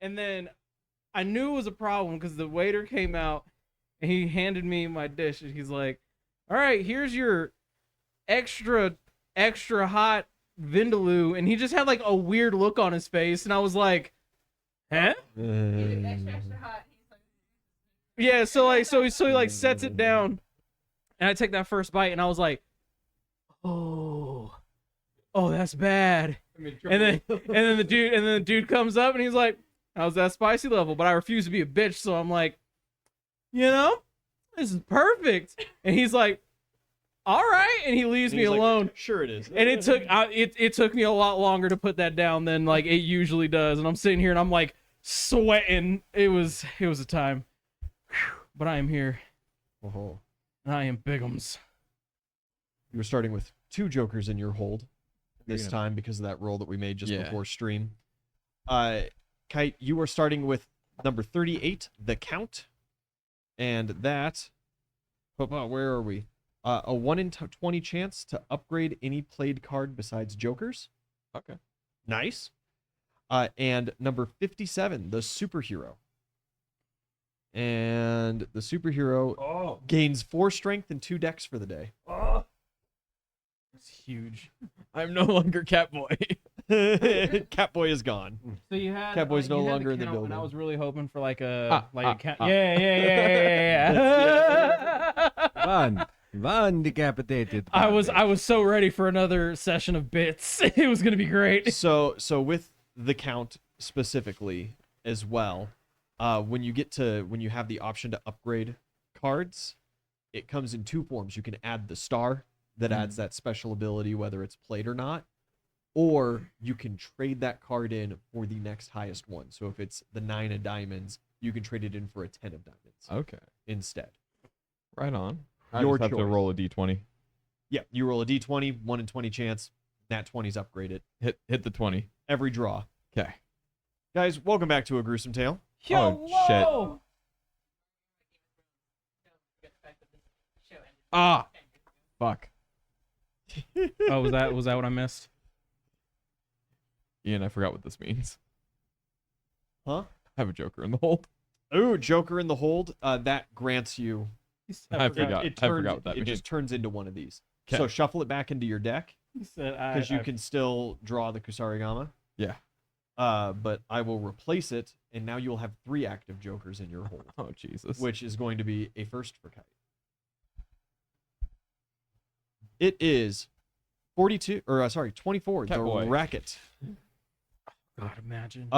And then I knew it was a problem because the waiter came out and he handed me my dish and he's like, "All right, here's your extra hot vindaloo," and he just had like a weird look on his face, and I was like, "Huh?" Extra hot. Yeah. So he like sets it down, and I take that first bite, and I was like, "Oh, oh, that's bad." And then the dude comes up and he's like, "How's that spicy level?" But I refuse to be a bitch, so I'm like, this is perfect. And he's like, "All right," and he leaves me alone. Sure it is. And it took me a lot longer to put that down than like it usually does. And I'm sitting here and I'm like sweating. It was a time. Whew. But I am here. Oh. And I am Bigums. You were starting with 2 jokers in your hold this time because of that roll that we made just before stream. Kite, you are starting with number 38, the Count. And that, where are we? A 1 in 20 chance to upgrade any played card besides jokers. Okay. Nice. And number 57, the Superhero. And the Superhero gains 4 strength and 2 dex for the day. It's huge. I'm no longer Catboy. Catboy is gone. So you had Catboy's no you had longer in the count, building. and I was really hoping for like a count. ah. Yeah. One decapitated. I was so ready for another session of bits. It was gonna be great. So with the Count specifically as well, when you have the option to upgrade cards, it comes in 2 forms. You can add the star that adds that special ability, whether it's played or not, or you can trade that card in for the next highest one. So if it's the 9 of diamonds, you can trade it in for a 10 of diamonds. Okay. Instead. Right on. I Your just have to choice. roll a d20. Yeah, you roll a d20, 1 in 20 chance. Nat 20's upgraded. Hit the 20. Every draw. Okay. Guys, welcome back to A Gruesome Tale. Oh, shit. Ah! Fuck. Oh, was that what I missed? Ian, I forgot what this means. Huh? I have a joker in the hold. Ooh, Joker in the hold. That grants you. I forgot. I forgot what that It means. just turns into one of these. 'Kay. So shuffle it back into your deck He said because you can still draw the Kusarigama. Yeah. But I will replace it, and now you'll have 3 active Jokers in your hold, Oh, Jesus. which is going to be a first for Kite. It is 24. The Catboy. Racket. God, imagine.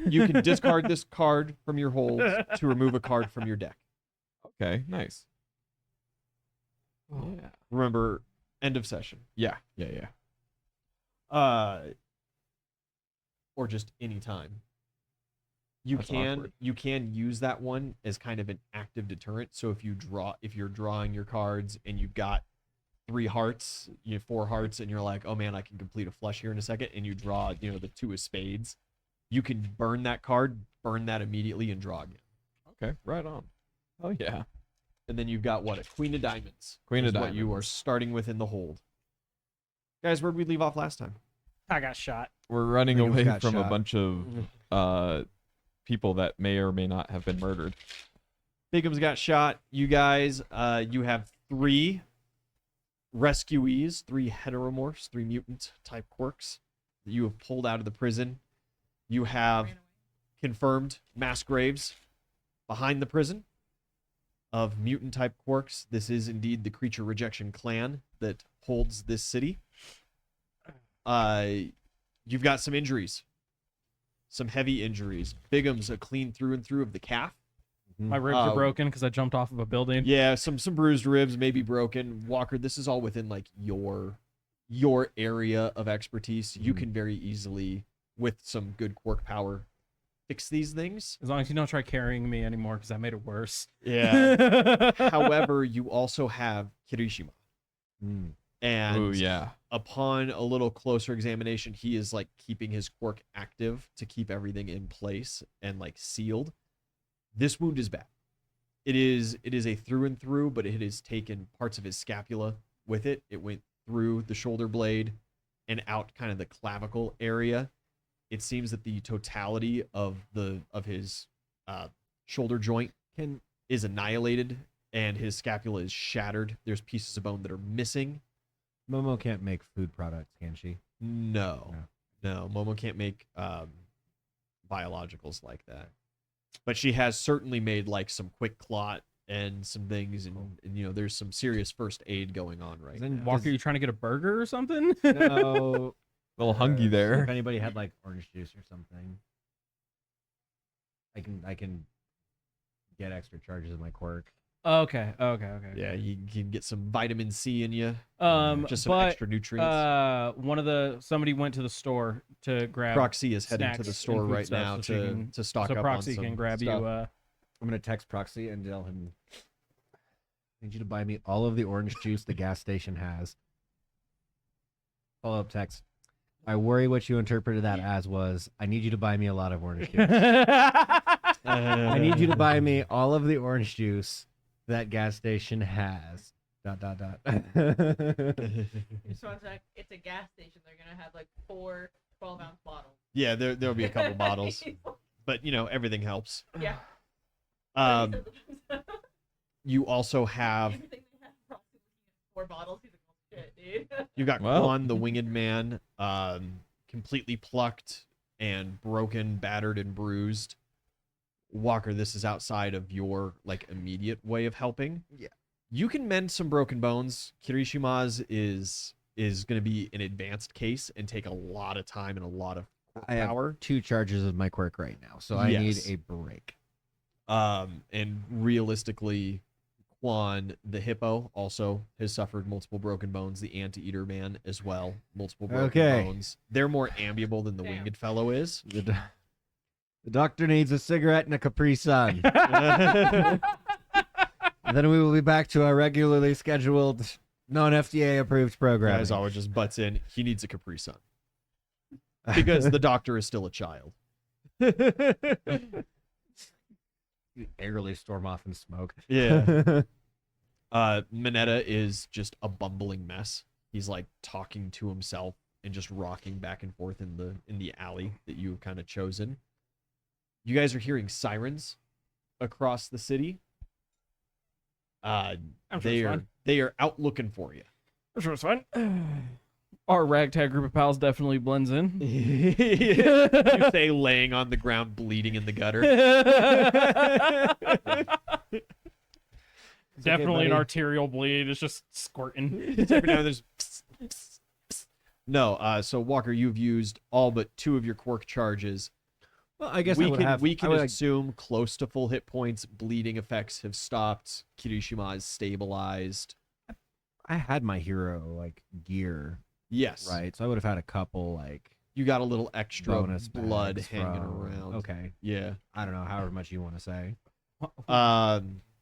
You can discard this card from your hold to remove a card from your deck. Okay, nice. Yeah. Remember, end of session. Yeah. Yeah. Or just any time. You That's can awkward. use that one as kind of an active deterrent. So if you're drawing your cards and you've got 3 hearts, 4 hearts, and you're like, oh man, I can complete a flush here in a second, and you draw, the 2 of spades, you can burn that card, burn that immediately, and draw again. Okay, right on. Oh, yeah. And then you've got what? A Queen of Diamonds. Queen of is what you are Diamonds. starting with in the hold. Guys, where'd we leave off last time? I got shot. We're running Bigums away got from a shot. bunch of people that may or may not have been murdered. Bigums got shot. You guys, you have 3 rescuees, 3 heteromorphs, 3 mutant type quirks that you have pulled out of the prison. You have confirmed mass graves behind the prison of mutant type quirks. This is indeed the creature rejection clan that holds this city. You've got some injuries, some heavy injuries. Bigum's a clean through and through of the calf. My ribs are broken because I jumped off of a building. Yeah, some bruised ribs, maybe broken. Walker, this is all within like your area of expertise. You can very easily, with some good quirk power, fix these things. As long as you don't try carrying me anymore, because that made it worse. Yeah. However, you also have Kirishima. And Ooh, yeah. upon a little closer examination, he is like keeping his quirk active to keep everything in place and like sealed. This wound is bad. It is a through and through, but it has taken parts of his scapula with it. It went through the shoulder blade and out kind of the clavicle area it seems that the totality of his shoulder joint is annihilated, and his scapula is shattered. There's pieces of bone that are missing. Momo can't make food products, can she? No. Momo can't make biologicals like that. But she has certainly made like some quick clot and some things, and you know, there's some serious first aid going on right now. Walker, you trying to get a burger or something? No. A little hungry If there. anybody had like orange juice or something, I can get extra charges of my quirk. Okay. Yeah, you can get some vitamin C in you. Just some but, extra nutrients. Somebody went to the store to grab. Proxy is heading to snacks the and store food right stuff now so she can- to stock so up Proxy on some can grab stuff. you. I'm gonna text Proxy and tell him I need you to buy me all of the orange juice the gas station has. Follow-up text. I worry what you interpreted that as was, I need you to buy me a lot of orange juice. I need you to buy me all of the orange juice that gas station has. ... Just one sec. It's a gas station. They're gonna have like 4 12-ounce bottles. Yeah, there'll be a couple bottles, but you know, everything helps. Yeah. You also have Everything they have approximately 4 bottles. He's like, oh shit, dude. you got Well. Quan, the winged man, completely plucked and broken, battered and bruised. Walker, this is outside of your like immediate way of helping. Yeah. You can mend some broken bones. Kirishima's is going to be an advanced case and take a lot of time and a lot of I have power. 2 charges of my quirk right now, so I need Yes. a break. And realistically, Quan, the hippo, also has suffered multiple broken bones. The anteater man as well, multiple broken Okay. bones. They're more amiable than the Damn. winged fellow is. The doctor needs a cigarette and a Capri Sun. Then we will be back to our regularly scheduled, non-FDA approved program. Guys always just butts in. He needs a Capri Sun because the doctor is still a child. Angrily storm off in smoke. Yeah. Mineta is just a bumbling mess. He's like talking to himself and just rocking back and forth in the alley that you've kind of chosen. You guys are hearing sirens across the city. I'm sure They it's are fine. they are out looking for you. I'm sure it's fine. Our ragtag group of pals definitely blends in. You say laying on the ground, bleeding in the gutter. Definitely an buddy. arterial bleed. It's just squirting. Every now and then there's no. So Walker, you've used all but 2 of your quirk charges. Well, I guess we I would can have. we I can would, assume close to full hit points. Bleeding effects have stopped. Kirishima is stabilized. I had my hero like gear, Yes, right? So I would have had a couple like You got a little extra bonus blood bags hanging from- around. Okay, Yeah. I don't know, however much you want to say.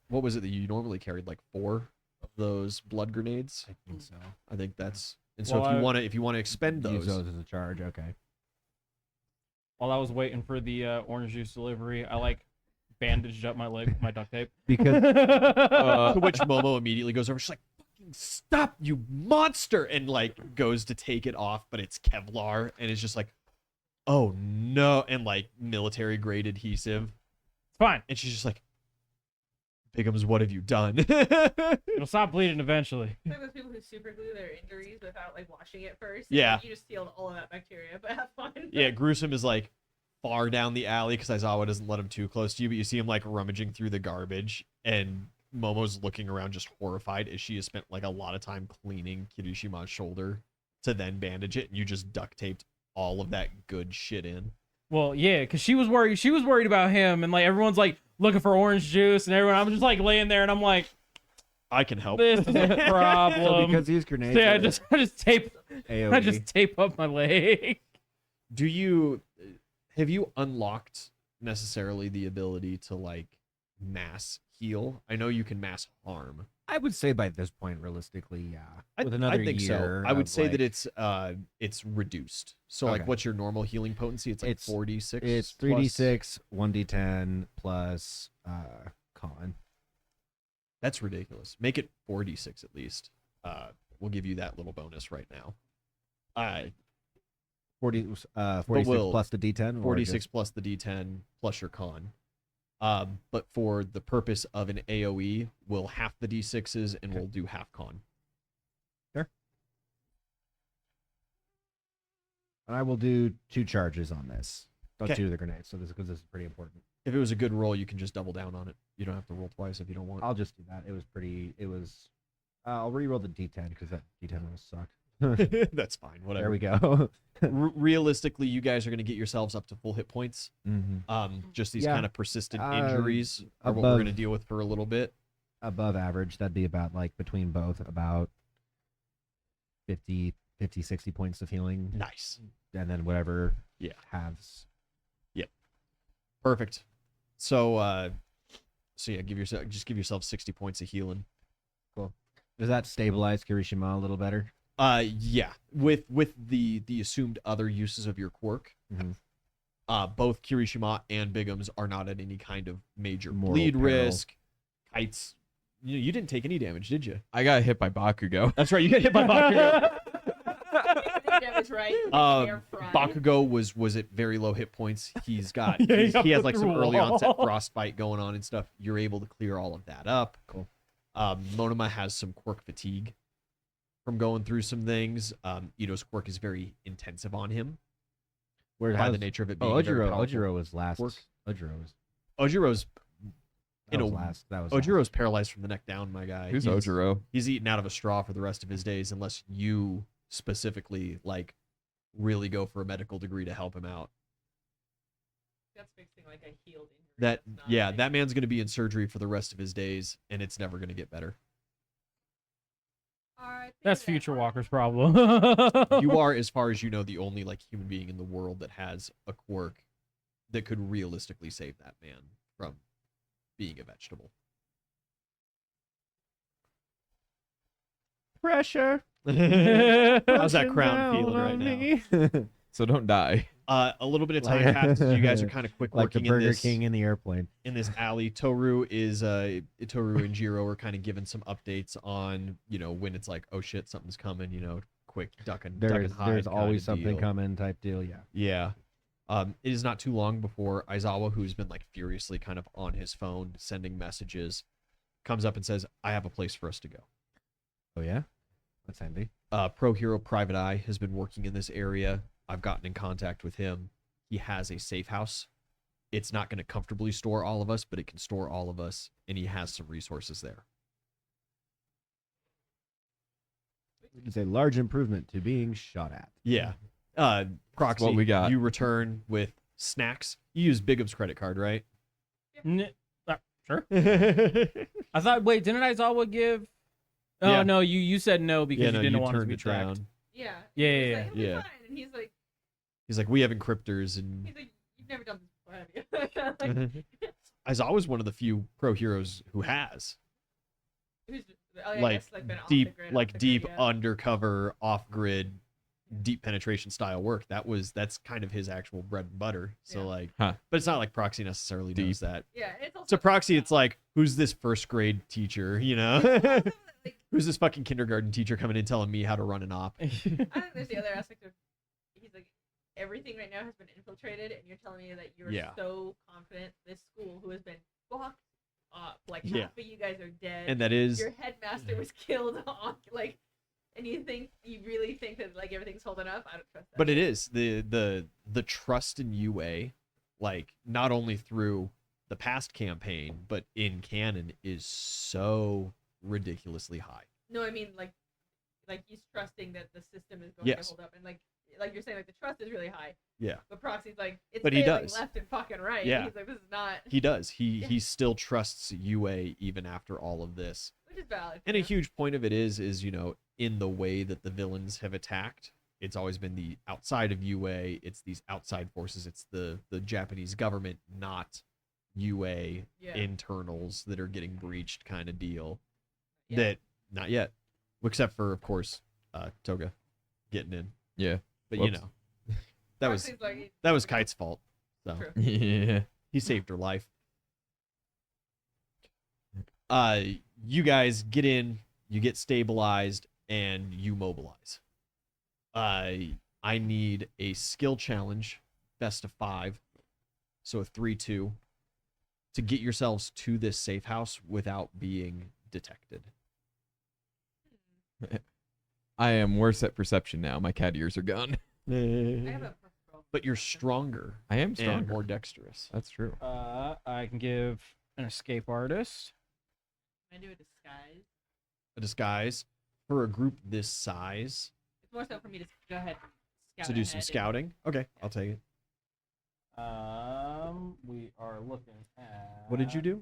What was it that you normally carried? Like 4 of those blood grenades. I think so. I think that's. And so Well, if you want to expend Use those, those as a charge. Okay. While I was waiting for the orange juice delivery, I like bandaged up my leg with my duct tape. Because to which Momo immediately goes over. She's like, "Fucking stop, you monster!" and like goes to take it off, but it's Kevlar, and it's just like, "Oh no!" and like military grade adhesive, It's fine. and she's just like, "Bigums, what have you done?" It'll stop bleeding eventually. It's like those people who super glue their injuries without like washing it first. Yeah. You just sealed all of that bacteria, but have fun. Yeah, Gruesome is like far down the alley because Aizawa doesn't let him too close to you, but you see him like rummaging through the garbage, and Momo's looking around just horrified as she has spent like a lot of time cleaning Kirishima's shoulder to then bandage it, and you just duct taped all of that good shit in. Well, yeah, because she was worried. She was worried about him, and like everyone's like looking for orange juice, and everyone. I'm just like laying there, and I'm like, I can help. this is a so problem. because these grenades. So yeah, are I just tape. AOE. I just tape up my leg. Have you unlocked necessarily the ability to like mass heal? I know you can mass harm. I would say by this point, realistically, yeah. With I another think year, so. I would of, say that like- it's reduced. So like, Okay. what's your normal healing potency? It's like It's- 46. It's 3d6, 1d10 plus con. That's ridiculous. Make it 4d6 at least. We'll give you that little bonus right now. 46 will- plus the D10. or 46 just- plus the D10 plus your con. But for the purpose of an AoE, we'll half the D6s and we'll do half con. And I will do 2 charges on this. Don't Okay. do the grenades. So because this is pretty important. If it was a good roll, you can just double down on it. You don't have to roll twice if you don't want. I'll just do that. It was pretty. It was. I'll re-roll the D10 because that D10 was sucked. That's fine. Whatever. There we go. Realistically, you guys are going to get yourselves up to full hit points. Mm-hmm. Just these Yeah. kind of persistent Uh, injuries are what we're above- going to deal with for a little bit. Above average. That'd be about like between both about 50, 60 points of healing, Nice. and then whatever. Yeah. Halves. Perfect. So, yeah, give yourself 60 points of healing. Does that stabilize Kirishima a little better? Yeah. With the assumed other uses of your quirk, Mhm. both Kirishima and Bigums are not at any kind of major Mortal bleed peril. risk. Kites, you didn't take any damage, did you? I got hit by Bakugo. That's right. You got hit by Bakugo. Damage, right? Air fry. Bakugo was at very low hit points. He's got Yeah, he he has like through some a early onset wall. frostbite going on and stuff. You're able to clear all of that up. Cool. Monoma has some quirk fatigue from going through some things. Ito's quirk is very intensive on him Where by how's- the nature of it being Oh, a very powerful Ojiro was last. quirk. Ojiro was. Ojiro's That You was know, last. That was last. Ojiro's paralyzed from the neck down, my guy. Who's He's- Ojiro? He's eating out of a straw for the rest of his days unless you specifically like really go for a medical degree to help him out. That's fixing like a healed injury. That That's not yeah, like- that man's going to be in surgery for the rest of his days and it's never going to get better. Alright, That's think of Future that. Walker's problem. You are, as far as you know, the only like human being in the world that has a quirk that could realistically save that man from being a vegetable. Pressure. How's that crown feeling right now? now? So don't die. A little bit of time passes. You guys are kind of quick Like the working Burger in this King in the airplane. in this alley. Toru and Jiro are kind of giving some updates on when it's like, oh shit, something's coming. Quick duck and There's hide always kinda something deal. coming type deal. Yeah. Yeah. It is not too long before Aizawa, who's been like furiously kind of on his phone sending messages, comes up and says, I have a place for us to go. Oh yeah. That's handy. Pro Hero Private Eye has been working in this area. I've gotten in contact with him. He has a safe house. It's not going to comfortably store all of us, but it can store all of us, and he has some resources there. It's a large improvement to being shot at. Yeah. Proxy, what we got. You return with snacks. You use Bigum's credit card, right? Sure. I thought. Wait, didn't Aizawa give? Oh Yeah. no, you said no because you didn't want it to turned be it tracked. down. Yeah. Yeah, He was yeah, like, "It'll be yeah. fine," And He's like, we have encryptors, and he's like, you've never done this before, have you? Like, Aizawa's one of the few pro heroes who has who's, oh, yeah, I like guess, like, been off deep, the grid, like off the deep grid, yeah. undercover, off-grid, deep penetration style work. That's kind of his actual bread and butter. So Yeah. like, Huh. but it's not like Proxy necessarily Deep. knows that. Yeah, it's also So Proxy, it's like, who's this first grade teacher? like, Who's this fucking kindergarten teacher coming in telling me how to run an op? I think there's the other aspect of he's like everything right now has been infiltrated, and you're telling me that you're Yeah. so confident this school who has been fucked up, like Yeah. half of you guys are dead, And that is, your headmaster was killed on like, and you really think that like everything's holding up? I don't trust that. but it is the trust in UA, like not only through the past campaign, but in canon is so ridiculously high. No, I mean like he's trusting that the system is going Yes. to hold up, and like you're saying, like the trust is really high. Yeah. But Proxy's like it's But he failing does. left and fucking right. Yeah. He's like, this is not, He does. He Yeah. he still trusts UA even after all of this. which is valid. And a yeah. huge point of it is in the way that the villains have attacked, it's always been the outside of UA. It's these outside forces. It's the Japanese government, not UA Yeah. internals that are getting breached kind of deal. Yeah. That not yet, except for of course Toga getting in. Yeah. But Whoops. that was Proxy's like, that was Kite's fault. So True. Yeah. he saved her life. You guys get in, you get stabilized, and you mobilize. I need a skill challenge, best of 5, so a 3-2, to get yourselves to this safe house without being detected. I am worse at perception now. My cat ears are gone. I have a plus 12. But you're stronger I am and stronger. more dexterous. That's true. I can give an escape artist. Can I do a disguise? A disguise for a group this size It's more so for me to go ahead and scout to do some ahead and- scouting. Okay, I'll take it. We are looking at. What did you do?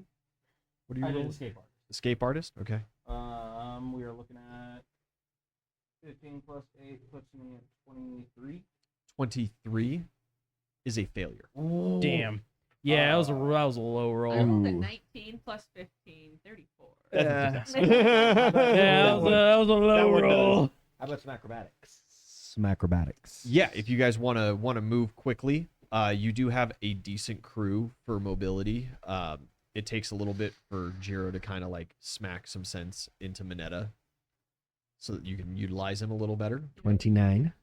What do you I did roll? escape artist. Escape artist? Okay. We are looking at 15 plus 8 puts me at 23. 23 is a failure. Damn. Yeah, that was a low I roll. rolled a Ooh. 19 plus 15, 34. Yeah. Yeah, that was a low one does. roll. How about some acrobatics? Some acrobatics. Yeah, if you guys want to move quickly, you do have a decent crew for mobility. It takes a little bit for Jiro to kind of like smack some sense into Mineta so that you can utilize him a little better. 29.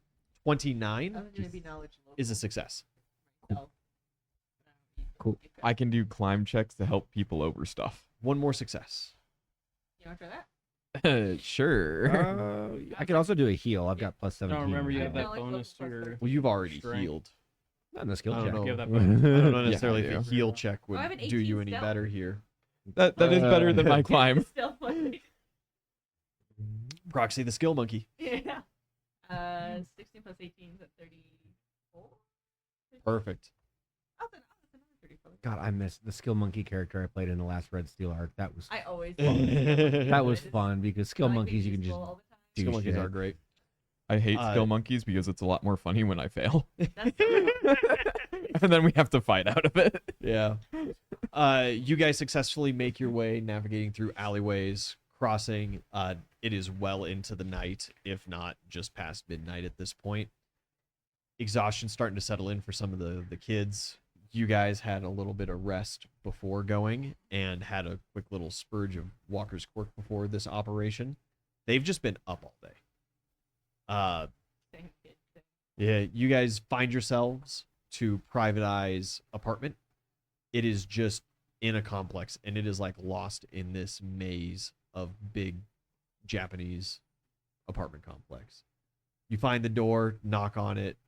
29 I was going to be knowledgeable. is a success. myself. Cool. I can do climb checks to help people over stuff. One more success. You want to try that? Sure. I could also do a heal. I've got plus I 17. don't remember you I have that acknowledge bonus level to plus your. Well, you've already Strength. healed. Not in the skill I don't check. know. Give that I bonus. don't know Yeah, necessarily I if a do. heal check Oh, I have would an do you 18 any stealth. better here. that is better than my climb. Still funny. Proxy the skill monkey. Yeah. 16 plus 18 is at 34. Perfect. Oh, then another 34. God, I missed the skill monkey character I played in the last Red Steel arc. That was I always. that was It is- fun because skill I like monkeys being you can just useful all the time. do Skill monkeys shit. are great. I hate Uh, skill monkeys because it's a lot more funny when I fail. That's And then we have to fight out of it. Yeah. You guys successfully make your way navigating through alleyways, crossing. It is well into the night, if not just past midnight at this point. Exhaustion starting to settle in for some of the kids. You guys had a little bit of rest before going and had a quick little spurge of Walker's Quirk before this operation. They've just been up all day. Thank you. Yeah, you guys find yourselves to Private Eye's apartment. It is just in a complex, and it is like lost in this maze of big Japanese apartment complex. You find the door, knock on it.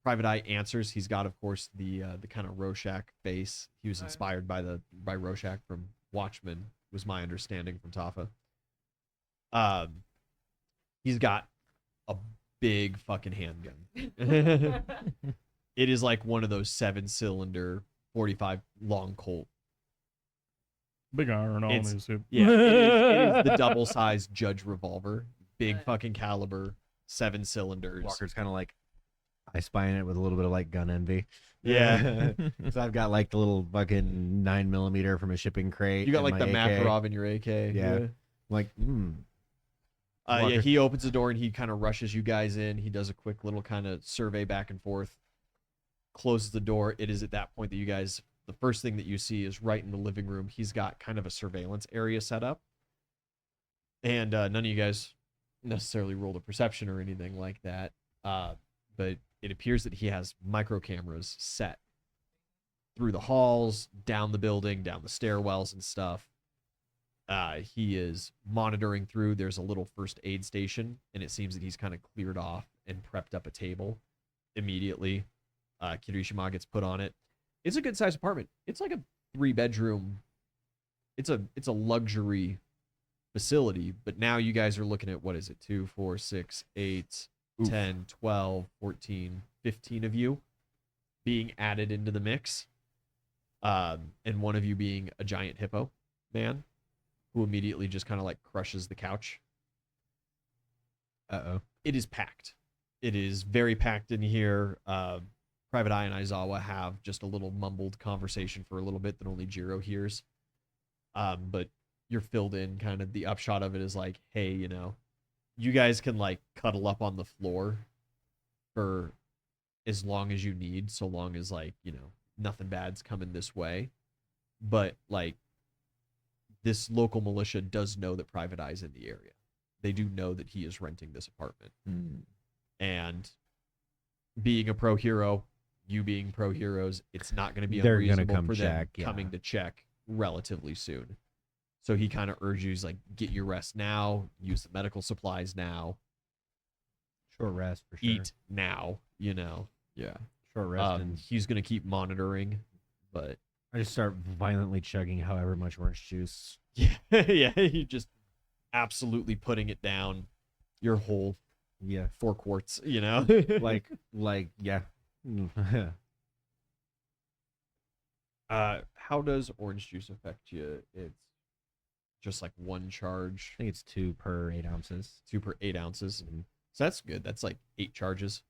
Private Eye answers. He's got, of course, the kind of Rorschach face. He was Right. inspired by Rorschach from Watchmen, was my understanding from Tafa. He's got a big fucking handgun. It is like one of those 7-cylinder 45 long Colt. Big iron on It's- his hip. Yeah, it is the double-sized Judge revolver, big Right. fucking caliber, 7 cylinders. Walker's kind of like I spying it with a little bit of like gun envy. Yeah. So I've got like the little fucking 9mm from a shipping crate. You got and like the my AK. Makarov in your AK. Yeah. Like, Yeah, Walker. he opens the door and he kind of rushes you guys in. He does a quick little kind of survey back and forth, closes the door. It is at that point that you guys, the first thing that you see is right in the living room. He's got kind of a surveillance area set up. And none of you guys necessarily rolled a perception or anything like that. But it appears that he has micro cameras set through the halls, down the building, down the stairwells and stuff. He is monitoring through. There's a little first aid station, and it seems that he's kind of cleared off and prepped up a table immediately. Kirishima gets put on it. It's a good sized apartment. It's like a 3-bedroom. It's a luxury facility, but now you guys are looking at, what is it, 2, 4, 6, 8, Oof. 10, 12, 14, 15 of you being added into the mix. And one of you being a giant hippo man who immediately just kind of like crushes the couch. Uh-oh. It is packed. It is very packed in here. Private Eye and Aizawa have just a little mumbled conversation for a little bit that only Jiro hears. But you're filled in. Kind of the upshot of it is like, hey, you guys can like cuddle up on the floor for as long as you need, so long as like, nothing bad's coming this way. But like, this local militia does know that Private Eye's in the area. They do know that he is renting this apartment. And being a pro hero, you being pro heroes, it's not going to be They're gonna unreasonable come for check, them yeah. coming to check relatively soon. So he kind of urges like, get your rest now, use the medical supplies now, Short rest for sure. eat now. You know, Yeah. Short rest, and he's going to keep monitoring, but I just start violently chugging however much orange juice. yeah, yeah, you just absolutely putting it down, your whole Yeah, 4 quarts. You know, like yeah. I how does orange juice affect you? It's just like 1 charge, think it's 2 per 8 ounces. 2 per 8 ounces. So that's good. That's like 8 charges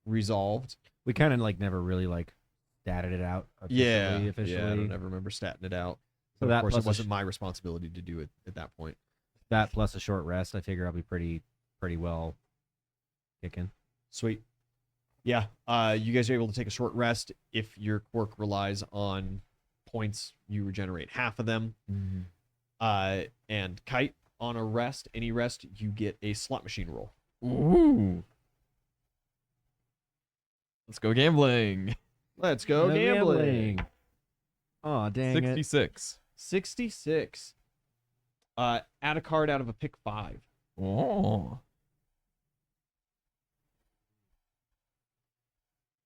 resolved. We kind of like never really like statted it out officially. Yeah, I don't ever remember statting it out. So But that of course, plus it a wasn't my responsibility to do it at that point. That plus a short rest, I figure I'll be pretty well kicking. Sweet. Yeah, you guys are able to take a short rest. If your quirk relies on points, you regenerate half of them. And Kite, on a rest, any rest, you get a slot machine roll. Ooh. Let's go gambling. Let's go No gambling. Oh dang it! 66. 66. Add a card out of a pick 5. Oh.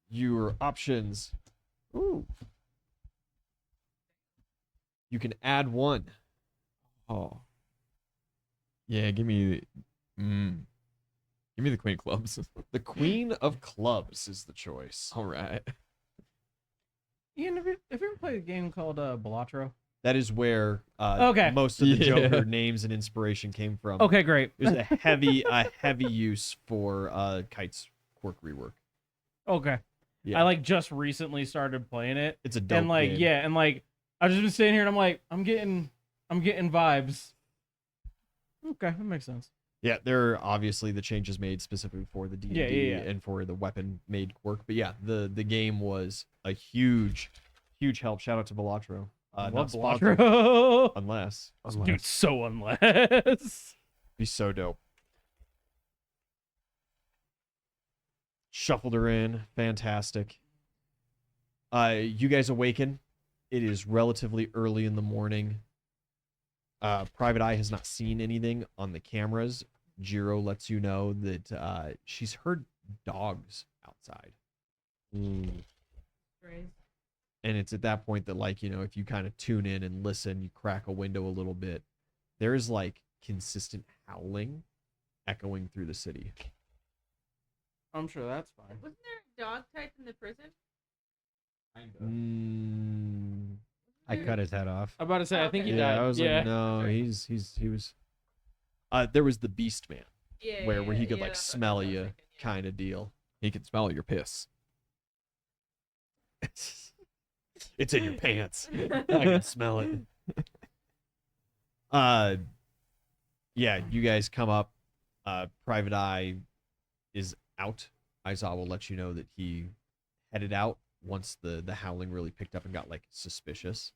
Your options. Ooh. You can add 1. Oh. Yeah, give me the queen of clubs. The Queen of Clubs is the choice. All right. Ian, have you ever played a game called Balatro? That is where Okay. most of the Yeah. Joker names and inspiration came from. Okay, great. There's a heavy use for Kite's quirk rework. Okay. Yeah. I like just recently started playing it. It's a dope And like, game. yeah, and like I've just been sitting here and I'm like, I'm getting vibes. Okay, that makes sense. Yeah, there are obviously the changes made specifically for the D&D Yeah. and for the weapon made quirk. But yeah, the game was a huge help. Shout out to Balatro. I Not love sponsored, Balatro. unless. Dude, so unless. Be so dope. Shuffled her in. Fantastic. You guys awaken. It is relatively early in the morning. Private Eye has not seen anything on the cameras. Jiro lets you know that she's heard dogs outside. Phrase. And it's at that point that, like, you know, if you kind of tune in and listen, you crack a window a little bit, there is like consistent howling echoing through the city. I'm sure that's fine. Wasn't there a dog type in the prison? I cut his head off. I'm about to say, I think he Okay. died. I was yeah. like, no, That's he was. There was the Beast Man, Yeah. where he could yeah, like that's what smell I was you, thinking, yeah. kind of deal. He can smell your piss. It's in your pants. I can smell it. Yeah, you guys come up. Private Eye is out. Aizawa will let you know that he headed out once the howling really picked up and got like suspicious,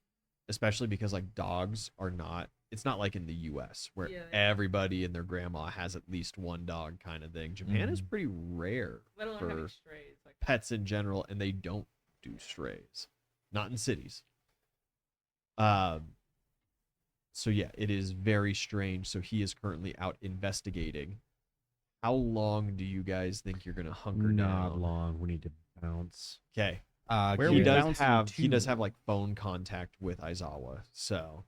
especially because like dogs are not. It's not like in the U.S. where Yeah. everybody and their grandma has at least one dog kind of thing. Japan is pretty rare Let alone for having strays. Like pets in general, and they don't do strays, not in cities. So yeah, it is very strange. So he is currently out investigating. How long do you guys think you're gonna hunker Not down? long. We need to bounce. Okay. Where are He we does bouncing have he to? does have like phone contact with Aizawa, so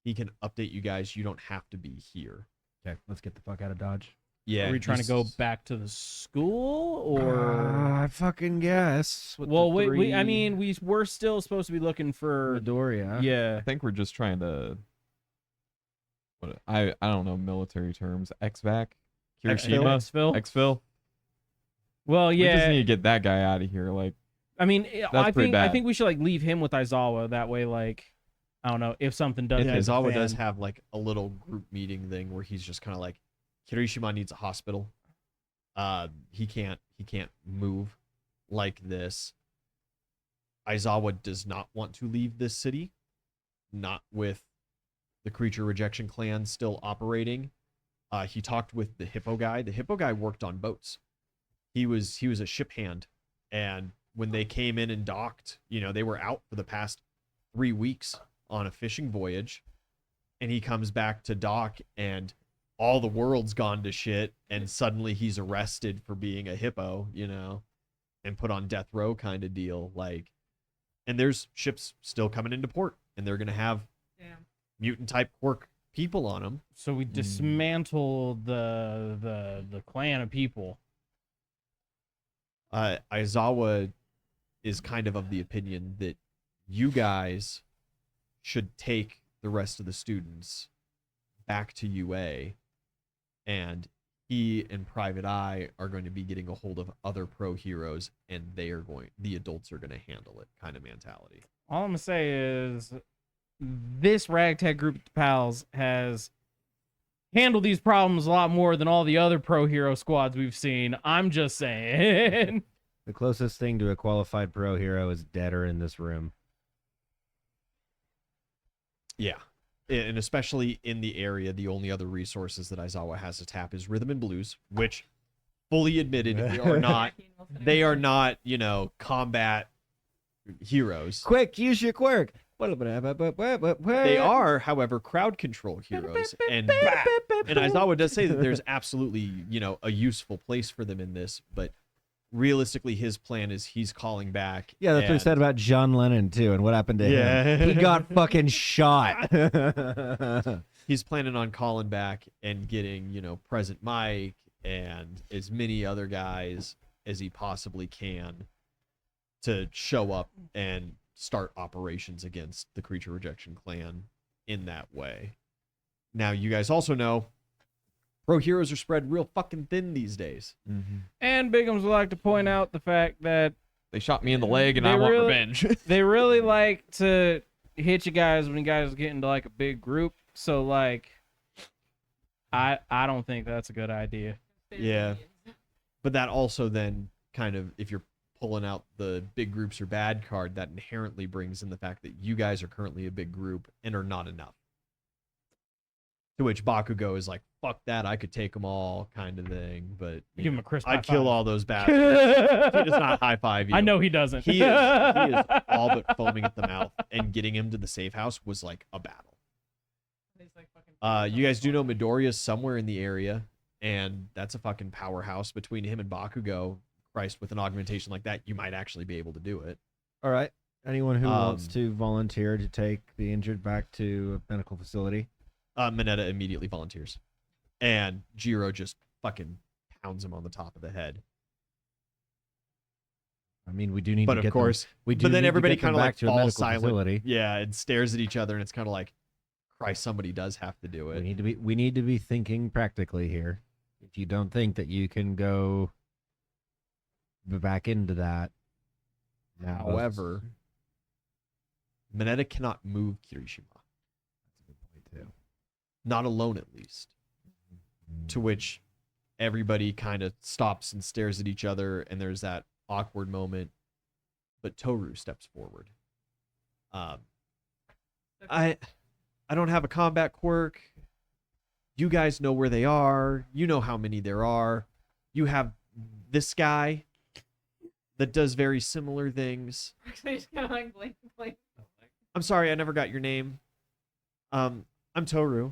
he can update you guys. You don't have to be here. Okay, let's get the fuck out of Dodge. Yeah. Are we trying to go he's- back to the school or? I fucking guess. with the Well, we I three mean, we're still supposed to be looking for. Midoriya. Yeah. I think we're just trying to. I don't know military terms. Exvac, Kirishima, Exfil. Exfil. Well, We just yeah. need to get that guy out of here. Like, I mean, I pretty think I bad. think we should like leave him with Aizawa. That way, like, I don't know if something does. Yeah, hit the Aizawa does fan. have like a little group meeting thing where he's just kind of like, Kirishima needs a hospital. He can't move like this. Aizawa does not want to leave this city, not with the creature rejection clan still operating. He talked with the hippo guy. The hippo guy worked on boats. he was a ship hand, and when they came in and docked, they were out for the past 3 weeks on a fishing voyage, and he comes back to dock and all the world's gone to shit, and suddenly he's arrested for being a hippo, and put on death row kind of deal. Like, and there's ships still coming into port, and they're gonna have mutant type quirk people on them. So we dismantled the clan of people. Aizawa is kind of the opinion that you guys should take the rest of the students back to UA, and he and Private Eye are going to be getting a hold of other pro heroes, and the adults are going to handle it kind of mentality. All I'm gonna say is this ragtag group of pals has handled these problems a lot more than all the other pro hero squads we've seen. I'm just saying. The closest thing to a qualified pro hero is Deader in this room. Yeah. And especially in the area, the only other resources that Aizawa has to tap is rhythm and blues, which fully admitted they are not, combat heroes. Quick, use your quirk. They are, however, crowd control heroes. And Aizawa does say that there's absolutely, a useful place for them in this, but realistically his plan is he's calling back. Yeah, that's what he said about John Lennon too, and what happened to him. He got fucking shot. He's planning on calling back and getting, Present Mike and as many other guys as he possibly can to show up and start operations against the Creature Rejection Clan in that way. Now, you guys also know pro heroes are spread real fucking thin these days. Mm-hmm. And Bigums would like to point out the fact that They shot me in the leg, and They I want really- revenge. they really like to hit you guys when you guys get into like a big group. So like, I don't think that's a good idea. Yeah. But that also then kind of, if you're pulling out the big groups are bad card, that inherently brings in the fact that you guys are currently a big group and are not enough. To which Bakugo is like, fuck that, I could take them all kind of thing. But Give him a crisp high I'd kill five. all those bastards. He does not high five you. I know he doesn't. He is all but foaming at the mouth, and getting him to the safe house was like a battle. You guys do know Midoriya's somewhere in the area, and that's a fucking powerhouse. Between him and Bakugo, Christ, with an augmentation like that, you might actually be able to do it. All right. Anyone who wants to volunteer to take the injured back to a medical facility? Mineta immediately volunteers, and Jiro just fucking pounds him on the top of the head. I mean, we do need But to of get course, them, we do but then need everybody to get them kind of back like to a falls medical silent. facility. Yeah, and stares at each other, and it's kind of like, Christ, somebody does have to do it. We need to be thinking practically here. If you don't think that you can go back into that, now However, Mineta cannot move Kirishima. that's a good point too. Not alone, at least. To which everybody kind of stops and stares at each other, and there's that awkward moment. But Toru steps forward. I don't have a combat quirk. You guys know where they are. You know how many there are. You have this guy that does very similar things. Actually, just kind of like blink. I'm sorry, I never got your name. I'm Toru.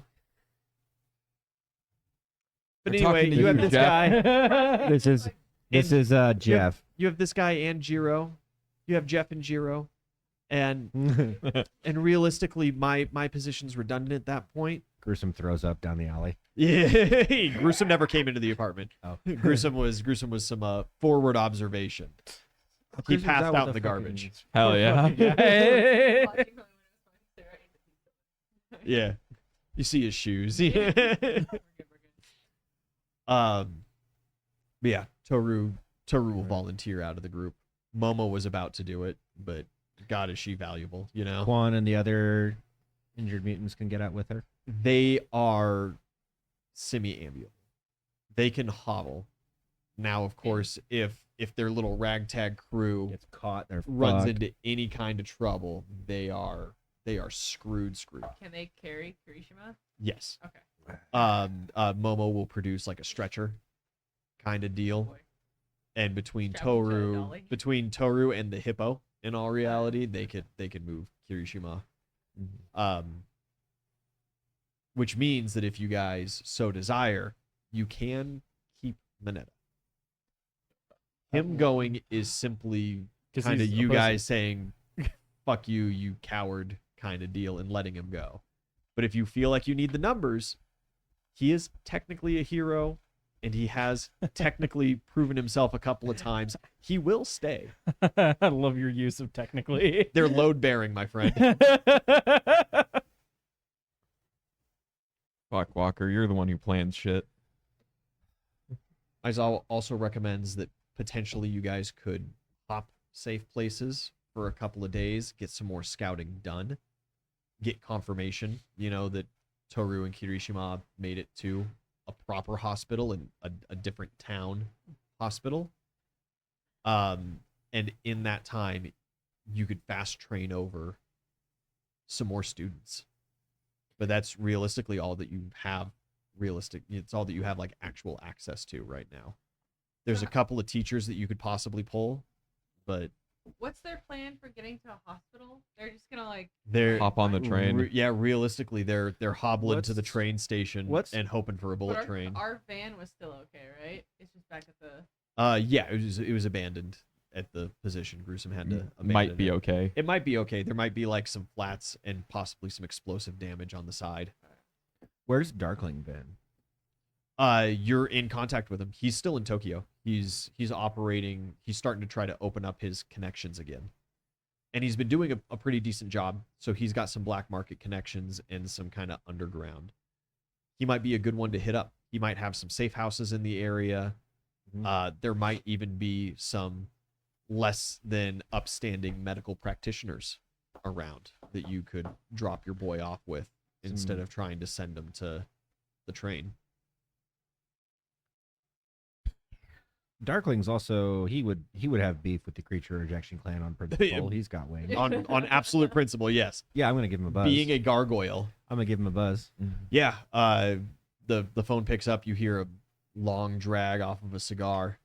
But We're anyway, talking to you have you, this Jeff. guy. This is Jeff. You have this guy and Jiro. You have Jeff and Jiro. And realistically, my position's redundant at that point. Gruesome throws up down the alley. Yeah, Gruesome never came into the apartment. Oh. Gruesome was some forward observation. He Gruesome's passed out out with in the a fucking- garbage. Hell yeah. Yeah, you see his shoes. But yeah, Toru will volunteer out of the group. Momo was about to do it, but God, is she valuable? Quan and the other injured mutants can get out with her. They are semi-ambulable. They can hobble. Now, of course, if their little ragtag crew Gets caught. They're runs fucked. into any kind of trouble, they are screwed. Can they carry Kirishima? Yes. Okay. Momo will produce like a stretcher kind of deal. Boy. And between Strap each other, Toru, dolly. and the hippo, in all reality, they could move Kirishima. Which means that if you guys so desire, you can keep Mineta. Him going is simply 'Cause kind of he's a you pussy. guys saying, fuck you, you coward kind of deal, and letting him go. But if you feel like you need the numbers, he is technically a hero, and he has technically proven himself a couple of times. He will stay. I love your use of technically. They're load bearing, my friend. Fuck, Walker, you're the one who plans shit. Aizawa also recommends that potentially you guys could hop safe places for a couple of days, get some more scouting done, get confirmation, that Toru and Kirishima made it to a proper hospital and a different town hospital. And in that time, you could fast train over some more students. But that's realistically all that you have. It's all that you have like actual access to right now. There's a couple of teachers that you could possibly pull, but What's their plan for getting to a hospital? They're just gonna like they're Hop on the train. realistically, they're hobbling to the What's- train station what's- and hoping for a But bullet train. Our van was still okay, right? It's just back at the. Yeah, it was abandoned at the position. Gruesome had to abandon Might be it. okay. It might be okay. There might be like some flats and possibly some explosive damage on the side. Where's Darkling been? You're in contact with him. He's still in Tokyo. He's operating. He's starting to try to open up his connections again, and he's been doing a pretty decent job. So he's got some black market connections and some kind of underground. He might be a good one to hit up. He might have some safe houses in the area. There might even be some less than upstanding medical practitioners around that you could drop your boy off with instead of trying to send him to the train. Darkling's also he would have beef with the creature rejection clan on principle. He's got wings. on absolute principle, yes. Yeah, I'm gonna give him a buzz. Being a gargoyle, I'm gonna give him a buzz. yeah. The phone picks up. You hear a long drag off of a cigar,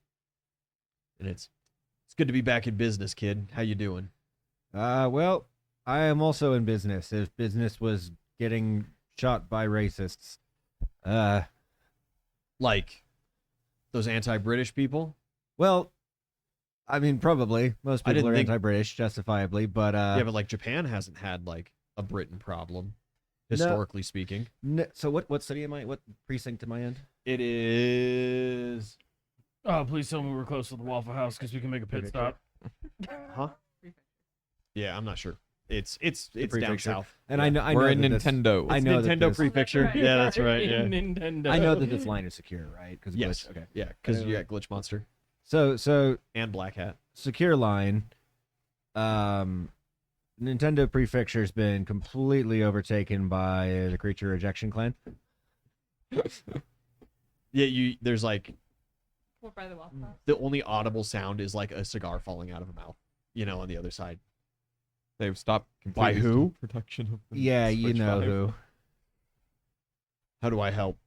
and it's good to be back in business, kid. How you doing? Well, I am also in business. If business was getting shot by racists, Like those anti-British people? well, I mean, probably most I people didn't are think- anti-British, justifiably, but Yeah, but like Japan hasn't had like a Britain problem, historically speaking. so what city am I? What precinct am I in? It is. Oh, please tell me we're close to the Waffle House because we can make a pit Okay, stop. Huh? Yeah, I'm not sure. It's down prefecture. south. And Yeah. I know We're in that this- Nintendo. I know that Nintendo this- Prefecture. That's right. Yeah, that's right. Yeah, Nintendo. I know that this line is secure, right? Because Yes. Okay. yeah, because you got Glitch Monster So and Black Hat. secure line. Nintendo Prefecture's been completely overtaken by the creature rejection clan. Yeah, there's like We're by the Waffle House. the only audible sound is like a cigar falling out of a mouth. On the other side. They've stopped By completely who? production of the Yeah, you Switch know 5. who. How do I help?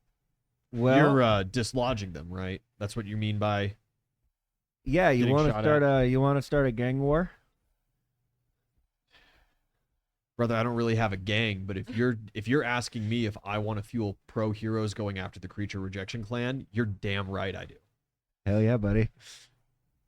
Well, You're dislodging them, right? That's what you mean by yeah, you getting want to shot start at. a gang war? brother. I don't really have a gang, but if you're asking me if I want to fuel pro heroes going after the creature rejection clan, you're damn right I do. Hell yeah, buddy.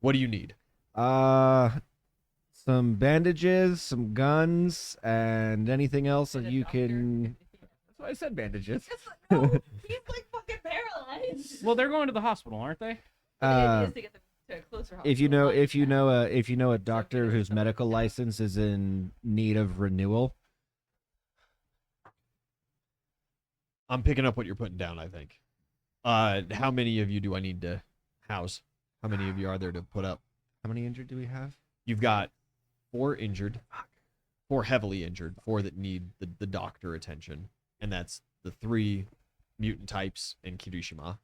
What do you need? Some bandages, some guns, and anything else that And a you doctor. can. That's why I said bandages. It's like, no, he's like fucking paralyzed. Well, they're going to the hospital, aren't they? The idea is to get them to a closer hospital. If you know, not if you that. know, if you know a doctor there's whose something medical like that. license is in need of renewal, I'm picking up what you're putting down, I think. How many of you do I need to house? How many of you are there to put up? how many injured do we have? You've got 4 injured, 4 heavily injured, 4 that need the doctor attention, and that's the 3 mutant types and Kirishima.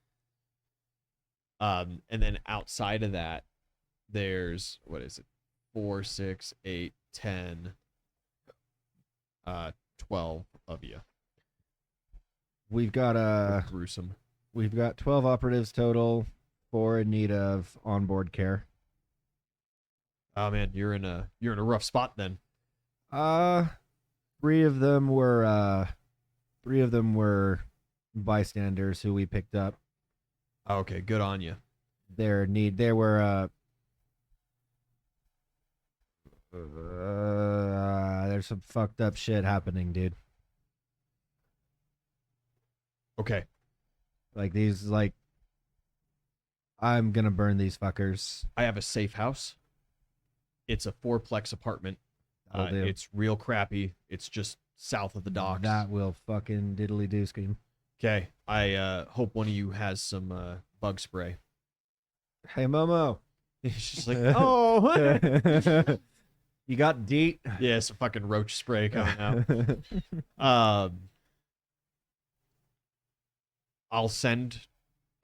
And then outside of that, there's 4, 6, 8, 10, 12 of you. We've got Gruesome. we've got 12 operatives total. 4 in need of onboard care. Oh man, you're in a rough spot then. 3 of them were bystanders who we picked up. Okay, good on you. They were there's some fucked up shit happening, dude. Okay. I'm gonna burn these fuckers. I have a safe house. It's a 4-plex apartment. That'll do. It's real crappy. It's just south of the docks. That will fucking diddly do scheme. Okay. I hope one of you has some bug spray. Hey Momo. She's like, oh, You got DEET? yeah, some fucking roach spray coming out.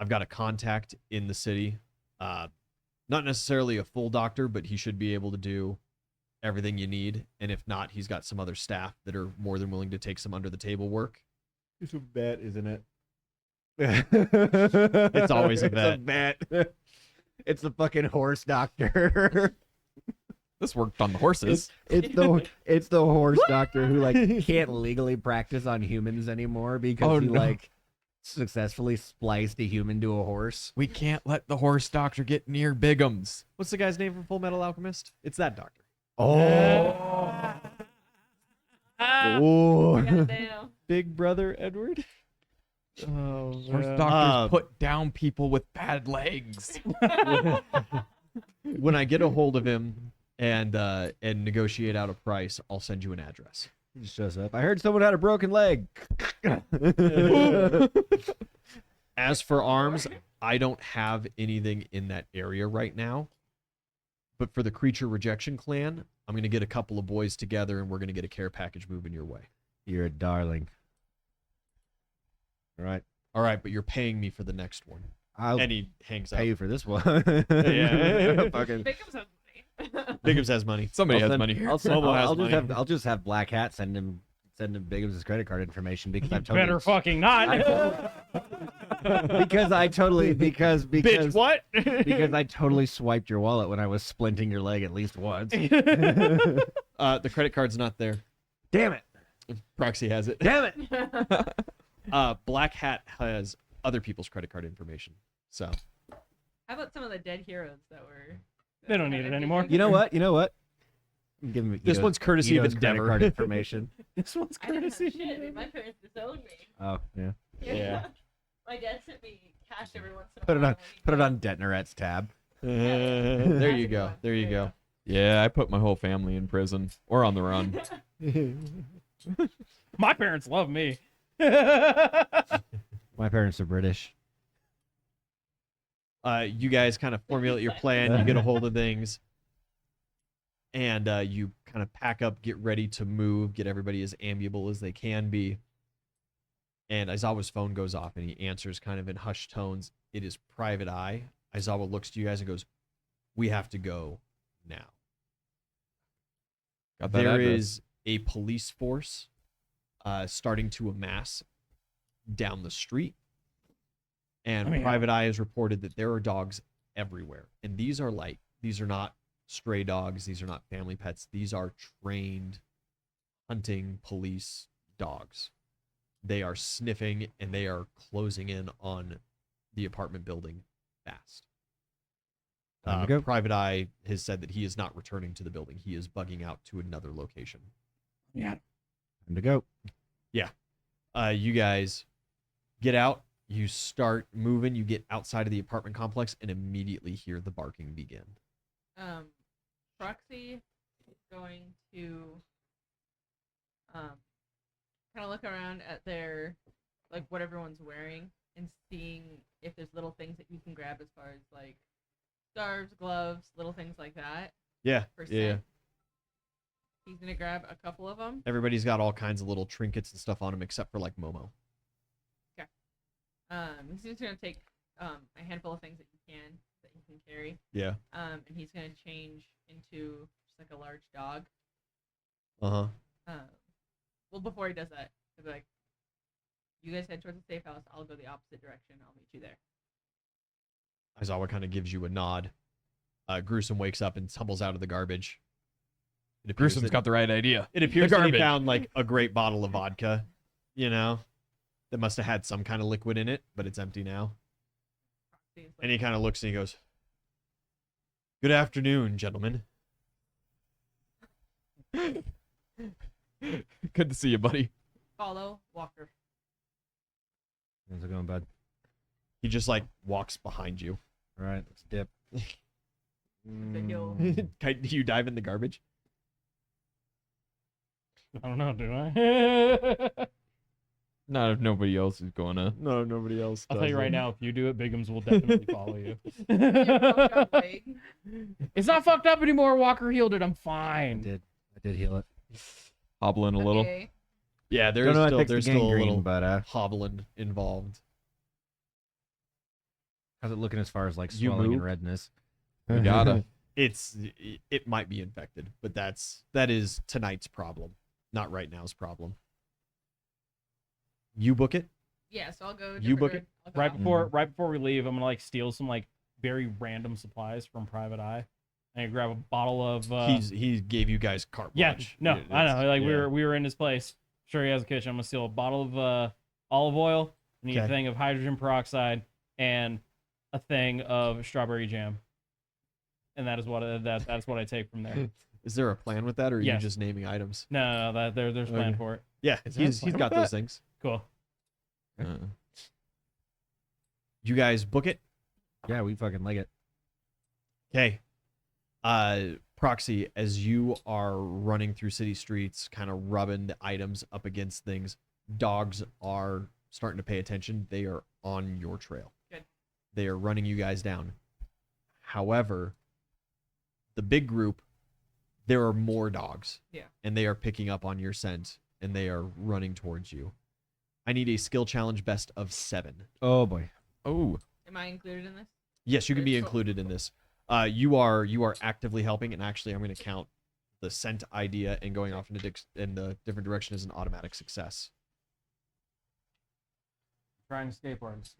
I've got a contact in the city. Not necessarily a full doctor, but he should be able to do everything you need. And if not, he's got some other staff that are more than willing to take some under the table work. It's a bet, isn't it? It's always a It's a bet. It's the fucking horse doctor. This worked on the horses. It's the horse doctor who like can't legally practice on humans anymore because Oh, he no. like successfully spliced a human to a horse. We can't let the horse doctor get near Bigums. What's the guy's name from Full Metal Alchemist? It's that doctor. Oh. Goddamn. Big brother Edward. Oh, Horse doctors put down people with bad legs. When I get a hold of him and negotiate out a price, I'll send you an address. He just shows up. I heard someone had a broken leg. As for arms, I don't have anything in that area right now. But for the Creature Rejection Clan, I'm going to get a couple of boys together and we're going to get a care package moving your way. You're a darling. All right. All right, but you're paying me for the next one. I'll And he hangs up. pay you for this one. Yeah. Fucking. Bigums has money. Biggums has money. Somebody I'll has send- money here. I'll just have Black Hat send him Bigums' credit card information because I've totally Better fucking not. because I Bitch, what? because I totally swiped your wallet when I was splinting your leg at least once. The credit card's not there. Damn it! Proxy has it. Damn it! Black Hat has other people's credit card information. So How about some of the dead heroes that were? They don't need it anymore. You know what? Give him this one's courtesy of Ito's credit Endeavor. card information. This one's I didn't have courtesy. shit. I mean, my parents disowned me. Oh yeah. Yeah. My dad sent me cash every once in a Put it while. on. Put it on Detneret's tab. There you go. There you go. Yeah, I put my whole family in prison or on the run. My parents love me. My parents are British. You guys kind of formulate your plan. You get a hold of things. And you kind of pack up, get ready to move, get everybody as amiable as they can be. And Aizawa's phone goes off and he answers kind of in hushed tones. It is Private Eye. Aizawa looks to you guys and goes, "We have to go now." Got that There address. is a police force starting to amass down the street. And I mean, Private Eye has reported that there are dogs everywhere. And these are not stray dogs. These are not family pets. These are trained hunting police dogs. They are sniffing and they are closing in on the apartment building fast. Time to go. Private Eye has said that he is not returning to the building. He is bugging out to another location. Yeah. Time to go. You guys get out. You start moving. You get outside of the apartment complex and immediately hear the barking begin. Proxy is going to kind of look around at their like what everyone's wearing and seeing if there's little things that you can grab as far as like scarves, gloves, little things like that. Yeah. For Yeah. scent. He's gonna grab a couple of them. Everybody's got all kinds of little trinkets and stuff on them except for like Momo. He's just gonna take a handful of things that he can carry. Yeah. And he's gonna change into just like a large dog. Uh-huh. Well, before he does that, he'll be like, "You guys head towards the safe house. I'll go the opposite direction. I'll meet you there." Aizawa kind of gives you a nod. Gruesome wakes up and tumbles out of the garbage. It appears Gruesome's that, got the right idea. it appears the that he garbage. found like a great bottle of vodka, that must have had some kind of liquid in it, but it's empty now. And he kind of looks and he goes, "Good afternoon, gentlemen." Good to see you, buddy. Follow Walker. How's it going, bud? He just like walks behind you. All right, let's dip. Big hill. Mm. Do you dive in the garbage? I don't know, do I? Not if nobody else is gonna. No, nobody else. I'll tell you does right it. now, if you do it, Bigums will definitely follow you. Your fucked up leg. It's not fucked up anymore. Walker healed it. I'm I fine. did heal it. Hobbling a little. Okay. Yeah, Don't there's know how to still fix the there's still a gangrene, little but hobbling involved. how's it looking as far as like You swelling and move? redness? You gotta. It might be infected, but that is tonight's problem, not right now's problem. You book it. Yeah, so I'll go. You book different road. I'll go Right out. before we leave, I'm gonna like steal some like very random supplies from Private Eye, and grab a bottle of. He gave you guys carte Yeah, blanche. no, It's- I know. Like yeah. we were in his place. Sure, he has a kitchen. I'm gonna steal a bottle of olive oil, I need a Okay. thing of hydrogen peroxide, and a thing of strawberry jam. And that is what that's what I take from there. Is there a plan with that, or are you Yes. just naming items? No, there's a plan Okay. for it. Yeah, Is there a he's plan got with those that? things. Cool. Uh, You guys book it. Yeah, we fucking like it. Okay. Proxy, as you are running through city streets, kind of rubbing the items up against things, dogs are starting to pay attention. They are on your trail. Good. They are running you guys down. However, the big group, there are more dogs. Yeah. And they are picking up on your scent, and they are running towards you. I need a skill challenge best of 7. Oh boy. oh, Am I included in this? Yes, you can be Cool. included in this. You are actively helping, and actually, I'm going to count the scent idea and going off in the different direction as an automatic success. Trying to skateboard. Just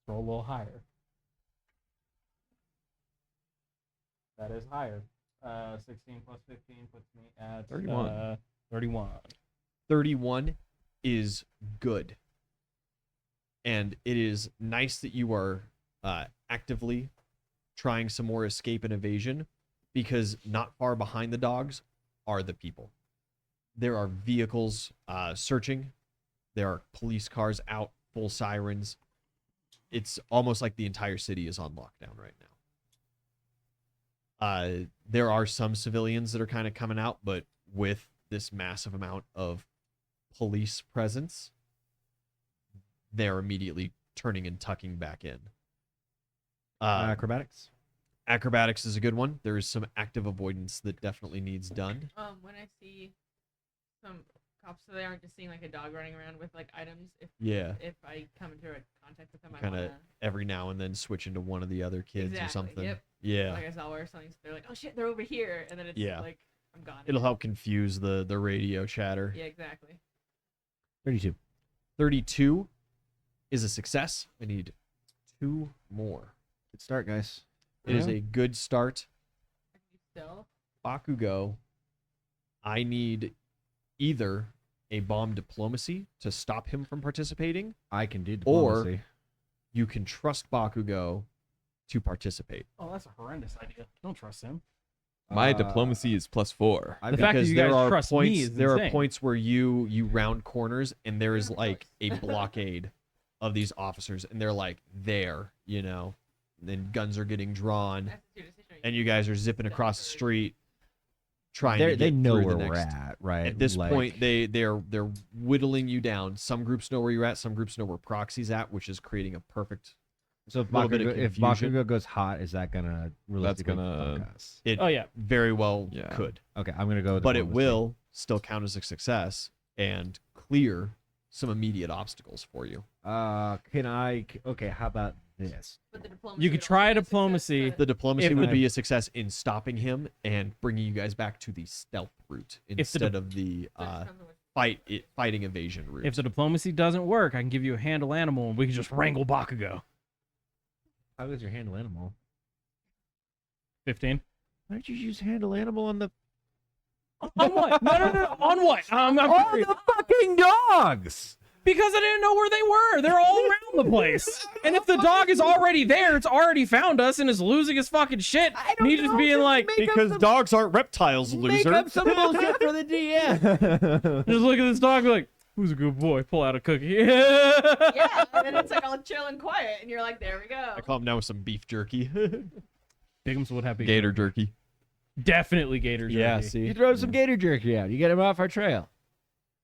roll a little higher. That is higher. 16 plus 15 puts me at 31. 31. 31 is good, and it is nice that you are actively trying some more escape and evasion, because not far behind the dogs are the people. There are vehicles searching. There are police cars out, full sirens. It's almost like the entire city is on lockdown right now. There are some civilians that are kind of coming out, but with this massive amount of police presence, they're immediately turning and tucking back in. Acrobatics. Acrobatics is a good one. There is some active avoidance that definitely needs done. When I see some cops, so they aren't just seeing like a dog running around with like items. Yeah, If I come into contact with them, I kind of wanna, every now and then switch into one of the other kids Exactly, or something. yep. Yeah, like I saw where something. They're like, oh shit, they're over here, and then it's Yeah. like I'm gone. it'll help confuse the radio chatter. Yeah, exactly. 32. 32 is a success. I need 2 more. Good start, guys. It is a good start. I can do stealth. Bakugo, I need either a bomb diplomacy to stop him from participating, I can do Or- diplomacy. you can trust Bakugo to participate. Oh, that's a horrendous idea. Don't trust him. my Uh, diplomacy is +4. I've The got- fact that Because you there guys are trust me points, is there are insane. points where you round corners and there is Yeah, of like a course. blockade of these officers, and they're like there, then guns are getting drawn, That's your decision. and you guys are zipping across the street trying to they get know through where the we're next. at, right? At this Like, point, they're whittling you down. Some groups know where you're at. Some groups know where Proxy's at, which is creating a perfect. so if little bit of Bakugo, confusion. goes hot, is that gonna realistically gonna- fuck us? It Oh yeah. very well Yeah. could, Okay, I'm gonna go. With but it diplomacy. will still count as a success and clear some immediate obstacles for you. Can I? Okay, how about this? But the diplomacy You could would also try be a success, diplomacy. but- The diplomacy If would I- be a success in stopping him and bringing you guys back to the stealth route the instead of the so it depends on which- fighting evasion route. If the diplomacy doesn't work, I can give you a handle animal and we can just wrangle Bakugo. How was your handle animal? 15. Why don't you use handle animal on the On what? No. On what? I'm all curious. the fucking dogs? Because I didn't know where they were. They're all around the place. And if the dog is already there, it's already found us and is losing his fucking shit. And he's just being like, Because dogs aren't reptiles, Make loser. up some bullshit for the DM. just look at this dog like, who's a good boy? Pull out a cookie. Yeah, and then it's like all chill and quiet, and you're like, there we go. I calm down with some beef jerky. Bigums would have Gator jerky. Definitely gator jerky. yeah, see. You throw some gator jerky out. You get him off our trail.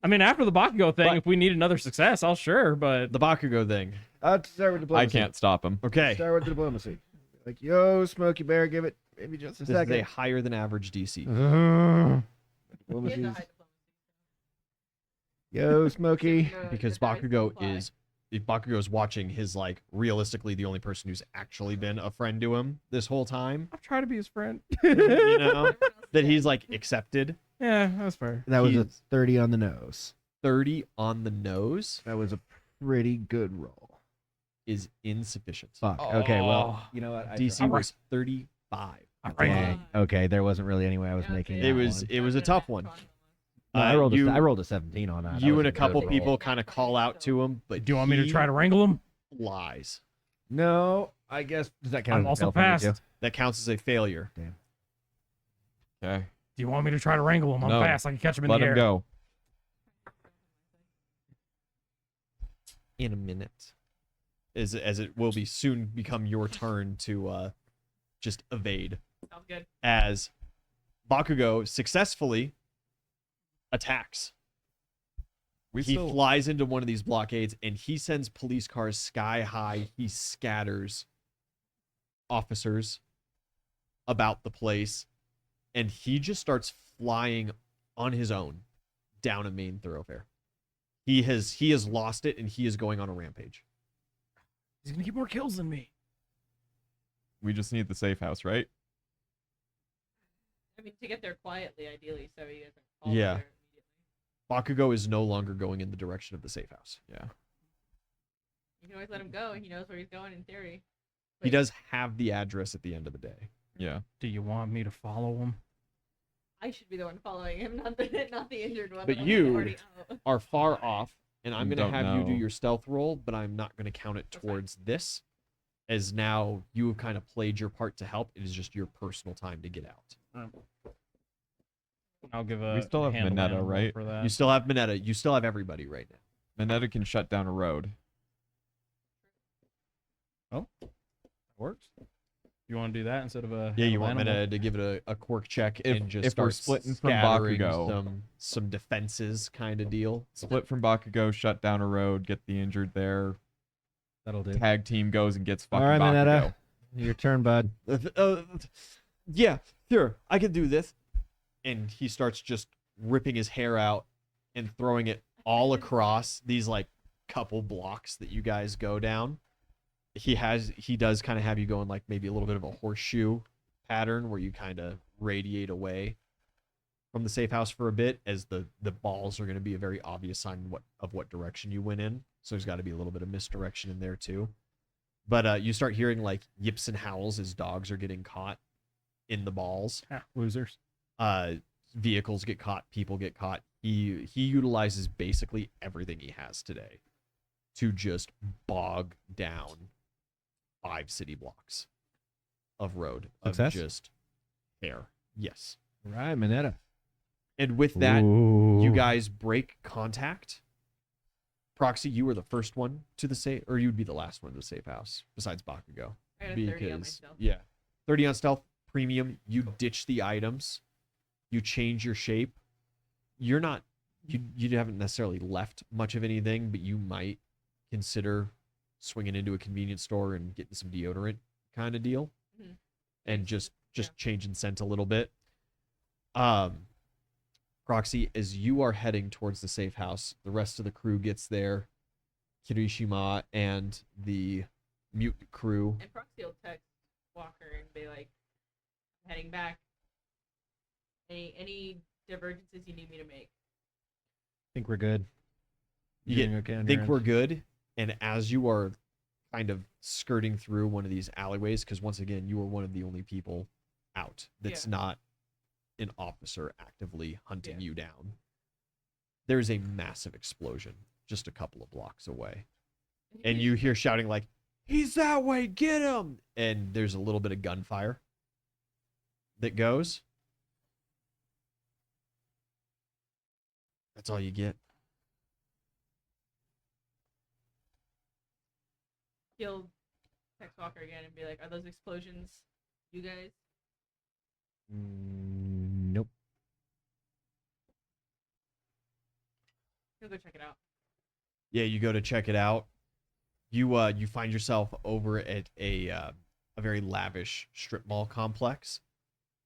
I mean, after the Bakugo thing, But- if we need another success, I'll sure, but The Bakugo thing. Let's start with I diplomacy. can't stop him. Okay. Start with diplomacy. Like, yo, Smokey Bear, give it maybe just a This is a second. higher than average DC. He has a Diplomacy's- high diplomacy. Yo, Smokey. Because Your guys Bakugo comply. is if Bakugo is watching his like realistically the only person who's actually been a friend to him this whole time. I'll try to be his friend. You know Everyone else that is he's dead. like accepted. Yeah, that's fair. That was a He's- 30 on the nose. 30 on the nose That was a pretty good roll. is insufficient. Fuck. Okay, well, Oh. you know what? I DC tried. was 35. Dang. Okay, there wasn't really any way I was Yeah, making so that It was one. it was a tough one. No, I rolled you, I rolled a 17 on that. That you was and a good couple roll. people kind of call out to him, but Do you want me to he try to wrangle him? lies. No, I guess does that count? I'm as a also fail for me, fast. too? That counts as a failure. Okay. Do you want me to try to wrangle him? I'm No. fast. I can catch him in Let the him air. go. In a minute, as it will be soon become your turn to just evade. Sounds good. As Bakugo successfully attacks. We He still flies into one of these blockades and he sends police cars sky high. He scatters officers about the place and he just starts flying on his own down a main thoroughfare. He has lost it and he is going on a rampage. He's gonna get more kills than me. we just need the safe house, right? I mean, to get there quietly, ideally, so he doesn't fall Yeah. there immediately. Bakugo is no longer going in the direction of the safe house. Yeah. You can always let him go. He knows where he's going in theory. He does have the address at the end of the day. Yeah. Do you want me to follow him? I should be the one following him, not the injured one. But I'm you- already out. Are far off, and I'm You going to don't have you do know. your stealth roll, but I'm not going to count it That's fine. towards this, as now you have kind of played your part to help. It is just your personal time to get out. I'll give a. We still have handle Mineta, animal right? For that. You still have Mineta. You still have everybody right now. Mineta can shut down a road. Works. You want to do that instead of a? Yeah, you handle want animal? Mineta to give it a quirk check If- and just if we're start splitting from scattering Bakugo. some defenses kind of deal. Split from Bakugo, shut down a road, get the injured there. That'll do. Tag team goes and gets All fucking right, Bakugo. Mineta. Your turn, bud. Yeah, sure, I can do this. And he starts just ripping his hair out and throwing it all across these like couple blocks that you guys go down. He does kind of have you going like maybe a little bit of a horseshoe pattern where you kind of radiate away from the safe house for a bit, as the balls are going to be a very obvious sign of what direction you went in. So there's got to be a little bit of misdirection in there too. But you start hearing like yips and howls as dogs are getting caught in the balls. Ah, losers. Vehicles get caught, people get caught. He utilizes basically everything he has today to just bog down 5 city blocks of road Success? of just hair. Yes. All right, Mineta. And with that, Ooh. you guys break contact. Proxy, you were the first one to the safe, or you'd be the last one to the safe house besides Bakugo. I got a 30 on Because myself. yeah, 30 on stealth premium. You ditch the items, you change your shape. You're not you haven't necessarily left much of anything, but you might consider swinging into a convenience store and getting some deodorant kind of deal, Mhm. and just Yeah. changing scent a little bit. Proxy, as you are heading towards the safe house, the rest of the crew gets there. Kirishima and the mutant crew. And Proxy will text Walker and be like, I'm heading back. Any divergences you need me to make? Think we're good. You Doing get, okay on your think end? we're good, and as you are kind of skirting through one of these alleyways, because once again, you are one of the only people out that's not an officer actively hunting you down. There's a massive explosion just a couple of blocks away. And you hear shouting like, "He's that way, get him!" And there's a little bit of gunfire that goes. That's all you get. He'll text Walker again and be like, "Are those explosions you guys?" Nope. He'll go check it out. Yeah, you go to check it out. You find yourself over at a very lavish strip mall complex,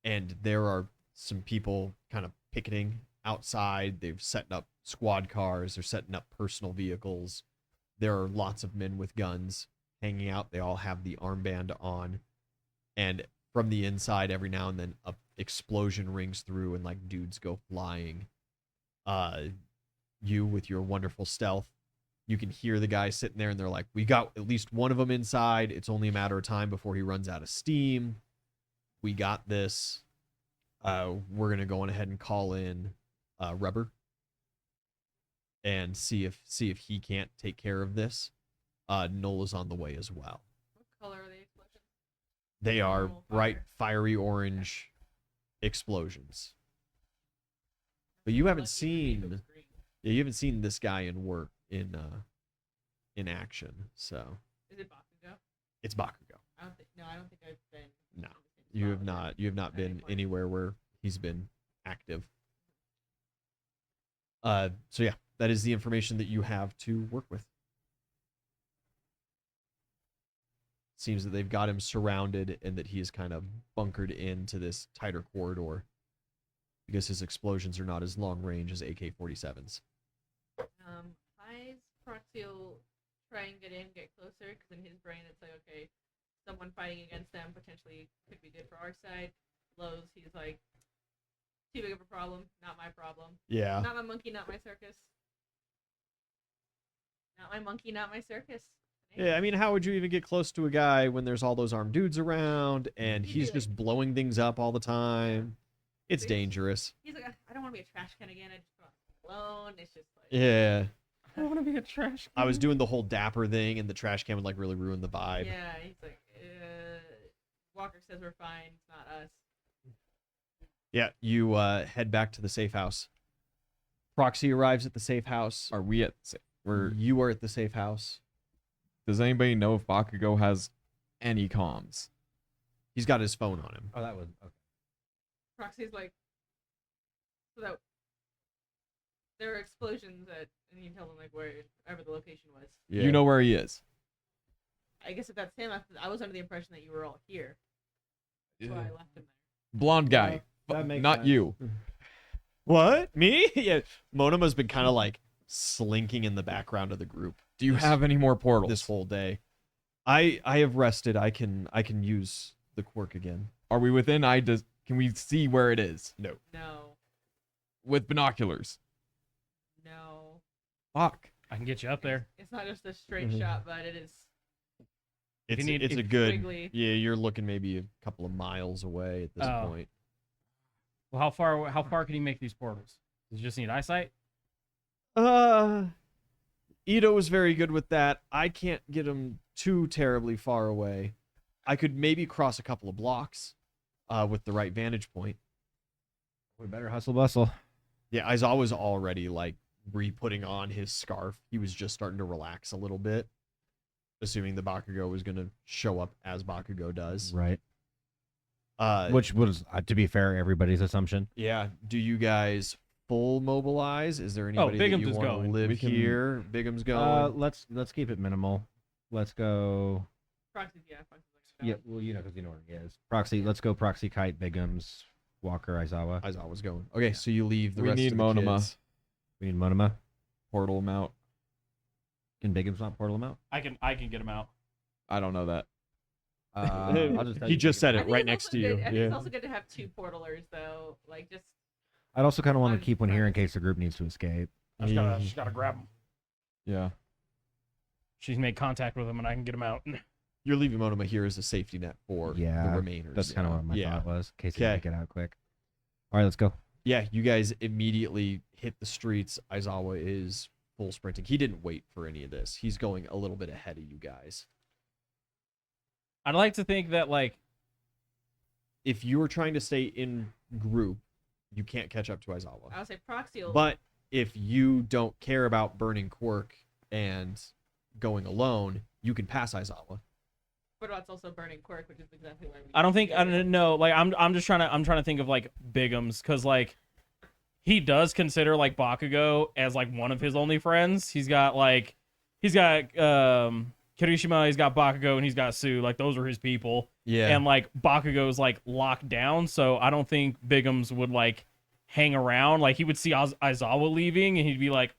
and there are some people kind of picketing outside. They're setting up squad cars. They're setting up personal vehicles. There are lots of men with guns hanging out. They all have the armband on, and from the inside, every now and then, a explosion rings through, and like dudes go flying. You with your wonderful stealth, you can hear the guys sitting there, and they're like, "We got at least one of them inside. It's only a matter of time before he runs out of steam. We got this. We're gonna go on ahead and call in Rubber and see if he can't take care of this. Nola's on the way as well. What color are the explosions? They are Normal bright, fire. fiery orange explosions. But you haven't Lucky for me if it seen, was green. yeah, you haven't seen this guy in action. So Is it Bakugo? it's Bakugo. I don't think I've been. No, in the same you spot have with not. him You have not at any been point. anywhere where he's been active. So yeah, that is the information that you have to work with. Seems that they've got him surrounded and that he is kind of bunkered into this tighter corridor because his explosions are not as long range as AK-47s. High's proxy will try and get closer, because in his brain it's like, okay, someone fighting against them potentially could be good for our side. Low's, he's like, too big of a problem, not my problem. Yeah. Not my monkey, not my circus. Not my monkey, not my circus. Yeah, I mean, how would you even get close to a guy when there's all those armed dudes around and He'd be he's like- just blowing things up all the time? It's He's- dangerous. He's like, I don't want to be a trash can again. I just want to be alone. It's just like, Yeah. I don't want to be a trash. I was doing the whole dapper thing and the trash can would like really ruin the vibe. yeah. He's like, Walker says we're fine. It's not us. Yeah, you head back to the safe house. Proxy arrives at the safe house. Are we at? You are at the safe house. Does anybody know if Bakugo has any comms? He's got his phone on him. Oh, that was okay. Proxy's like, so that there were explosions at, and you tell them like wherever the location was. Yeah. You know where he is. I guess if that's him, I was under the impression that you were all here. That's why I left him there. Blonde guy. that makes Not sense. you. What? Me? Yeah. Monama's been kind of like slinking in the background of the group Do you have any more portals? this whole day. I have rested. I can use the quirk again. Are we within eye? Can we see where it is No. No, with binoculars? no. Fuck. I can get you up there. It's not just a straight Mhm. shot, but it is. It's need- it's a if- good. Squiggly. Yeah, you're looking maybe a couple of miles away at this Oh. point. Well, how far can you make these portals? Does you just need eyesight? Ito was very good with that. I can't get him too terribly far away. I could maybe cross a couple of blocks with the right vantage point. We better hustle bustle. Yeah, Aizawa's already like re-putting on his scarf. He was just starting to relax a little bit, assuming the Bakugo was going to show up as Bakugo does. Right. Uh, Which was, to be fair, everybody's assumption. yeah. Do you guys full mobilize? Is there anybody that Bigum's you is want to going. live We can- here? Bigum's going. Let's keep it minimal. Let's go. Proxy's, yeah. Proxy's Yeah, well, because you know where he is. Proxy. Let's go. Proxy, Kite, Bigums, Walker, Aizawa. Aizawa's going. Okay, so you leave the We rest need of the Monoma. kids. We need Monoma. Portal him out. Can Bigums not portal him out? I can get him out. I don't know that. I'll just tell He you just Bigums. said I it think right it's next also to you. good- I think Yeah. it's also good to have two portalers, though. Like, just I'd also kind of want I'm to keep one here in surprised. case the group needs to escape. I just gotta grab him. Yeah. she's made contact with him and I can get him out. You're leaving Monoma here as a safety net for the Yeah, remainers. That's kind of what my Yeah. thought was, in case they Okay. had to get out quick. All right, let's go. Yeah, you guys immediately hit the streets. Aizawa is full sprinting. He didn't wait for any of this. He's going a little bit ahead of you guys. I'd like to think that like If you were trying to stay in group, you can't catch up to Aizawa. I would say Proxial. But if you don't care about burning quirk and going alone, you can pass Aizawa. But it's also burning quirk, which is exactly why we. I don't know. Like I'm just trying to think of like Bigums, because like he does consider like Bakugo as like one of his only friends. He's got Kirishima, he's got Bakugo, and he's got Sue. Like those are his people. Yeah. And like Bakugo's like locked down, so I don't think Bigums would like hang around. Like he would see Aizawa leaving, and he'd be like,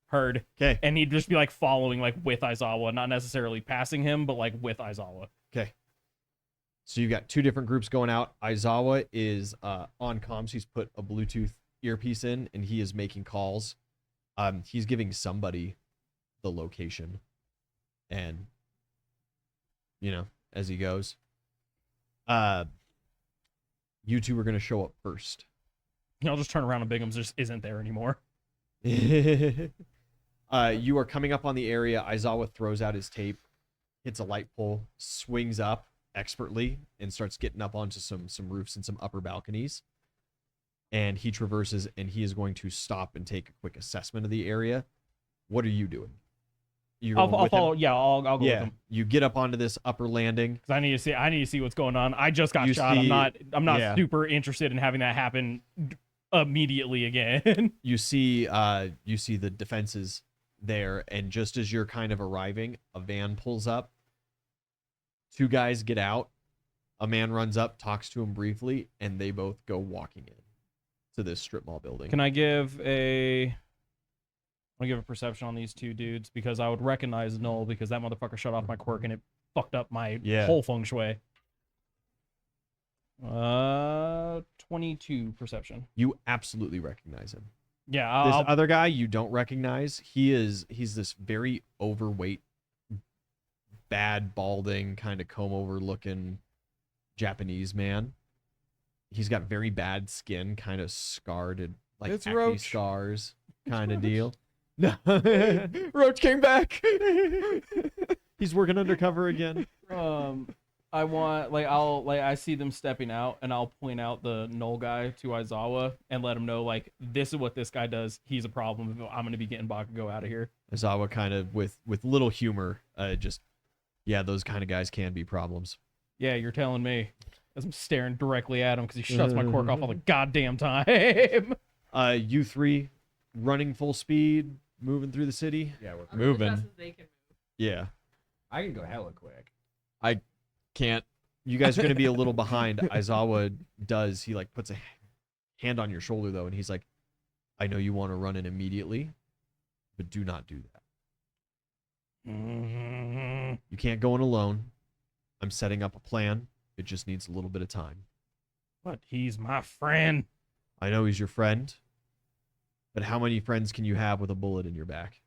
"Heard." Okay. And he'd just be like following like with Aizawa, not necessarily passing him, but like with Aizawa. Okay. So you got two different groups going out. Aizawa is on comms. He's put a Bluetooth earpiece in, and he is making calls. He's giving somebody the location, and as he goes. You two are gonna show up first. I'll just turn around and Bigums just isn't there anymore. You are coming up on the area. Aizawa throws out his tape, hits a light pole, swings up expertly, and starts getting up onto some roofs and some upper balconies. And he traverses, and he is going to stop and take a quick assessment of the area. What are you doing? I'll follow. Yeah, I'll go with Yeah, him you get up onto this upper landing. because I need to see what's going on. I just got You shot. see- I'm not yeah. super interested in having that happen immediately again. You see the defenses there, and just as you're kind of arriving, a van pulls up. Two guys get out. A man runs up, talks to him briefly, and they both go walking in to this strip mall building. Can I give a perception on these two dudes, because I would recognize Null because that motherfucker shut off my quirk and it fucked up my whole feng shui. 22 perception. You absolutely recognize him. Yeah, This I'll other guy you don't recognize. He's this very overweight, bad balding, kind of comb over looking Japanese man. He's got very bad skin, kind of scarred, and like It's acne Roach. scars, kind of deal. No, Roach came back. He's working undercover again. I want I see them stepping out, and I'll point out the Null guy to Aizawa and let him know like this is what this guy does. He's a problem. I'm gonna be getting Bakugo out of here. Aizawa kind of with little humor, those kind of guys can be problems. Yeah, you're telling me. As I'm staring directly at him because he shuts my quirk off all the goddamn time. You three running full speed, moving through the city. Yeah, we're I'll go as moving. fast as they can move. Yeah. I can go hella quick. Can't. You guys are going to be a little behind. Aizawa does. He like puts a hand on your shoulder though, and he's like, I know you want to run in immediately, but do not do that. You can't go in alone. I'm setting up a plan. It just needs a little bit of time. But he's my friend. I know he's your friend, but how many friends can you have with a bullet in your back?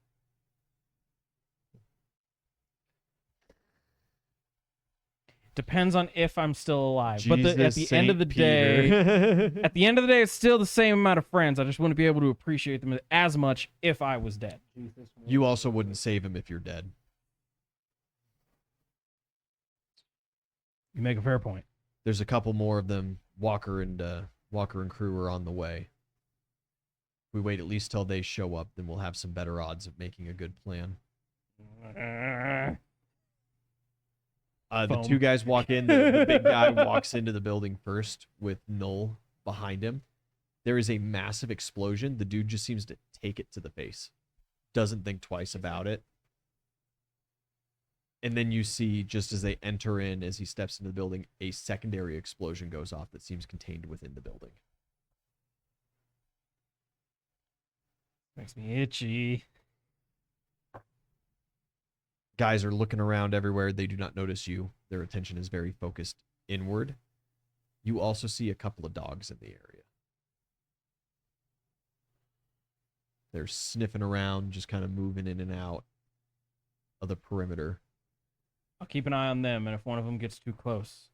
Depends on if I'm still alive. But at Jesus the end of the day, Peter. at the end of the day, it's still the same amount of friends. I just wouldn't be able to appreciate them as much if I was dead. You also wouldn't save him if you're dead. You make a fair point. There's a couple more of them. Walker and crew are on the way. We wait at least till they show up, then we'll have some better odds of making a good plan. The Foam. two guys walk in. The big guy walks into the building first with Null behind him. There is a massive explosion. The dude just seems to take it to the face. Doesn't think twice about it. And then you see, just as they enter in, as he steps into the building, a secondary explosion goes off that seems contained within the building. Makes me itchy. Guys are looking around everywhere. They do not notice you. Their attention is very focused inward. You also see a couple of dogs in the area. They're sniffing around, just kind of moving in and out. of the perimeter. I'll keep an eye on them, and if one of them gets too close,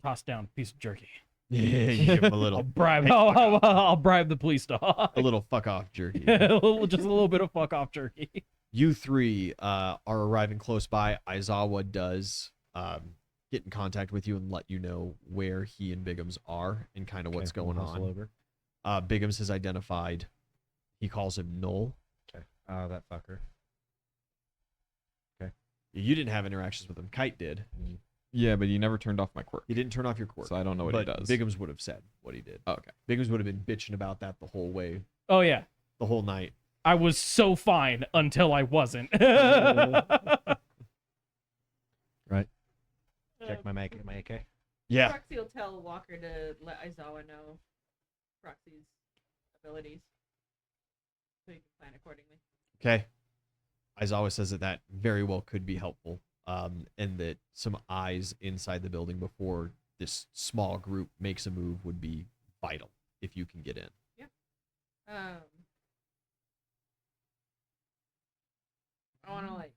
toss down a piece of jerky. Yeah, you give him a I'll little, bribe. I'll bribe the police dog. a little fuck off jerky. Just a little bit of fuck off jerky. You three are arriving close by. Aizawa does get in contact with you and let you know where he and Biggums are and kind of what's Okay, going hustle on. over. Biggums has identified. He calls him Null. Okay. Oh, that fucker. You didn't have interactions with him. Kite did. Yeah, but you never turned off my quirk, He didn't turn off your quirk. so I don't know what but he does. Biggums would have said what he did. Oh, okay. Biggums would have been bitching about that the whole way, Oh yeah, the whole night. I was so fine until I wasn't. Right. Uh, Check my AK. Yeah. Proxy will tell Walker to let Aizawa know Proxy's abilities, so he can plan accordingly. Okay. Aizawa says that very well could be helpful, and that some eyes inside the building before this small group makes a move would be vital if you can get in. I want to like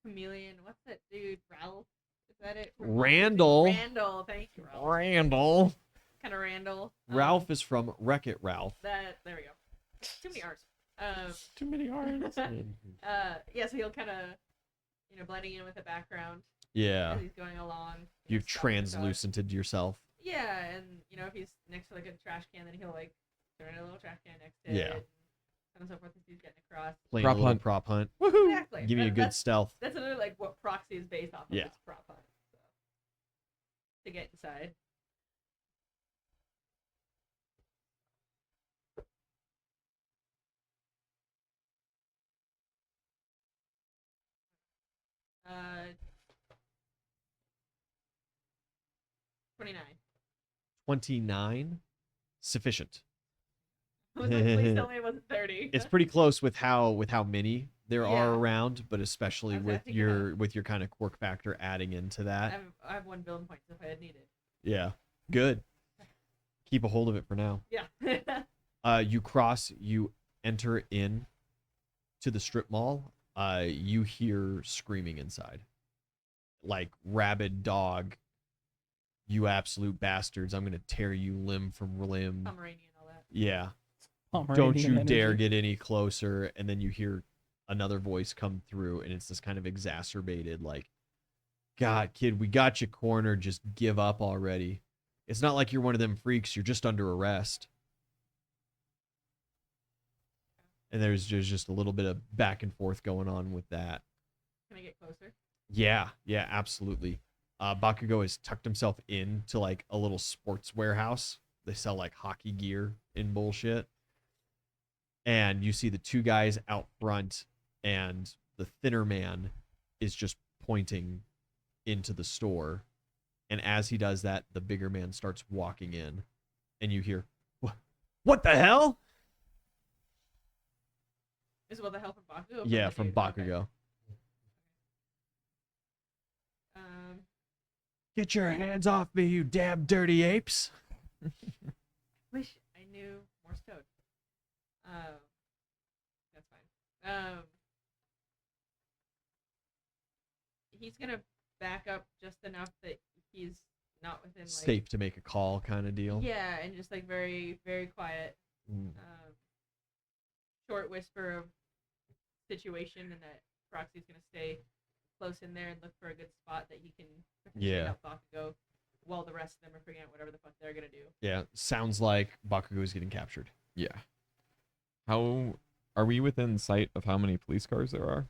chameleon. What's that dude? Ralph? Is that it? Randall. Randall. Thank you, Ralph. Randall. Kind of Randall. Ralph is from Wreck-It Ralph. That. There we go. Too many R's. Too many arms. Yeah. So he'll kind of, blending in with the background Yeah. as he's going along. You've stopping the dog. translucented yourself. Yeah, and if he's next to like a trash can, then he'll like turn a little trash can next to Yeah. it. And so on and so forth as he's getting across. Playing Prop a little hunt. prop hunt. Exactly. Give me a good That's, stealth. that's another like what proxy is based off of. Yeah. It's prop hunt. So. To get inside. Uh, 29. 29. Sufficient. I was like, please tell me it wasn't 30. It's pretty close with how many there are Yeah. around, but especially I was with thinking your kind of quirk factor adding into that. I have one building point if I had needed. Yeah. Good. Keep a hold of it for now. Yeah. You enter in to the strip mall. You hear screaming inside. Like rabid dog. You absolute bastards. I'm going to tear you limb from limb. Pomeranian, all that. Yeah. Don't Pomeranian you dare energy. get any closer. And then you hear another voice come through, and it's this kind of exacerbated, like, God, kid, we got you cornered. Just give up already. It's not like you're one of them freaks. You're just under arrest. And there's just a little bit of back and forth going on with that. Can I get closer? Yeah, absolutely. Bakugo has tucked himself into like a little sports warehouse. They sell like hockey gear and bullshit. And you see the two guys out front, and the thinner man is just pointing into the store. And as he does that, the bigger man starts walking in, and you hear, "What the hell?" Is it with the help of Bakugo? Yeah, the from dude? Bakugo. Okay. Get your hands off me, you damn dirty apes. Wish I knew Morse code. That's fine. He's gonna back up just enough that he's not within like Safe to make a call kind of deal. Yeah, and just like very, very quiet. Mm. Short whisper of situation, and that Proxy's gonna stay close in there and look for a good spot that he can Yeah. help Bakugo while the rest of them are figuring out whatever the fuck they're gonna do. Yeah, sounds like Bakugo is getting captured. Yeah. How are we within sight of how many police cars there are?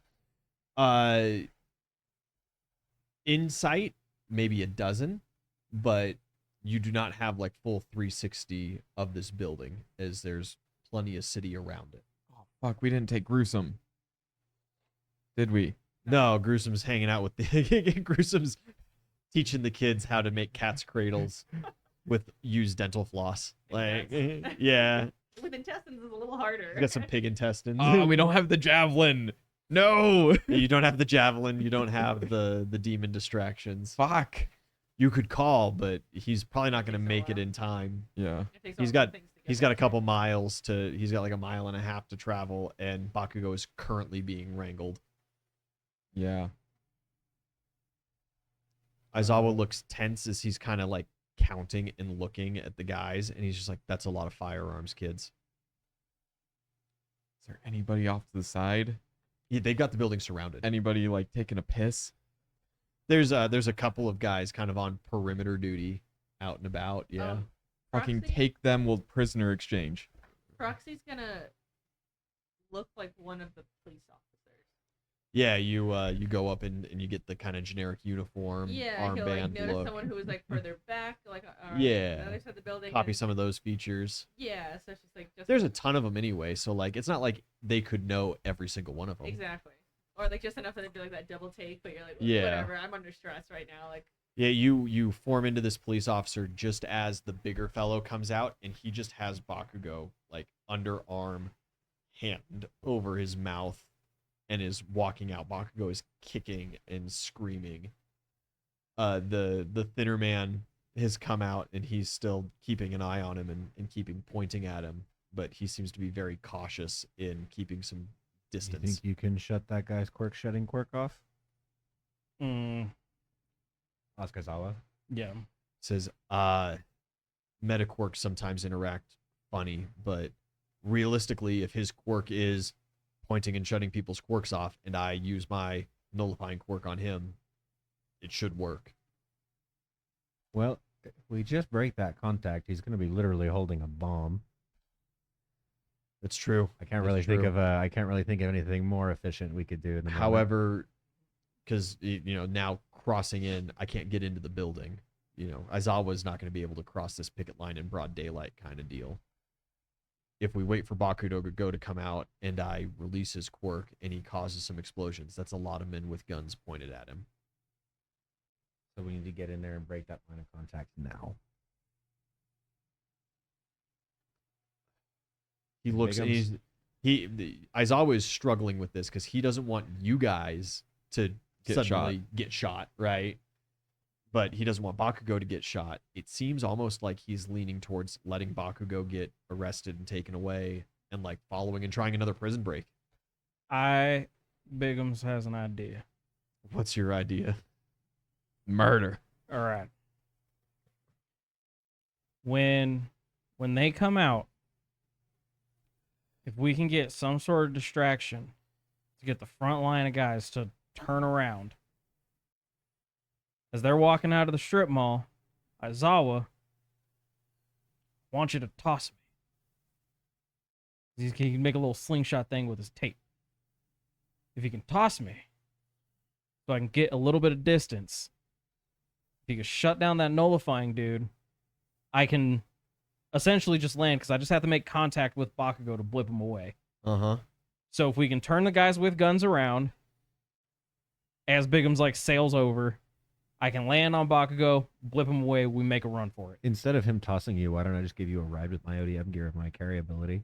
In sight, maybe a dozen, but you do not have like full 360 of this building, as there's plenty of city around it. Oh fuck, we didn't take Gruesome. Did we? No, Gruesome's hanging out with the Gruesome's teaching the kids how to make cats cradles with used dental floss. Like, yeah, With intestines is a little harder. you got some pig intestines. Oh, we don't have the javelin. No. You don't have the javelin. You don't have the demon distractions. Fuck. You could call, but he's probably not going to Takes a make it while. in time. Yeah. It takes He's all got- the things to get He's got a back couple miles to. He's got like a mile and a half to travel, and Bakugo is currently being wrangled. Yeah. Aizawa looks tense as he's kind of like counting and looking at the guys, and he's just like, "That's a lot of firearms, kids." Is there anybody off to the side? Yeah, they've got the building surrounded. Anybody like taking a piss? There's a couple of guys kind of on perimeter duty, out and about. Yeah. Fucking Proxy, take them with prisoner exchange. Proxy's gonna look like one of the police officers. Yeah, you go up and you get the kind of generic uniform, Yeah, he'll like armband notice look. someone who was like further back, like Yeah. on the other side of the building. Copy and- some of those features. Yeah, so it's just like There's a ton of them anyway, so like it's not like they could know every single one of them. exactly, or like just enough that it'd be like that double take, but you're like, Yeah. whatever, I'm under stress right now, like. Yeah, you form into this police officer just as the bigger fellow comes out, and he just has Bakugo like underarm, hand over his mouth, and is walking out. Bakugo is kicking and screaming. The thinner man has come out, and he's still keeping an eye on him and pointing at him, but he seems to be very cautious in keeping some You distance. think you can shut that guy's quirk-shedding quirk off? Asukazawa? Yeah. Says, metaquarks sometimes interact funny, but realistically, if his quirk is pointing and shutting people's quirks off, and I use my nullifying quirk on him, it should work. Well, if we just break that contact, he's going to be literally holding a bomb. That's true. I can't That's really think true. of I can't really think of anything more efficient we could do. In the moment. However, because now crossing in, I can't get into the building. Aizawa's not going to be able to cross this picket line in broad daylight, kind of deal. If we wait for Bakugo to come out and I release his quirk and he causes some explosions, that's a lot of men with guns pointed at him. So we need to get in there and break that line of contact now. He looks. Bigums. Aizawa is struggling with this because he doesn't want you guys to Get suddenly get shot, right? But he doesn't want Bakugo to get shot. It seems almost like he's leaning towards letting Bakugo get arrested and taken away, and like following and trying another prison break. Bigums has an idea. What's your idea? Murder. All right. When they come out, if we can get some sort of distraction to get the front line of guys to turn around. As they're walking out of the strip mall, Aizawa wants you to toss me. He can make a little slingshot thing with his tape. If he can toss me, so I can get a little bit of distance, if he can shut down that nullifying dude, I can essentially just land because I just have to make contact with Bakugo to blip him away. Uh-huh. So if we can turn the guys with guns around, as Bigum's like sails over, I can land on Bakugo, blip him away, we make a run for it. Instead of him tossing you, why don't I just give you a ride with my ODM gear of my carry ability?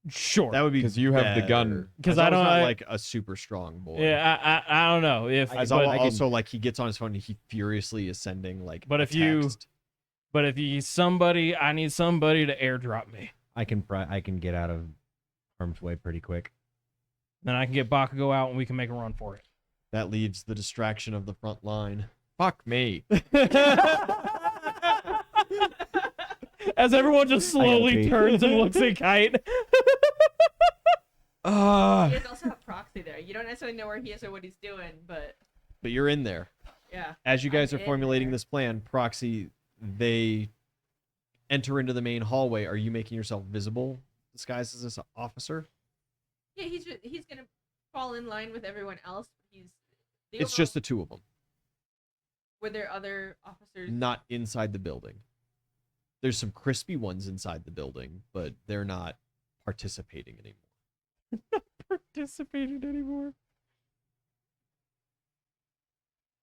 Sure. That would be 'Cause you have the gun. Because Aizawa's I don't not I- like a super strong boy. Yeah, I don't know if Aizawa but, also like he gets on his phone and he furiously is sending like. But a if you- text. but if you I need somebody to airdrop me. I can get out of harm's way pretty quick. Then I can get Bakugo out and we can make a run for it. That leaves the distraction of the front line. Fuck me. As everyone just slowly pee. turns and looks at Kite. You guys also have Proxy there. You don't necessarily know where he is or what he's doing, but But you're in there. yeah. As you guys I'm are in formulating there. this plan, Proxy, they enter into the main hallway. Are you making yourself visible, disguised as this officer? Yeah, he's gonna fall in line with everyone else. It's just the two of them, were there other officers? not inside the building. There's some crispy ones inside the building, but they're not participating anymore. Participated anymore.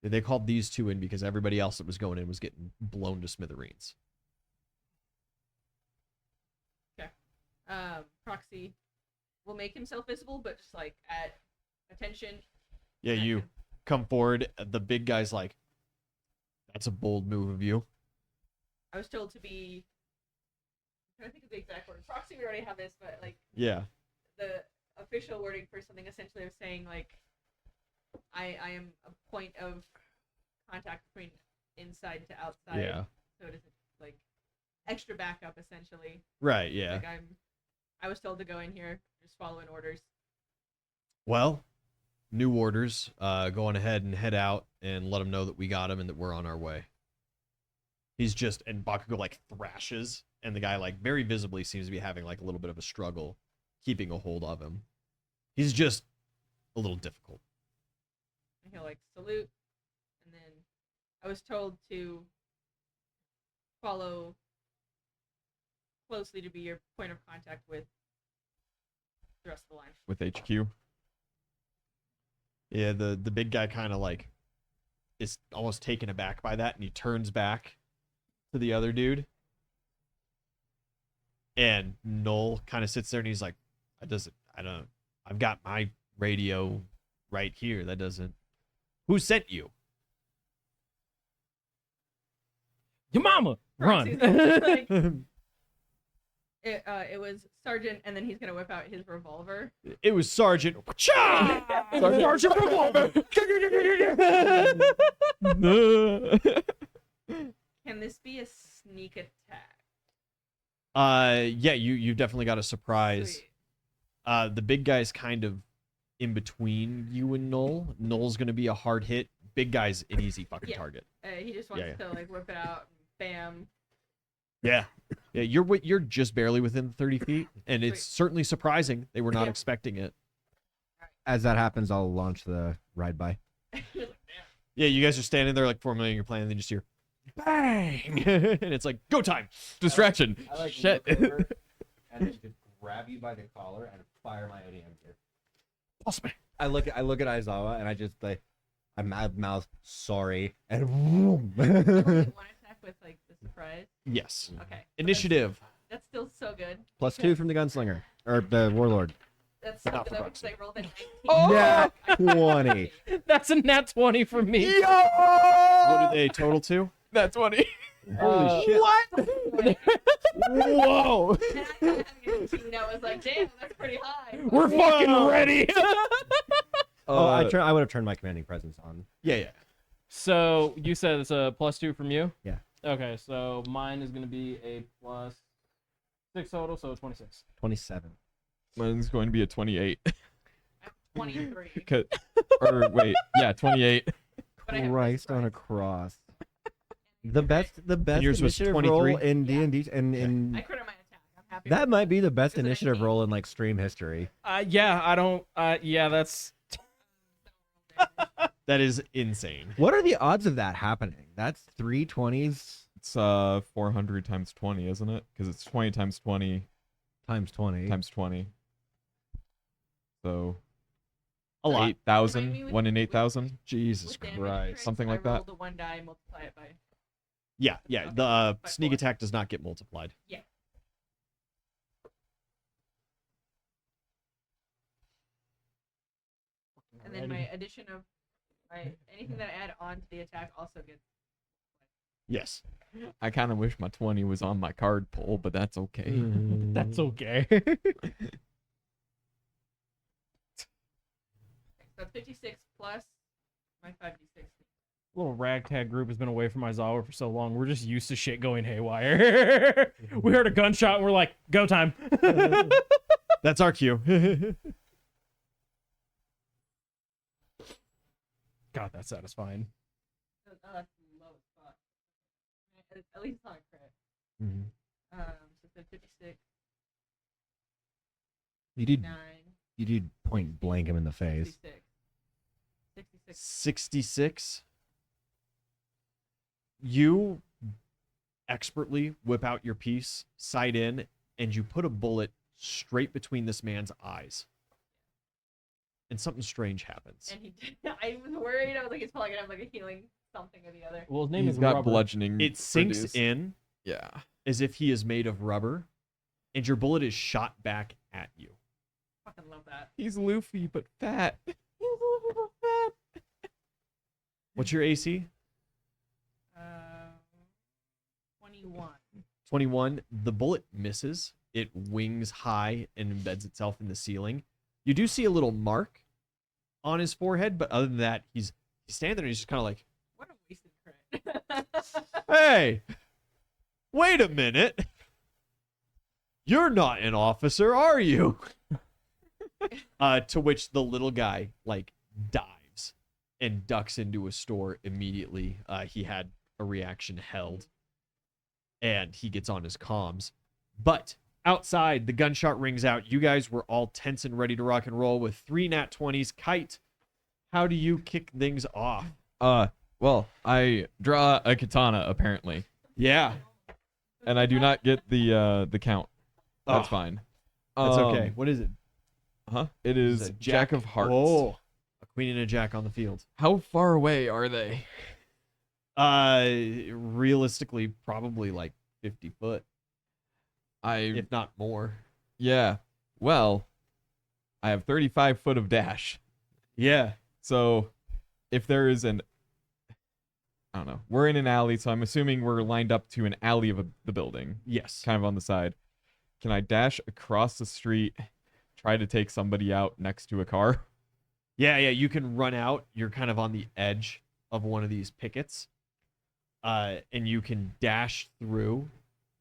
They called these two in because everybody else that was going in was getting blown to smithereens. Proxy will make himself visible, but just like at attention. Yeah, at you him. come forward. The big guy's like, "That's a bold move of you." I was told to be. I'm trying to think of the exact word. Proxy, we already have this, but like Yeah. the official wording for something essentially of saying like I am a point of contact between inside to outside. Yeah. So it isn't like extra backup essentially. Right. Yeah. Like I was told to go in here, just following orders. Well, new orders. Go on ahead and head out and let him know that we got him and that we're on our way. He's just, and Bakugo like thrashes, and the guy like very visibly seems to be having like a little bit of a struggle keeping a hold of him. He's just a little difficult. And he'll like salute, and then I was told to follow closely to be your point of contact with the rest of the line. With HQ. Yeah, the big guy kind of like is almost taken aback by that, and he turns back to the other dude. And Noel kind of sits there and he's like, I've got my radio right here. That doesn't. Who sent you? Your mama, run. Like, it was Sergeant, and then he's gonna whip out his revolver. It was Sergeant. Cha! Sergeant Revolver. Can this be a sneak attack? Yeah, you definitely got a surprise. Sweet. The big guy's kind of in between you and Noel. Noel's gonna be a hard hit. Big guy's an easy fucking Yeah. target. He just wants Yeah. to like whip it out, bam. Yeah. Yeah, you're just barely within 30 feet, and it's Sweet. certainly surprising. They were not Yeah. expecting it. As that happens, I'll launch the ride by. Yeah, you guys are standing there like formulating your plan, and then you just hear bang, and it's like go time. Distraction. Shit. and then just grab you by the collar and fire my ODM gear. Pulse me. I look at Aizawa and I just like I mouth sorry and boom. Only one attack with like the surprise. Yes. Okay. Initiative. That's still so good. +2 from the gunslinger or the warlord. That's so Not good for though because I rolled a 19. Oh! Yeah, 20. That's a nat 20 for me. What did they total to? That's funny. Holy shit! What? Whoa. And I thought having a 18 that was like, damn, that's pretty high. We're fucking ready. Oh, I would have turned my commanding presence on. Yeah. So you said it's a +2 from you? Yeah. Okay, so mine is gonna be a +6 total, so 26. 27. Mine's going to be a 28. 23. Or wait, yeah, 28. But I have Christ on a surprise. cross. The best yours was initiative 23? roll in Yeah. D&D and I in critted my attack. I'm happy. that might be the best Is it a initiative eight? roll in like stream history. Yeah, I don't. Yeah, that's. That is insane. What are the odds of that happening? That's 3 20s It's 400 times 20, isn't it? Because it's 20 times 20 times 20. times 20. So A lot. 8,000. Remind me with- 1 in 8,000. Jesus With damage Christ. tricks, something like I that. roll the one die, multiply it by. Yeah. The By sneak 4. attack does not get multiplied. And then my addition of anything that I add on to the attack also gets. Yes. I kind of wish my 20 was on my card pull, but that's okay. That's okay. So 56 plus my 5d6. Little ragtag group has been away from Aizawa for so long. We're just used to shit going haywire. We heard a gunshot and we're like, go time. That's our cue. God, that's satisfying. Oh, that's low as fuck. At least it's not a crit. Mhm. So 56, You did 9, point blank him in the face. 66. 66. 66. You expertly whip out your piece, sight in, and you put a bullet straight between this man's eyes. And something strange happens. And he did. I was worried. I was like, he's probably gonna have like a healing something or the other. Well, his name He's is got Rubber. bludgeoning. It sinks produce. in Yeah. as if he is made of rubber, and your bullet is shot back at you. Fucking love that. He's Luffy, but fat. What's your AC? 21. 21. The bullet misses. It wings high and embeds itself in the ceiling. You do see a little mark on his forehead, but other than that, he's standing there and he's just kind of like, What a wasted credit. hey, wait a minute. You're not an officer, are you? To which the little guy like dives and ducks into a store immediately. He had a reaction held and he gets on his comms. But outside, the gunshot rings out. You guys were all tense and ready to rock and roll with 3 nat 20s. Kite, how do you kick things off? Well, I draw a katana apparently, Yeah, and I do not get the count. That's Oh, fine. that's okay. What is it? It Is is it Jack of Hearts. Oh, a queen and a jack on the field. How far away are they? Realistically, probably like 50 foot, if not more. Yeah. Well, I have 35 foot of dash. Yeah. So if there is I don't know. We're in an alley, so I'm assuming we're lined up to an alley of the building, Yes. kind of on the side. Can I dash across the street, try to take somebody out next to a car? Yeah, you can run out. You're kind of on the edge of one of these pickets. And you can dash through,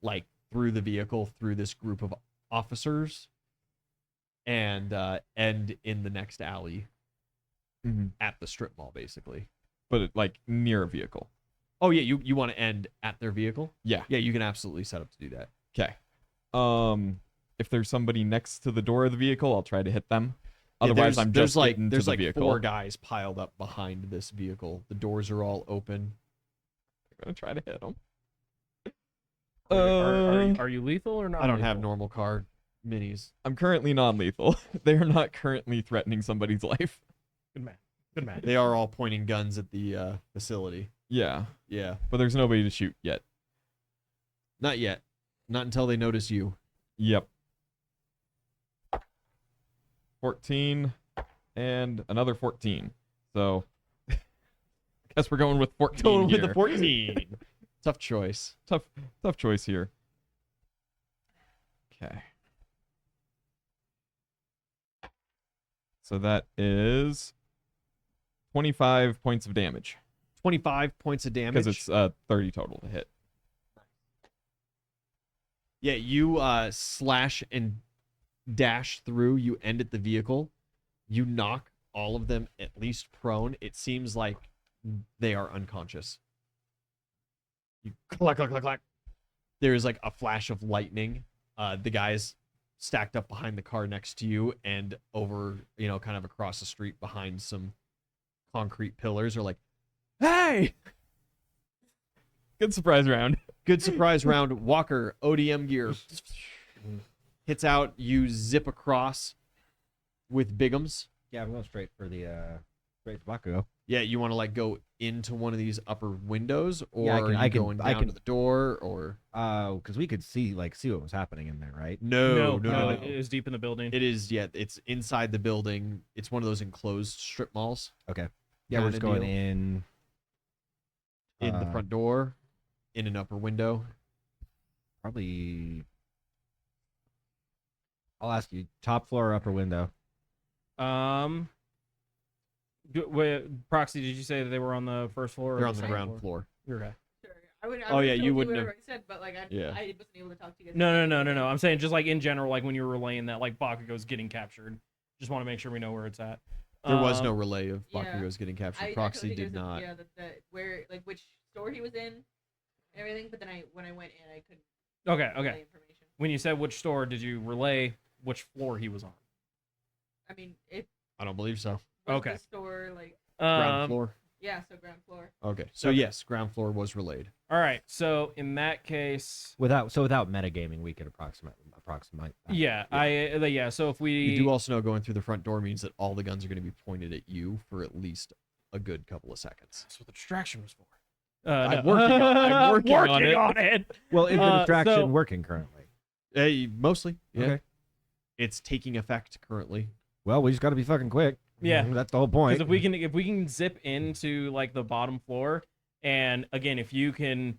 like through the vehicle, through this group of officers, and end in the next alley at the strip mall, basically. But like near a vehicle. Oh yeah, you want to end at their vehicle? Yeah. Yeah, you can absolutely set up to do that. Okay. If there's somebody next to the door of the vehicle, I'll try to hit them. Yeah, Otherwise, I'm just getting to there's the like vehicle. 4 guys piled up behind this vehicle. The doors are all open. I'm gonna try to hit them. Are you lethal or not? I don't have normal car minis. I'm currently non-lethal. They are not currently threatening somebody's life. Good man. Good man. They are all pointing guns at the facility. Yeah, Yeah. but there's nobody to shoot yet. Not yet. Not until they notice you. Yep. 14 and another 14. So I guess we're going with 14 Going here. with the 14. Tough choice. Tough choice here. Okay. So that is 25 points of damage 25 points of damage. because it's 30 total to hit. Yeah, you slash and dash through. You end at the vehicle. You knock all of them at least prone. It seems like they are unconscious. You clack, clack, clack, clack. There is like a flash of lightning. The guys stacked up behind the car next to you and over, kind of across the street behind some concrete pillars are like, hey! Good surprise round. Good surprise round. Walker, ODM gear. Hits out. You zip across with Bigums. Yeah, I'm going straight for the straight to Bakugo. Yeah, you want to like go into one of these upper windows, or Yeah, are you going down I can- to the door, or Because we could see what was happening in there, right? no. It was deep in the building. It is, yeah. It's inside the building. It's one of those enclosed strip malls. Okay. Yeah, we're Kinda just going deal. in. In the front door, in an upper window. Probably. I'll ask you, top floor or upper window? Proxy, did you say that they were on the first floor? Or They're on the second ground floor. You're okay. Sure. I would Oh, yeah, have you told wouldn't whatever have- I said, but like I Yeah. wasn't able to talk to you guys. No. I'm saying just like in general, like when you were relaying that, like Bakugo's getting captured. Just want to make sure we know where it's at. There was no relay of yeah. Bakugo's getting captured. I Proxy told you did guys not. Yeah, where like which store he was in, and everything. But then when I went in, I couldn't. Okay. relay information. When you said which store, did you relay which floor he was on? I mean, it I don't believe so. was Okay. the store like Ground floor. yeah, so ground floor. Okay. So Okay. yes, ground floor was relayed. All right. So in that case, Without metagaming, we could approximate that. yeah. So if we You do also know going through the front door means that all the guns are going to be pointed at you for at least a good couple of seconds. that's what the distraction was for. I'm no. working on it. Well, is the distraction so- working currently? Mostly. Yeah. Okay. It's taking effect currently. Well, we just got to be fucking quick. Yeah. That's the whole point. Because if we can zip into like the bottom floor, and again, if you can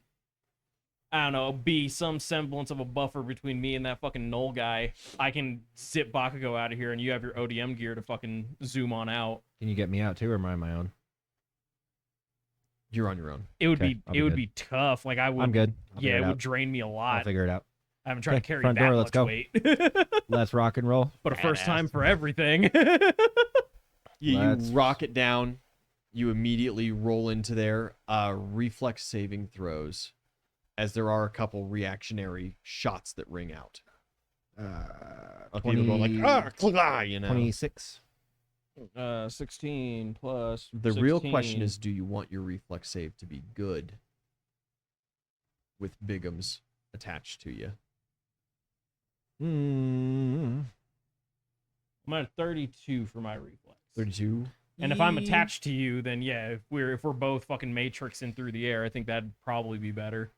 I don't know, be some semblance of a buffer between me and that fucking Null guy, I can zip Bakugo out of here, and you have your ODM gear to fucking zoom on out. Can you get me out too, or am I on my own? You're on your own. It would Okay, be I'll it be would good. be tough. Like I would. I'm good. I'll Yeah, figure it it would out. drain me a I'll lot. figure it out. I haven't tried to Okay, carry front that door, let's much go. weight. Let's rock and roll. But a first Badass. time for everything. Yeah, Let's- you rock it down. You immediately roll into their reflex saving throws, as there are a couple reactionary shots that ring out. Of people going like, ah, you know. 26. 16 plus. The real question 16. is, do you want your reflex save to be good with Bigums attached to you? Mm. I'm at 32 for my reflex. 32. And if I'm attached to you, then yeah, if we're both fucking matrixing through the air, I think that'd probably be better.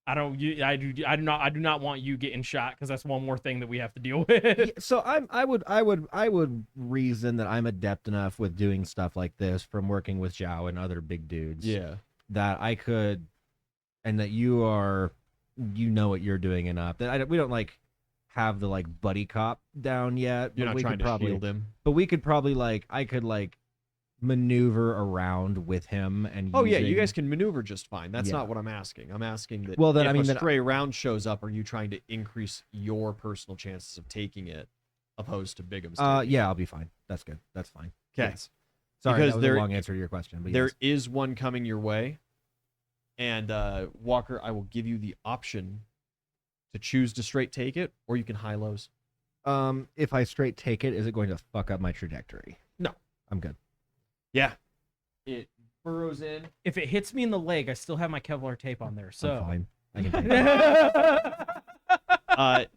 I do not want you getting shot because that's one more thing that we have to deal with. Yeah, so I would reason that I'm adept enough with doing stuff like this from working with Zhao and other big dudes. Yeah. That I could, and that you know what you're doing enough. That we don't like have the like buddy cop down yet. You're but not we trying could to probably, shield him. But we could probably I could maneuver around with him and. Oh yeah, you using- guys can maneuver just fine. That's Yeah. not what I'm asking. I'm asking that. Well, then, if I mean, a then- stray round shows up, are you trying to increase your personal chances of taking it, opposed to Bigum's? taking it? Yeah, I'll be fine. That's good. That's fine. 'Kay. Yes. Sorry, Because that was there- a long answer to your question, but There yes. is one coming your way, and Walker, I will give you the option to choose to straight take it, or you can high lows. If I straight take it, is it going to fuck up my trajectory? No. I'm good. Yeah, it burrows in. If it hits me in the leg, I still have my Kevlar tape on there. I'm So fine. I can take it.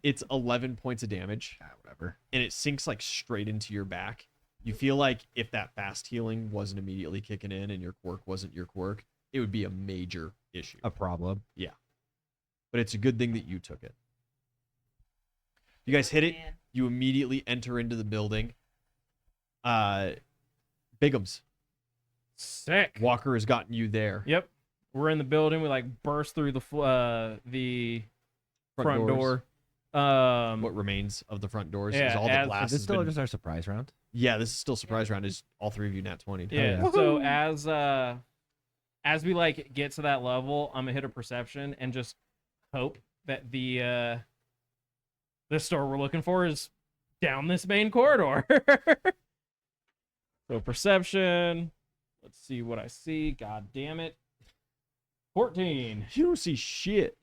It's 11 points of damage, Whatever. and it sinks like straight into your back. You feel like if that fast healing wasn't immediately kicking in and your quirk wasn't your quirk, it would be a major issue. A problem. But it's a good thing that you took it. You guys hit it. Man. You immediately enter into the building. Bigums. sick. Walker has gotten you there. Yep. We're in the building. We like burst through the front doors. door. What remains of the front doors is yeah, all the as- glass. Is this has still been- just our surprise round? Yeah, this is still surprise round. Is all three of you nat 20? Yeah. yeah. So as we like get to that level, I'm gonna hit a perception and just hope that the store we're looking for is down this main corridor. So perception. Let's see what I see. God damn it. 14. You don't see shit.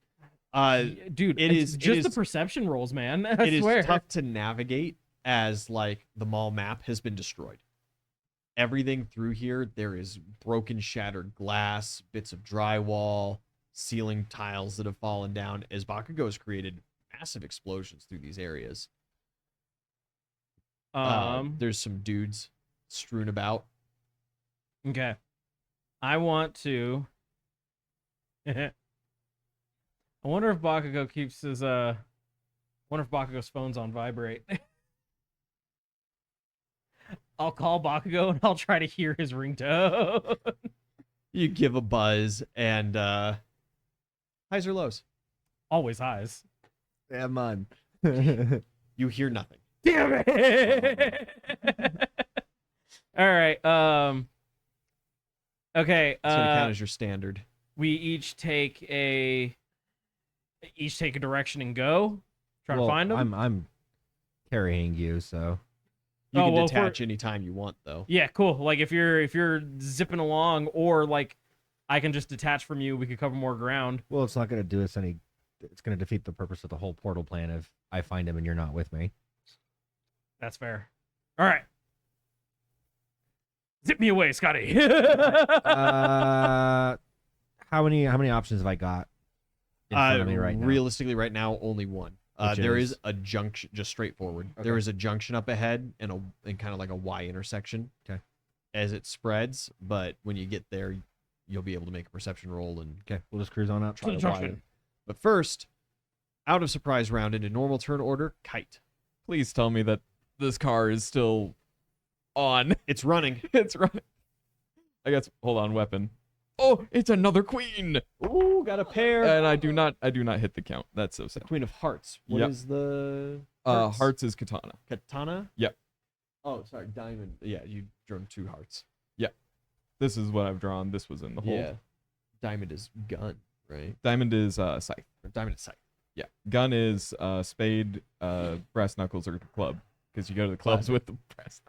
Dude, it it's is- it just the is- perception rolls, man. I It is swear. tough to navigate as like the mall map has been destroyed. Everything through here, there is broken, shattered glass, bits of drywall, ceiling tiles that have fallen down, as Bakugo has created massive explosions through these areas. There's some dudes strewn about. Okay. I want to. I wonder if Bakugo keeps his I wonder if Bakugo's phone's on vibrate. I'll call Bakugo and I'll try to hear his ringtone. You give a buzz and highs or lows. Always highs. Yeah, man. You hear nothing. Damn it! All right. Okay. It's gonna count as your standard. We each take a direction and go. Try to find them. I'm carrying you, so You Oh, can well, if we're- detach anytime you want, though. Yeah, cool. Like if you're zipping along, or like I can just detach from you. We could cover more ground. well, it's not going to do us any. It's going to defeat the purpose of the whole portal plan if I find him and you're not with me. That's fair. All right. Zip me away, Scotty. How many options have I got in front of me right now? Realistically, right now, only one. Which There is? is a junction, just straightforward. Okay. There is a junction up ahead and kind of like a Y intersection. Okay. As it spreads, but when you get there, you'll be able to make a perception roll and Okay, we'll just cruise on up. To the try to junction. widen. But first, out of surprise round into normal turn order, Kite. Please tell me that this car is still on. It's running. It's running. I guess. Hold on, weapon. Oh, it's another queen. Ooh, got a pair. And I do not hit the count. That's so sad. Queen of Hearts. What Yep. is the Hearts is katana. Katana? Yep. Oh, sorry, diamond. Yeah, you drew 2 hearts. This is what I've drawn. This was in the hole. Yeah. Diamond is gun, right? Diamond is scythe. Or diamond is sight. Yeah. Gun is spade, brass knuckles, or club. Because you go to the clubs Classic. with the brass.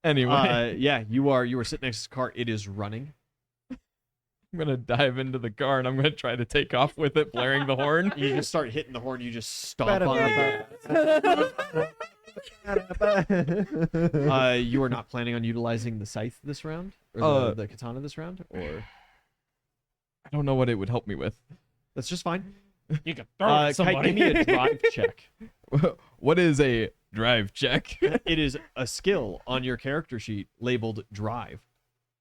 Anyway, Yeah, you are sitting next to the car. It is running. I'm gonna dive into the car and I'm gonna try to take off with it, blaring the horn. You just start hitting the horn. You just stomp on it. You are not planning on utilizing the scythe this round, or the katana this round, or I don't know what it would help me with. that's just fine. You can throw it at Kite, somebody. give me a drive check. What is a drive check? It is a skill on your character sheet labeled drive.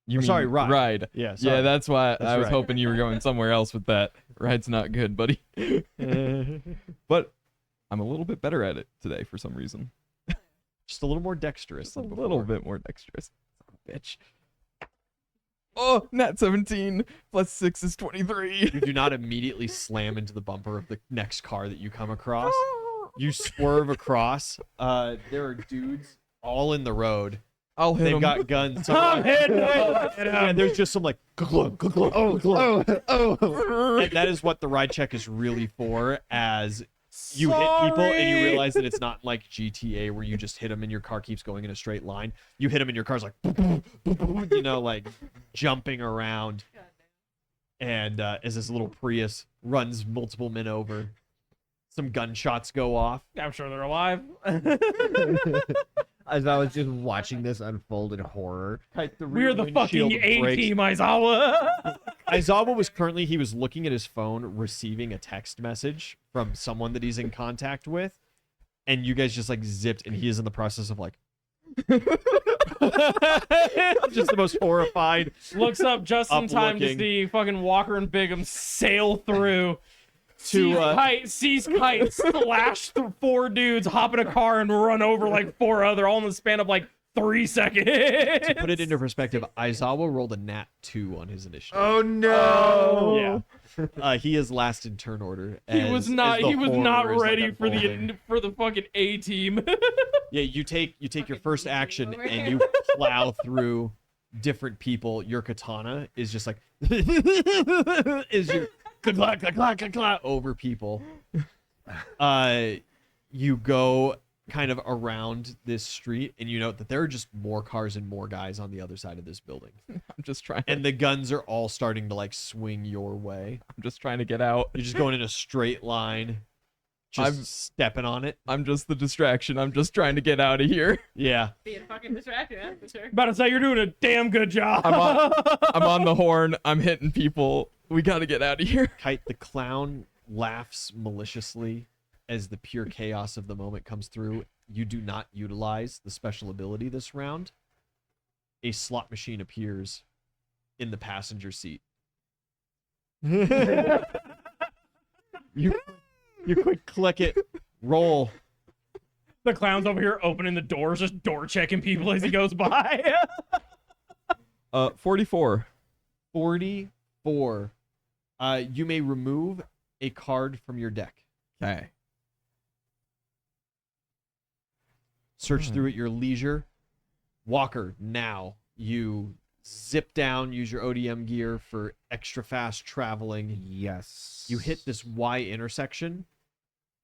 You Or mean sorry, ride. Ride. Yeah, Yeah, that's why That's I was right. hoping you were going somewhere else with that. Ride's not good, buddy. But I'm a little bit better at it today for some reason. just a little more dexterous. Just a than little before. bit more dexterous. Son of a bitch. Oh, nat 17 plus 6 is 23. You do not immediately slam into the bumper of the next car that you come across. You swerve across. There are dudes all in the road. I'll hit They've him. got guns. I'm hitting it. And there's just some like glug, glug, glug, glug, glug. Oh. And that is what the ride check is really for, as you hit people and you realize that it's not like GTA where you just hit them and your car keeps going in a straight line. You hit them and your car's like, boop, boop, boop, boop, you know, like jumping around. And as this little Prius runs multiple men over, some gunshots go off. I'm sure they're alive. As I was just watching this unfold in horror. We're the fucking A-team, Aizawa. Aizawa was currently, he was looking at his phone, receiving a text message from someone that he's in contact with, and you guys just like zipped, and he is in the process of like, just the most horrified. Looks up just in time to Up-looking. see fucking Walker and Bigham sail through. To, Sees Kite slash through 4 dudes, hop in a car and run over like 4 other, all in the span of like 3 seconds. To put it into perspective, Aizawa rolled a nat 2 on his initiative. Oh no! Yeah. He is last in turn order. He was not ready for for the fucking A-team. Yeah, you take your Fucking first Disney action over and here. you plow through different people. Your katana is just like is your clack, clack, clack, clack, clack, over people. You go kind of around this street and you note that there are just more cars and more guys on the other side of this building. I'm just trying. And the guns are all starting to like swing your way. I'm just trying to get out. You're just going in a straight line, just I'm- stepping on it. I'm just the distraction. I'm just trying to get out of here. Yeah. Being fucking distracted, that's for sure. About to say you're doing a damn good job. I'm on the horn. I'm hitting people. We gotta get out of here. Kite the clown laughs maliciously as the pure chaos of the moment comes through. You do not utilize the special ability this round. A slot machine appears in the passenger seat. You quick click it, roll. The clown's over here opening the doors, just door checking people as he goes by. 44. 44. You may remove a card from your deck. Okay. Search through at your leisure. Walker, now you zip down, use your ODM gear for extra fast traveling. Yes. You hit this Y intersection.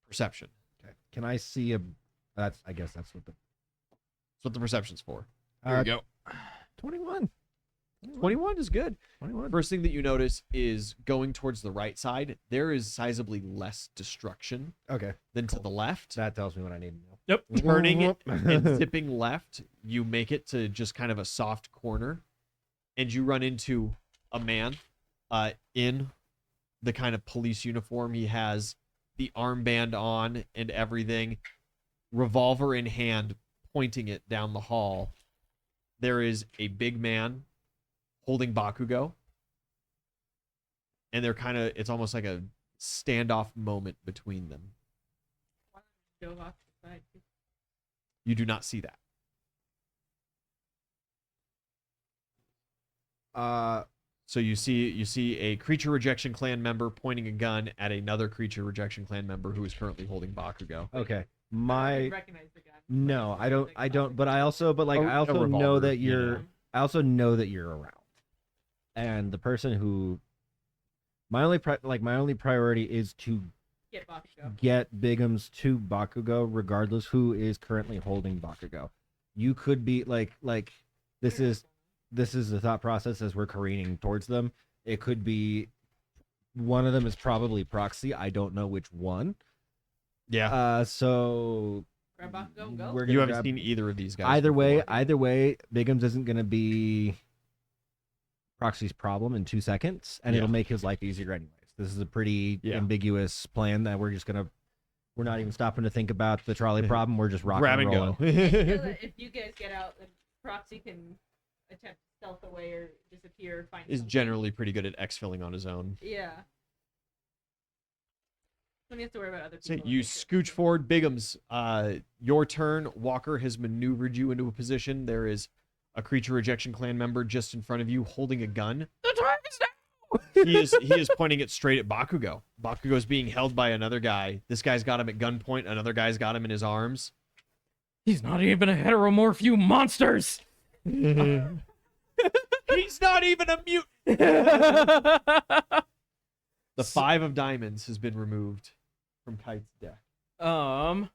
Perception. Okay. Can I see a? That's. I guess that's what the. That's what the perception's for. Here we go. 21. 21 is good. 21. First thing that you notice is going towards the right side, there is sizably less destruction Okay. than to the left. That tells me what I need to know. Yep. Turning it and zipping left, you make it to just kind of a soft corner, and you run into a man in the kind of police uniform. He has the armband on and everything, revolver in hand, pointing it down the hall. There is a big man holding Bakugo, and they're kind of, it's almost like a standoff moment between them. Dove off the side. You do not see that. So you see a creature rejection clan member pointing a gun at another creature rejection clan member who is currently holding Bakugo. Okay. I recognize the gun. No, I don't. I don't. But A I also know revolver, that you you're. know. I also know that you're around. And the person who, my only priority is to Get Bakugo. get Bigums to Bakugo, regardless who is currently holding Bakugo. You could be like this is the thought process as we're careening towards them. It could be one of them is probably proxy. I don't know which one. Yeah. So Grab Bakugo and go. we're You gonna haven't grab- seen either of these guys. either way, before. Bigums isn't gonna be Proxy's problem in 2 seconds, and it'll Yeah. make his life easier anyways. This is a pretty Yeah. ambiguous plan that we're not even stopping to think about the trolley problem. We're just rocking Grab and and rolling. go. I feel that if you guys get out, then Proxy can attempt to stealth away or disappear. Find Is something. generally pretty good at exfilling on his own. Yeah. Don't have to worry about other So people. you scooch forward, Bigums. Your turn. Walker has maneuvered you into a position. There is a creature rejection clan member just in front of you, holding a gun. The time is now. He is pointing it straight at Bakugo. Bakugo's being held by another guy. This guy's got him at gunpoint. Another guy's got him in his arms. He's not even a heteromorph, you monsters. He's not even a mutant. The 5 of diamonds has been removed from Kite's deck. All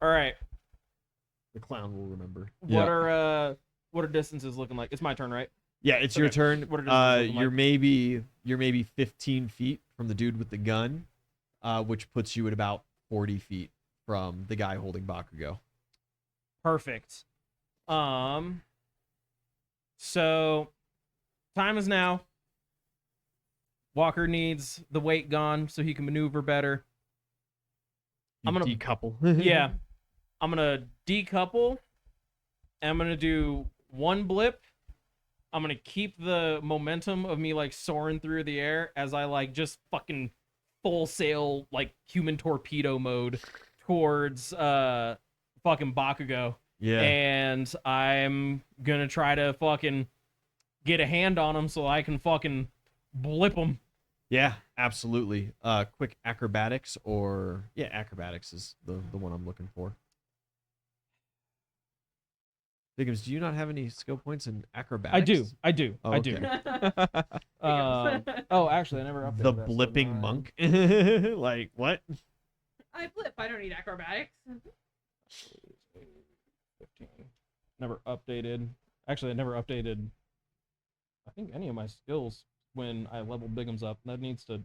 right. The clown will remember. What are distances looking like? It's my turn, right? Yeah, it's your Okay. turn. What are distances looking You're maybe 15 feet from the dude with the gun, which puts you at about 40 feet from the guy holding Bakugo. Perfect. So time is now. Walker needs the weight gone so he can maneuver better. I'm gonna- decouple. Yeah. I'm gonna decouple. And I'm gonna do one blip. I'm gonna keep the momentum of me like soaring through the air as I like just fucking full sail like human torpedo mode towards fucking Bakugo. Yeah. And I'm gonna try to fucking get a hand on him so I can fucking blip him. Yeah, absolutely. Quick acrobatics acrobatics is the one I'm looking for. Biggums, do you not have any skill points in acrobatics? I do. Oh, I do. Oh, actually, I never updated The that, so blipping nine. monk. Like what? I blip. I don't need acrobatics. 15. Never updated. Actually, I never updated. I think any of my skills when I level Bigums up. That needs to.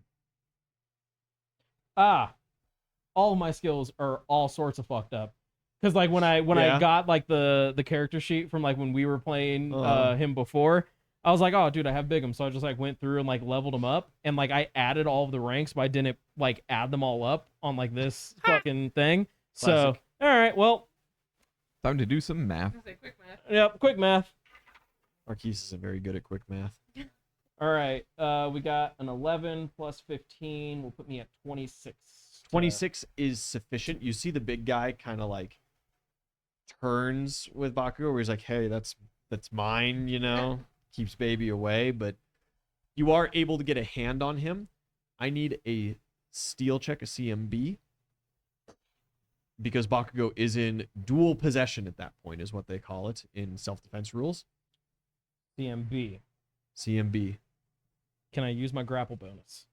All of my skills are all sorts of fucked up. Cause like when I Yeah. got like the character sheet from like when we were playing Uh-huh. him before, I was like, oh dude, I have Bigum, so I just like went through and like leveled him up, and like I added all of the ranks, but I didn't like add them all up on like this fucking thing. So Classic. all right, well, Time to do some I math. was gonna say quick math. yep, quick math. Marquise isn't very good at quick math. All right, we got an 11 plus 15 will put me at 26. 26 is sufficient. You see the big guy kind of like turns with Bakugo where he's like, hey, that's mine, you know, keeps baby away, but you are able to get a hand on him. I need a steel check, a CMB, because Bakugo is in dual possession at that point, is what they call it in self-defense rules. CMB. CMB. Can I use my grapple bonus?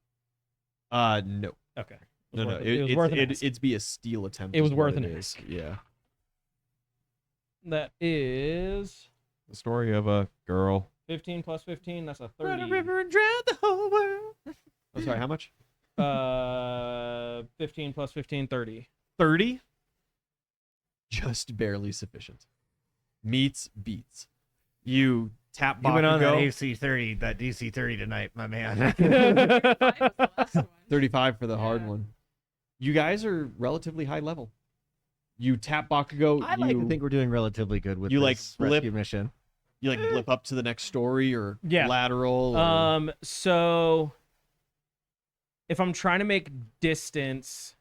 No. Okay. No, no. It was worth an ask. It'd be a steal attempt. It was is what worth an it is. ask. Yeah. That is The story of a girl. 15 plus 15. That's a Run 30. a river and drown the whole world. I'm sorry, how much? 15 plus 15, 30. 30? Just barely sufficient. Meets beats. You tap You went on that Bakugo. DC 30 tonight, my man. 5 was the last one. 35 for the hard Yeah. one. You guys are relatively high level. You tap Bakugo. I like to think we're doing relatively good with you, like, this flip- rescue mission. you like blip up to the next story or Yeah. lateral. Or... So if I'm trying to make distance,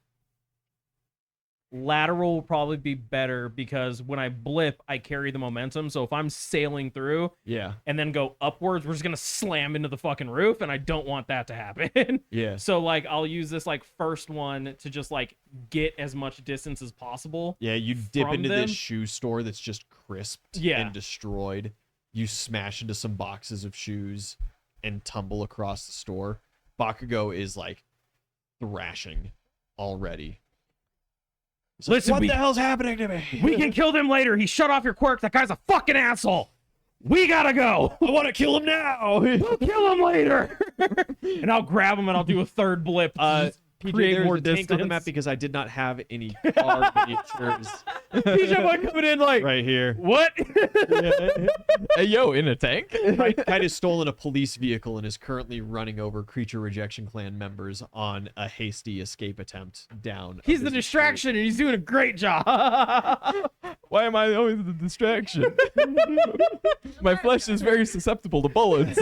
lateral will probably be better because when I blip, I carry the momentum. So if I'm sailing through Yeah. and then go upwards, we're just gonna slam into the fucking roof, and I don't want that to happen. Yeah. So like I'll use this like first one to just like get as much distance as possible. Yeah, you dip from into them. this shoe store that's just crisped Yeah. and destroyed. You smash into some boxes of shoes and tumble across the store. Bakugo is like thrashing already. He's like, Listen, what the hell's happening to me? We can kill them later. He shut off your quirk. That guy's a fucking asshole. We gotta go. I want to kill him now. We'll kill him later. And I'll grab him and I'll do a third blip. To just PJ, create there's more a tank on the distance. map because I did not have any car miniatures PJ boy coming in like, right here. what? Hey, yo, in a tank? Kite has stolen a police vehicle and is currently running over Creature Rejection Clan members on a hasty escape attempt down. a He's the busy street. distraction and he's doing a great job. Why am I always the distraction? My flesh is very susceptible to bullets.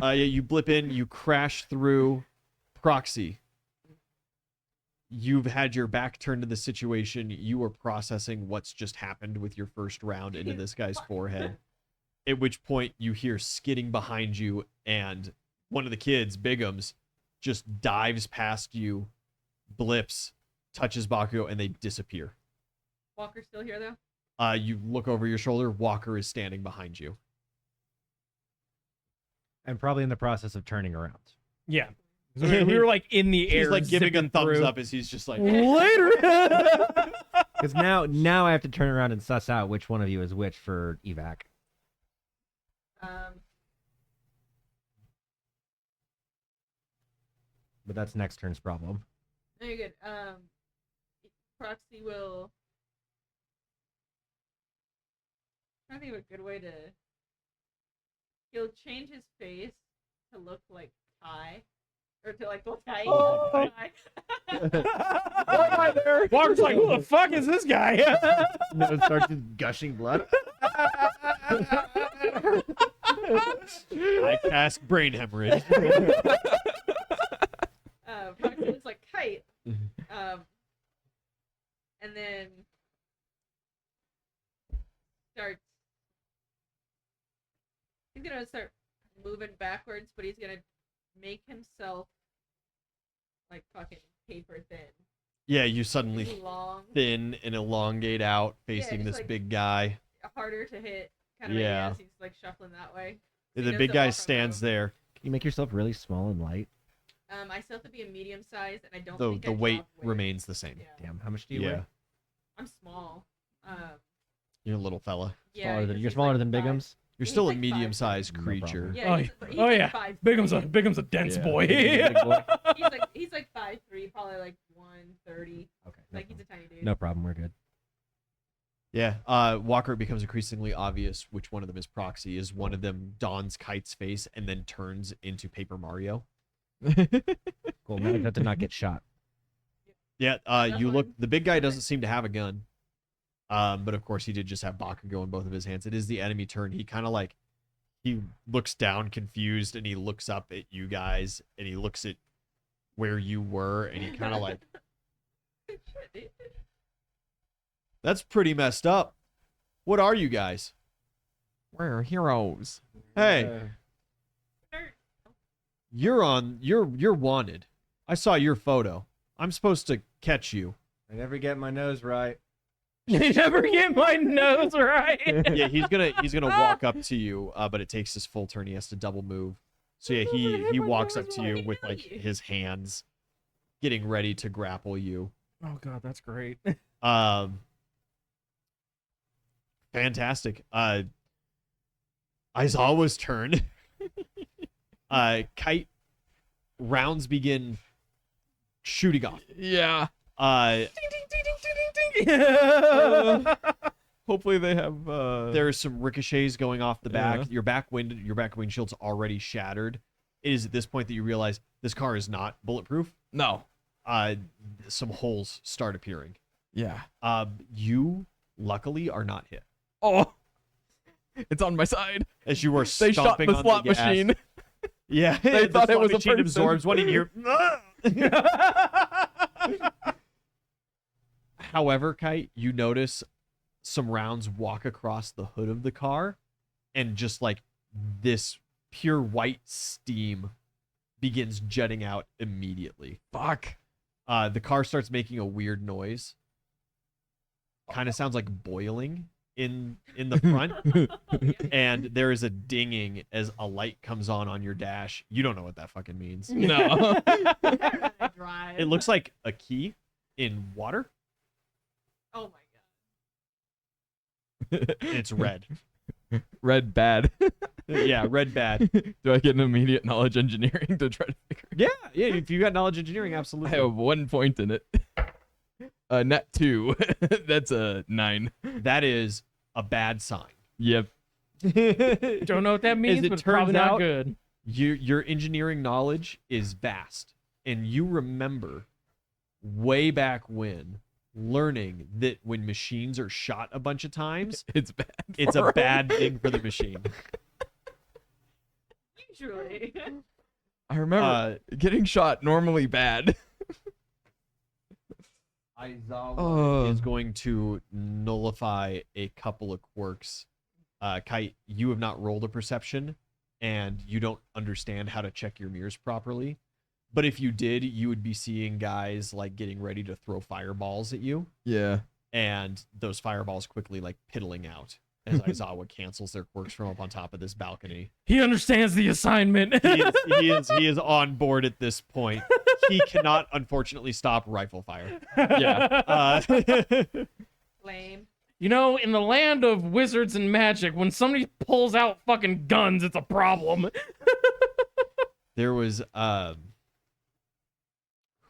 Yeah, you blip in, you crash through Proxy. You've had your back turned to the situation. You are processing what's just happened with your first round into this guy's forehead. At which point you hear skidding behind you, and one of the kids, Bigums, just dives past you, blips, touches Bakugo, and they disappear. Walker's still here though. You look over your shoulder. Walker is standing behind you. I'm probably in the process of turning around. Yeah. We were like in the air. He's like giving a zipping thumbs through. up as he's just like, Later. Because now I have to turn around and suss out which one of you is which for evac. But that's next turn's problem. No, you're good. Proxy will. I'm trying to think of a good way to. He'll change his face to look like Ty, or to like look Ty. Oh. Ty. Walker's like, who the fuck is this guy? No, it starts just gushing blood. I cast brain hemorrhage. Proxy looks like Kite. And then starts. He's gonna start moving backwards, but he's gonna make himself like fucking paper thin. Yeah, you suddenly Long, thin and elongate out, facing just this like- big guy. harder to hit, kind of Yeah. as he's like shuffling that way. The does big the guy walk stands around. there. Can you make yourself really small and light? I still have to be a medium size, and I don't The think the I weight drop weight. remains the same. Yeah. Damn, how much do you Yeah, weigh? I'm small. you're a little fella. Yeah, Smaller than, he's you're like smaller than 5'. Bigums? You're He's still like a 5'7". medium-sized No creature. problem. Yeah, Oh, he's oh like yeah. 5'3". Bigum's a dense Yeah. boy. Big boy? He's like 5'3", probably like 130. Okay, no Like he's a problem. tiny dude. No problem, we're good. Yeah, Walker, it becomes increasingly obvious which one of them is Proxy. Is one of them dons Kite's face and then turns into Paper Mario? Cool, now I have to not get shot. Yeah, That's you look. fine. The big guy doesn't seem to have a gun, but of course he did just have Bakugo in both of his hands. It is the enemy turn. He kind of like he looks down, confused, and he looks up at you guys, and he looks at where you were, and he kind of like, that's pretty messed up. What are you guys? We're heroes. Hey, you're wanted. I saw your photo. I'm supposed to catch you. I never get my nose right. You never get my nose right. Yeah, he's gonna walk up to you, but it takes his full turn. He has to double move. So yeah, he walks up to you with like his hands, getting ready to grapple you. Oh god, that's great. Fantastic. Aizawa's turn. Kite rounds begin shooting off. Yeah. Hopefully they have. There are some ricochets going off the back. Yeah. Your back windshield's already shattered. It is at this point that you realize this car is not bulletproof. No. Some holes start appearing. Yeah. You luckily are not hit Oh. It's on my side. as you were They shot stomping the on slot the gas. machine. Yeah, They the thought it slot was a machine person. absorbs one, and you're However, Kite, you notice some rounds walk across the hood of the car, and just like this pure white steam begins jetting out immediately. Fuck. The car starts making a weird noise. Kind of sounds like boiling in the front. And there is a dinging as a light comes on your dash. You don't know what that fucking means. No. I drive. It looks like a key in water, Oh my and it's red. Red bad. Yeah, red bad. Do I get an immediate knowledge engineering to try to figure it Yeah, if you got knowledge engineering, out? absolutely. I have 1 point in it. Net 2. That's a 9. That is a bad sign. Yep. Don't know what that means, it but it's turns probably not out- good. Your engineering knowledge is vast, and you remember way back when learning that when machines are shot a bunch of times, It's bad. it's for a 'em. bad thing for the machine. Usually. I remember getting shot normally bad. Aizawa is going to nullify a couple of quirks. Kite, you have not rolled a perception, and you don't understand how to check your mirrors properly. But if you did, you would be seeing guys like getting ready to throw fireballs at you, Yeah. and those fireballs quickly like piddling out as Aizawa cancels their quirks from up on top of this balcony. He understands the assignment. He is on board at this point. He cannot, unfortunately, stop rifle fire. Yeah. Lame. You know, in the land of wizards and magic, when somebody pulls out fucking guns, it's a problem. There was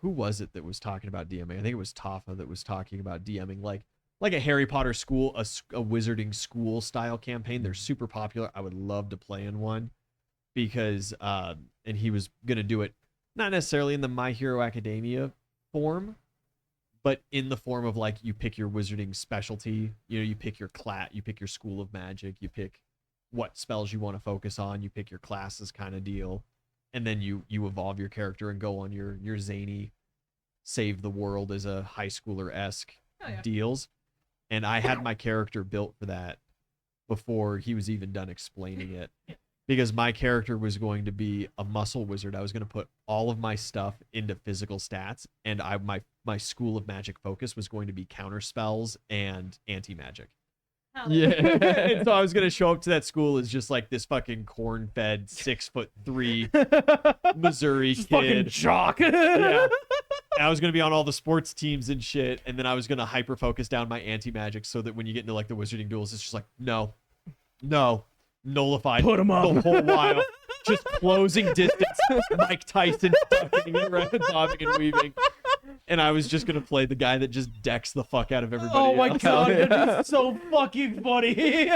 who was it that was talking about DMing? I think it was Tafa that was talking about DMing like a Harry Potter school, a wizarding school style campaign. They're super popular. I would love to play in one because and he was gonna do it not necessarily in the My Hero Academia form, but in the form of like you pick your wizarding specialty. You know, you pick your you pick your school of magic, you pick what spells you want to focus on, you pick your classes kind of deal, and then you evolve your character and go on your zany save the world as a high schooler-esque Oh, yeah. deals. And I had my character built for that before he was even done explaining it. Because my character was going to be a muscle wizard. I was going to put all of my stuff into physical stats, and my school of magic focus was going to be counter spells and anti-magic. Hell Yeah. And so I was going to show up to that school as just like this fucking corn-fed 6'3" Missouri Just fucking kid. jock. Yeah. And I was going to be on all the sports teams and shit, and then I was going to hyper focus down my anti-magic so that when you get into like the wizarding duels, it's just like no, nullified. Put 'em up. The whole while, just closing distance. Mike Tyson ducking and bobbing and weaving, and I was just going to play the guy that just decks the fuck out of everybody. Oh my else. god, that'd be so fucking funny.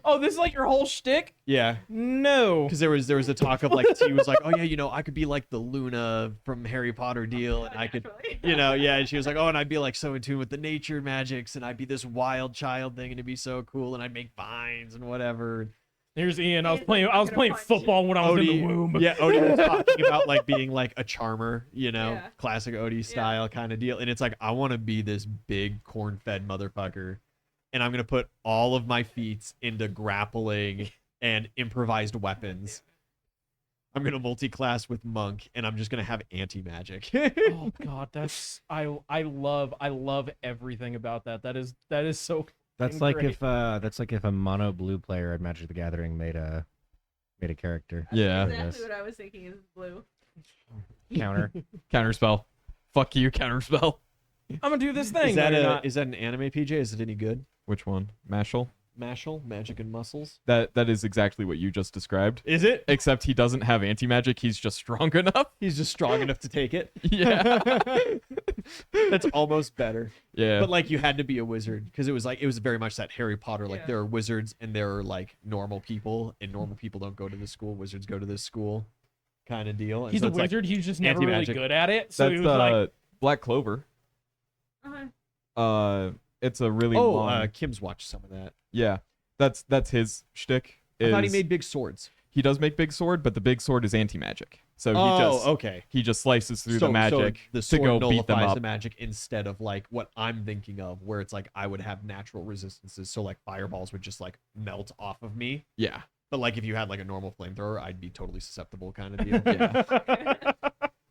Oh, this is like your whole shtick? Yeah. No. Because there was a talk of like T was like, oh yeah, you know, I could be like the Luna from Harry Potter deal, and I could, Naturally. you know, yeah. And she was like, oh, and I'd be like so in tune with the nature magics, and I'd be this wild child thing, and it'd be so cool, and I'd make vines and whatever. Here's Ian. I was Ian's playing gonna punch football when I was in the womb. Yeah, Odie was talking about like being like a charmer, you know, Yeah. classic Odie style kind of deal, and it's like I want to be this big corn-fed motherfucker, and I'm gonna put all of my feats into grappling and improvised weapons. I'm gonna multi-class with monk, and I'm just gonna have anti-magic. Oh god, I love everything about that. That is so That's fucking like great. if a mono blue player at Magic the Gathering made a character. Yeah. Exactly Yes. what I was thinking is blue. Counter. Counterspell. Fuck you, counterspell. I'm gonna do this thing. Is that No, you're not. is that an anime PJ? Is it any good? Which one? Mashal? Mashal, magic and muscles. That is exactly what you just described. Is it? Except he doesn't have anti-magic, he's just strong enough. He's just strong enough to take it. Yeah. That's almost better. Yeah. But like you had to be a wizard because it was very much that Harry Potter. Like Yeah. there are wizards and there are like normal people, and normal people don't go to this school. Wizards go to this school, kind of deal. And He's so a it's like, wizard. He's just never really anti-magic. good at it. So That's he was like, Black Clover. Uh-huh. It's a really oh, long. Kim's watched some of that. Yeah. That's his shtick. I thought he is made big swords. he does make big sword, but the big sword is anti-magic. So okay. he just slices through So the magic the to sword go beat them nullifies up. the magic instead of like what I'm thinking of, where it's like I would have natural resistances, so like fireballs would just like melt off of me. Yeah. But like if you had like a normal flamethrower, I'd be totally susceptible kind of deal. Yeah.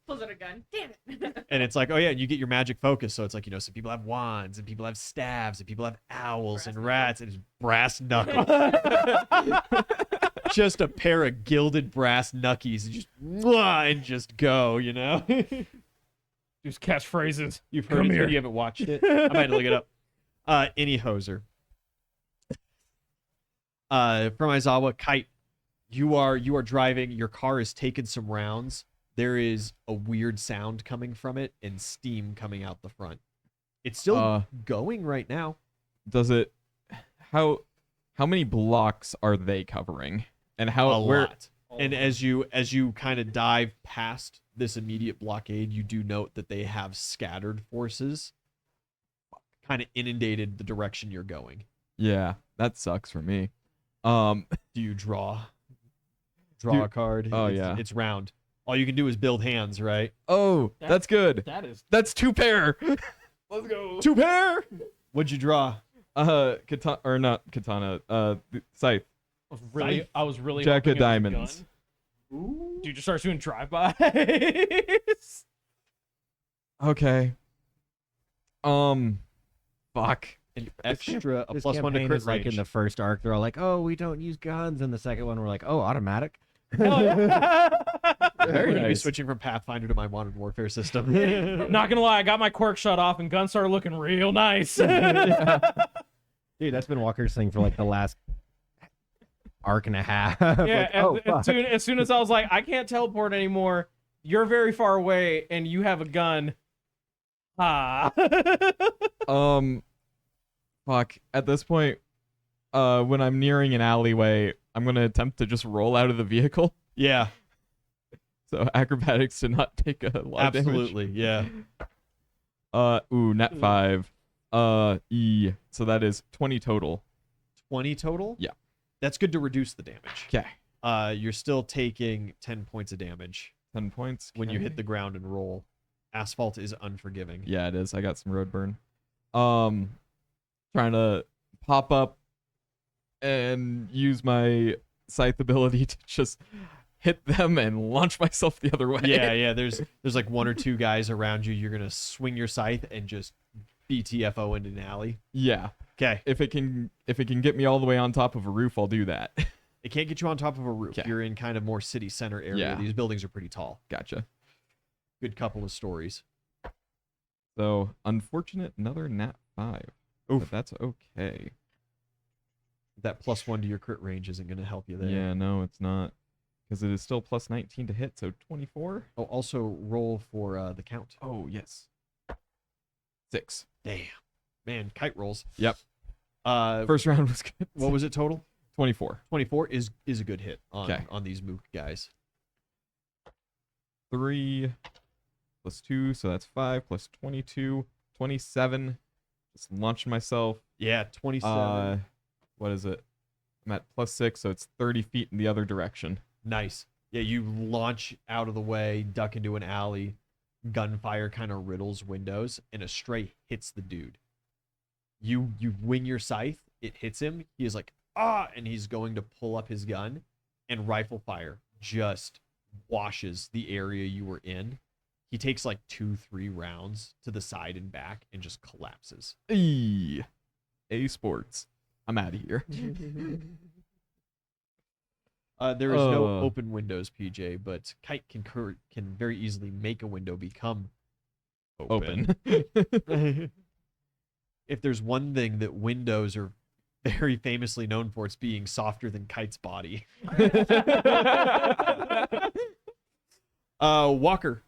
Pulls out a gun. Damn it. And it's like, oh yeah, you get your magic focus. So it's like, some people have wands and people have staves and people have owls Brass and knuckles. rats and it's brass knuckles. Just a pair of gilded brass knuckies and just mwah, and just go, Just catchphrases. You've heard Come it, here. but you haven't watched it. I might look it up. Any hoser. From Aizawa, Kite, you are driving. Your car has taken some rounds. There is a weird sound coming from it and steam coming out the front. It's still going right now. Does it? How many blocks are they covering? And A how where? lot. And as you kind of dive past this immediate blockade, you do note that they have scattered forces kind of inundated the direction you're going. Yeah, that sucks for me. Do you draw a card? Oh, It's- yeah. It's round. All you can do is build hands, right? Oh, that's good. That's 2 pair. Let's go. 2 pair. What'd you draw? Katana or not katana? Scythe. I was really Jack hoping of it was a diamonds. gun. Dude, just starts doing drive-bys. Okay. Fuck. An extra, a This +1 to campaign crit is like range. in the first arc, they're all like, "Oh, we don't use guns," and the second one, we're like, "Oh, automatic." Hell yeah. We're Very gonna be nice. switching from Pathfinder to my Modern Warfare system. Not gonna lie, I got my quirk shut off and guns started looking real nice. Dude, that's been Walker's thing for like the last arc and a half. Yeah, Like, oh, fuck. as soon as I was like, I can't teleport anymore. You're very far away, and you have a gun. Ah. Fuck. At this point, when I'm nearing an alleyway, I'm gonna attempt to just roll out of the vehicle. Yeah, So acrobatics to not take a lot of damage. absolutely. Yeah. Nat 5. E. So that is 20 total. 20 total? Yeah. That's good to reduce the damage. Okay. You're still taking 10 points of damage 10 points. when you Okay. hit the ground and roll. Asphalt is unforgiving. Yeah, it is. I got some road burn. Trying to pop up and use my scythe ability to just hit them and launch myself the other way. Yeah. There's like 1 or 2 guys around you. You're gonna swing your scythe and just BTFO into an alley. Yeah. Okay. If it can get me all the way on top of a roof, I'll do that. It can't get you on top of a roof. 'Kay. You're in kind of more city center area. Yeah. These buildings are pretty tall. Gotcha. Good couple of stories. So unfortunate, another nat 5. But Oof. that's okay. That +1 to your crit range isn't gonna help you there. Yeah, no, it's not. Because it is still plus 19 to hit, so 24. Oh, also roll for the count. Oh, yes. 6. Damn. Man, kite rolls. Yep. Uh, First round was good. what was it total? 24. 24 is a good hit on 'Kay. on these mook guys. 3 plus 2, so that's 5 plus 22, 27. Just launching myself. Yeah, 27. What is it? I'm at plus 6, so it's 30 feet in the other direction. Nice. Yeah, you launch out of the way, duck into an alley, gunfire kind of riddles windows, and a stray hits the dude. You wing your scythe, it hits him. He is like, and he's going to pull up his gun, and rifle fire just washes the area you were in. He takes like 2-3 rounds to the side and back and just collapses. Eee. A sports. I'm out of here. There is no Uh. open windows, PJ, but Kite can very easily make a window become open. If there's one thing that windows are very famously known for, it's being softer than Kite's body. Walker,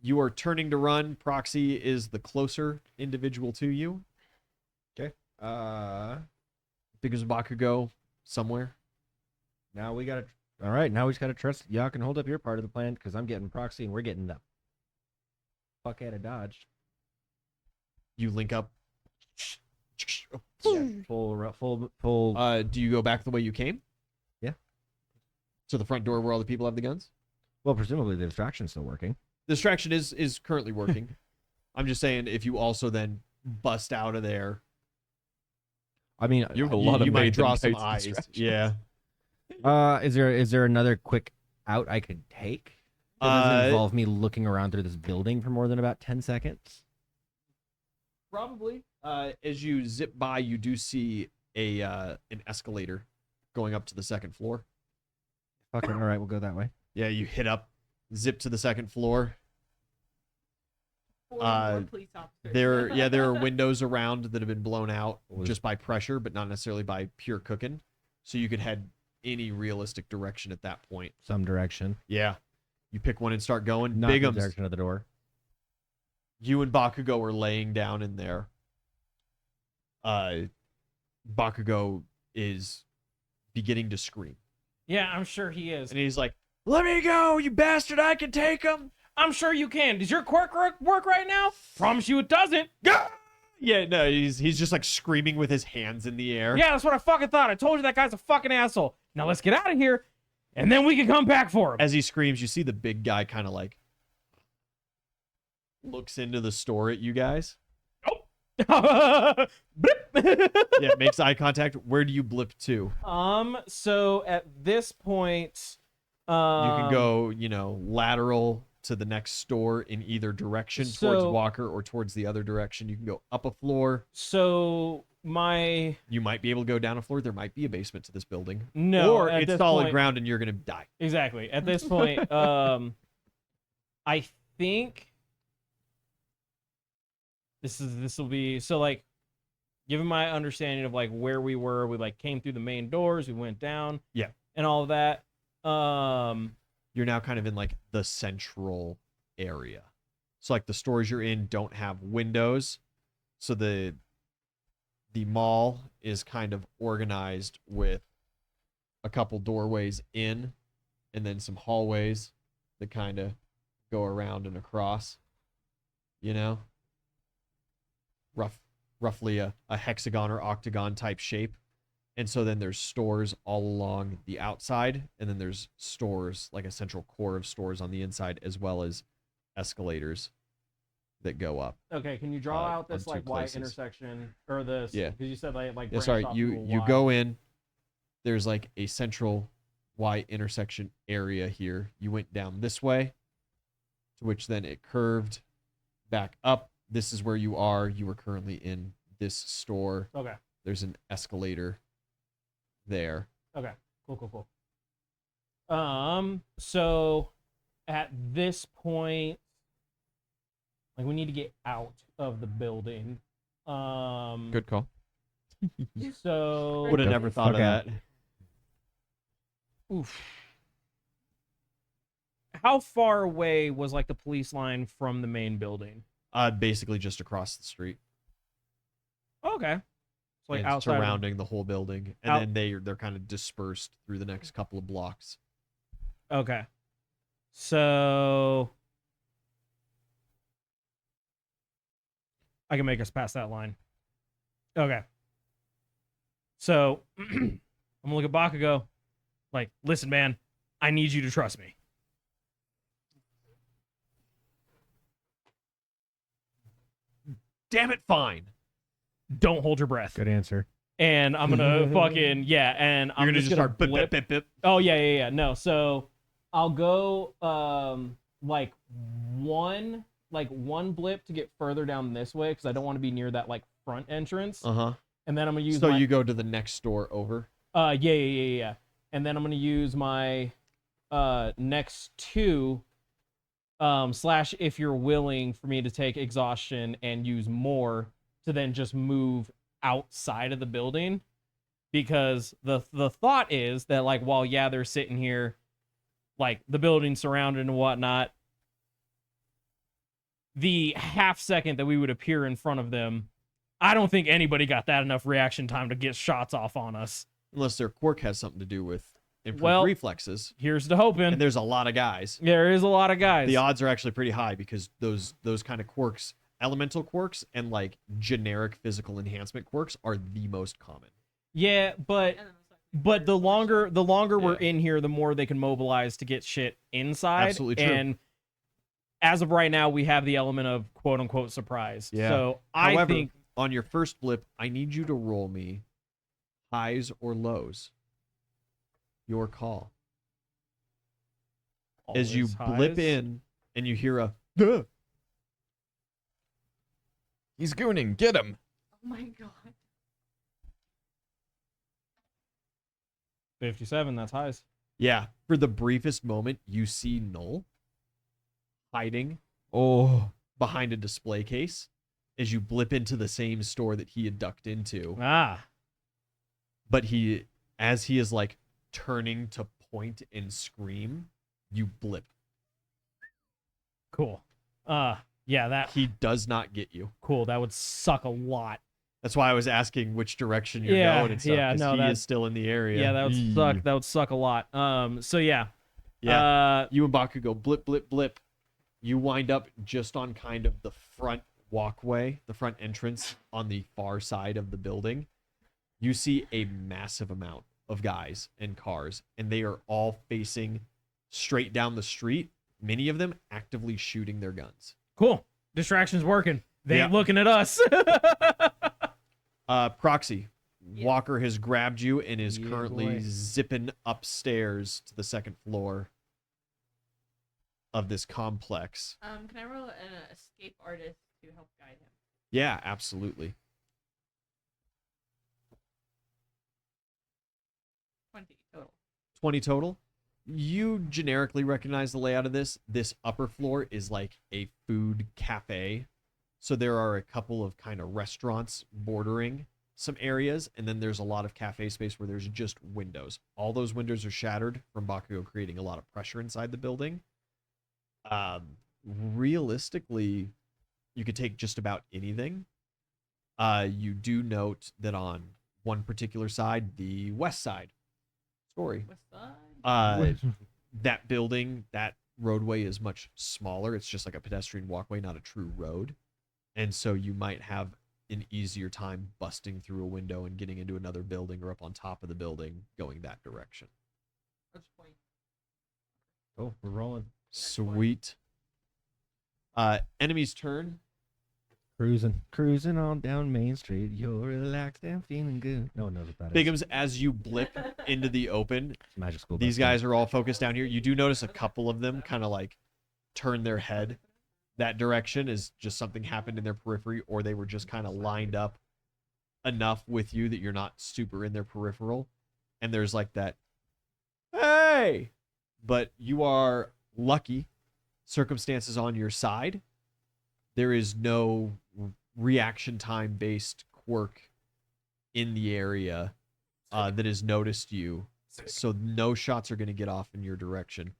you are turning to run. Proxy is the closer individual to you. Because Bakugo somewhere. Now we gotta. All right, now we just gotta trust y'all can hold up your part of the plan because I'm getting proxy and we're getting the fuck out of Dodge. You link up. Yeah, full. Do you go back the way you came? Yeah. To the front door where all the people have the guns. Well, presumably the distraction's still working. The distraction is currently working. I'm just saying, if you also then bust out of there, I mean, You have a lot of you might made draw them some tight eyes. distractions. Yeah. is there another quick out I could take? That doesn't Uh, involve me looking around through this building for more than about 10 seconds. Probably. As you zip by, you do see an escalator going up to the second floor. Fuck it. All right, we'll go that way. Yeah, you hit up, zip to the second floor. Four more police officers. There are windows around that have been blown out Was- just by pressure, but not necessarily by pure cooking. So you could head any realistic direction at that point. Some direction. Yeah. You pick one and start going. Not the Bigums, direction of the door. you and Bakugo are laying down in there. Bakugo is beginning to scream. Yeah, I'm sure he is. And he's like, "Let me go, you bastard, I can take him." I'm sure you can. Does your quirk work right now? Promise you it doesn't. Yeah, no, he's just like screaming with his hands in the air. Yeah, that's what I fucking thought. I told you that guy's a fucking asshole. Now let's get out of here, and then we can come back for him. As he screams, you see the big guy kind of like looks into the store at you guys. Blip. Yeah, makes eye contact. Where do you blip to? So at this point, You can go, lateral to the next store in either direction, towards So- Walker or towards the other direction. You can go up a floor. So my You might be able to go down a floor. There might be a basement to this building. no, or at it's this solid point- ground and you're gonna die. Exactly. At this point, I think this will be so like, given my understanding of like where we were, we like came through the main doors, we went down, Yeah. and all of that. You're now kind of in like the central area. So like the stores you're in don't have windows. So the mall is kind of organized with a couple doorways in and then some hallways that kind of go around and across, roughly a hexagon or octagon type shape. And so then there's stores all along the outside, and then there's stores, like a central core of stores on the inside, as well as escalators that go up. Okay, can you draw out this on two like Y places. intersection or this? Yeah. Because you said like Yeah, branched sorry, off you to a you Y. go in. There's like a central Y intersection area here. You went down this way, to which then it curved back up. This is where you are. You are currently in this store. Okay. There's an escalator there. Okay. Cool. So at this point, like we need to get out of the building. Good call. So Would have never thought Okay. of that. oof. How far away was like the police line from the main building? Basically just across the street. Okay. It's like and outside. surrounding the whole building, and Out- then they're kind of dispersed through the next couple of blocks. Okay. So I can make us pass that line. Okay. So I'm gonna look at Bakugo, like, listen, man, I need you to trust me. Damn it, fine. Don't hold your breath. Good answer. And I'm gonna fucking and You're I'm gonna just just gonna start bip, blip. bip, bip, bip. Oh yeah. No, so I'll go like one blip to get further down this way because I don't want to be near that like front entrance. Uh-huh. And then I'm gonna use So my you go to the next door over. yeah. And then I'm gonna use my next two slash if you're willing for me to take exhaustion and use more to then just move outside of the building, because the thought is that like while they're sitting here, like the building surrounded and whatnot, the half second that we would appear in front of them, I don't think anybody got that enough reaction time to get shots off on us. Unless their quirk has something to do with improved Well, reflexes. Here's the hoping. And there's a lot of guys. There is a lot of guys. The odds are actually pretty high because those kind of quirks, elemental quirks and like generic physical enhancement quirks, are the most common. Yeah, but And then the But the longer we're Yeah. in here, the more they can mobilize to get shit inside. Absolutely true. And as of right now, we have the element of quote unquote surprise. Yeah. So I However, think on your first blip, I need you to roll me highs or lows. Your call. As you always blip highs. in and you hear a "Duh." He's gooning. Get him. Oh my god. 57, that's highs. Yeah, for the briefest moment, you see Null hiding Oh. behind a display case as you blip into the same store that he had ducked into. Ah, But as he is like turning to point and scream, you blip. cool. Yeah, that He does not get you. cool. That would suck a lot. That's why I was asking which direction you're Yeah, going and stuff. yeah, 'Cause no, he that- is still in the area. Yeah, that would Eee. suck. That would suck a lot. So yeah. Yeah. You and Baku go blip, blip, blip. You wind up just on kind of the front walkway, the front entrance on the far side of the building. You see a massive amount of guys and cars, and they are all facing straight down the street. Many of them actively shooting their guns. Cool. Distraction's working. They ain't Yeah. looking at us. Proxy, Yeah. Walker has grabbed you and is Yeah, currently boy. zipping upstairs to the second floor of this complex. Can I roll an escape artist to help guide him? Yeah, absolutely. 20 total. 20 total. You generically recognize the layout of this. This upper floor is like a food cafe. So there are a couple of kind of restaurants bordering some areas, and then there's a lot of cafe space where there's just windows. All those windows are shattered from Bakugo creating a lot of pressure inside the building. Realistically, you could take just about anything. You do note that on one particular side, the west side story, What's that? that building, that roadway is much smaller. It's just like a pedestrian walkway, not a true road. And so you might have an easier time busting through a window and getting into another building or up on top of the building going that direction. That's 20. Oh, we're rolling. Sweet. Enemy's turn. Cruising on down Main Street. You're relaxed and feeling good. No one knows what that is. Bigums, as you blip into the open, It's Magic School. these Bus guys are all focused down here. You do notice a couple of them kind of like turn their head that direction as just something happened in their periphery, or they were just kind of lined up enough with you that you're not super in their peripheral. And there's like that, hey, but you are lucky. Circumstances on your side. There is no reaction time based quirk in the area that has noticed you. So no shots are going to get off in your direction.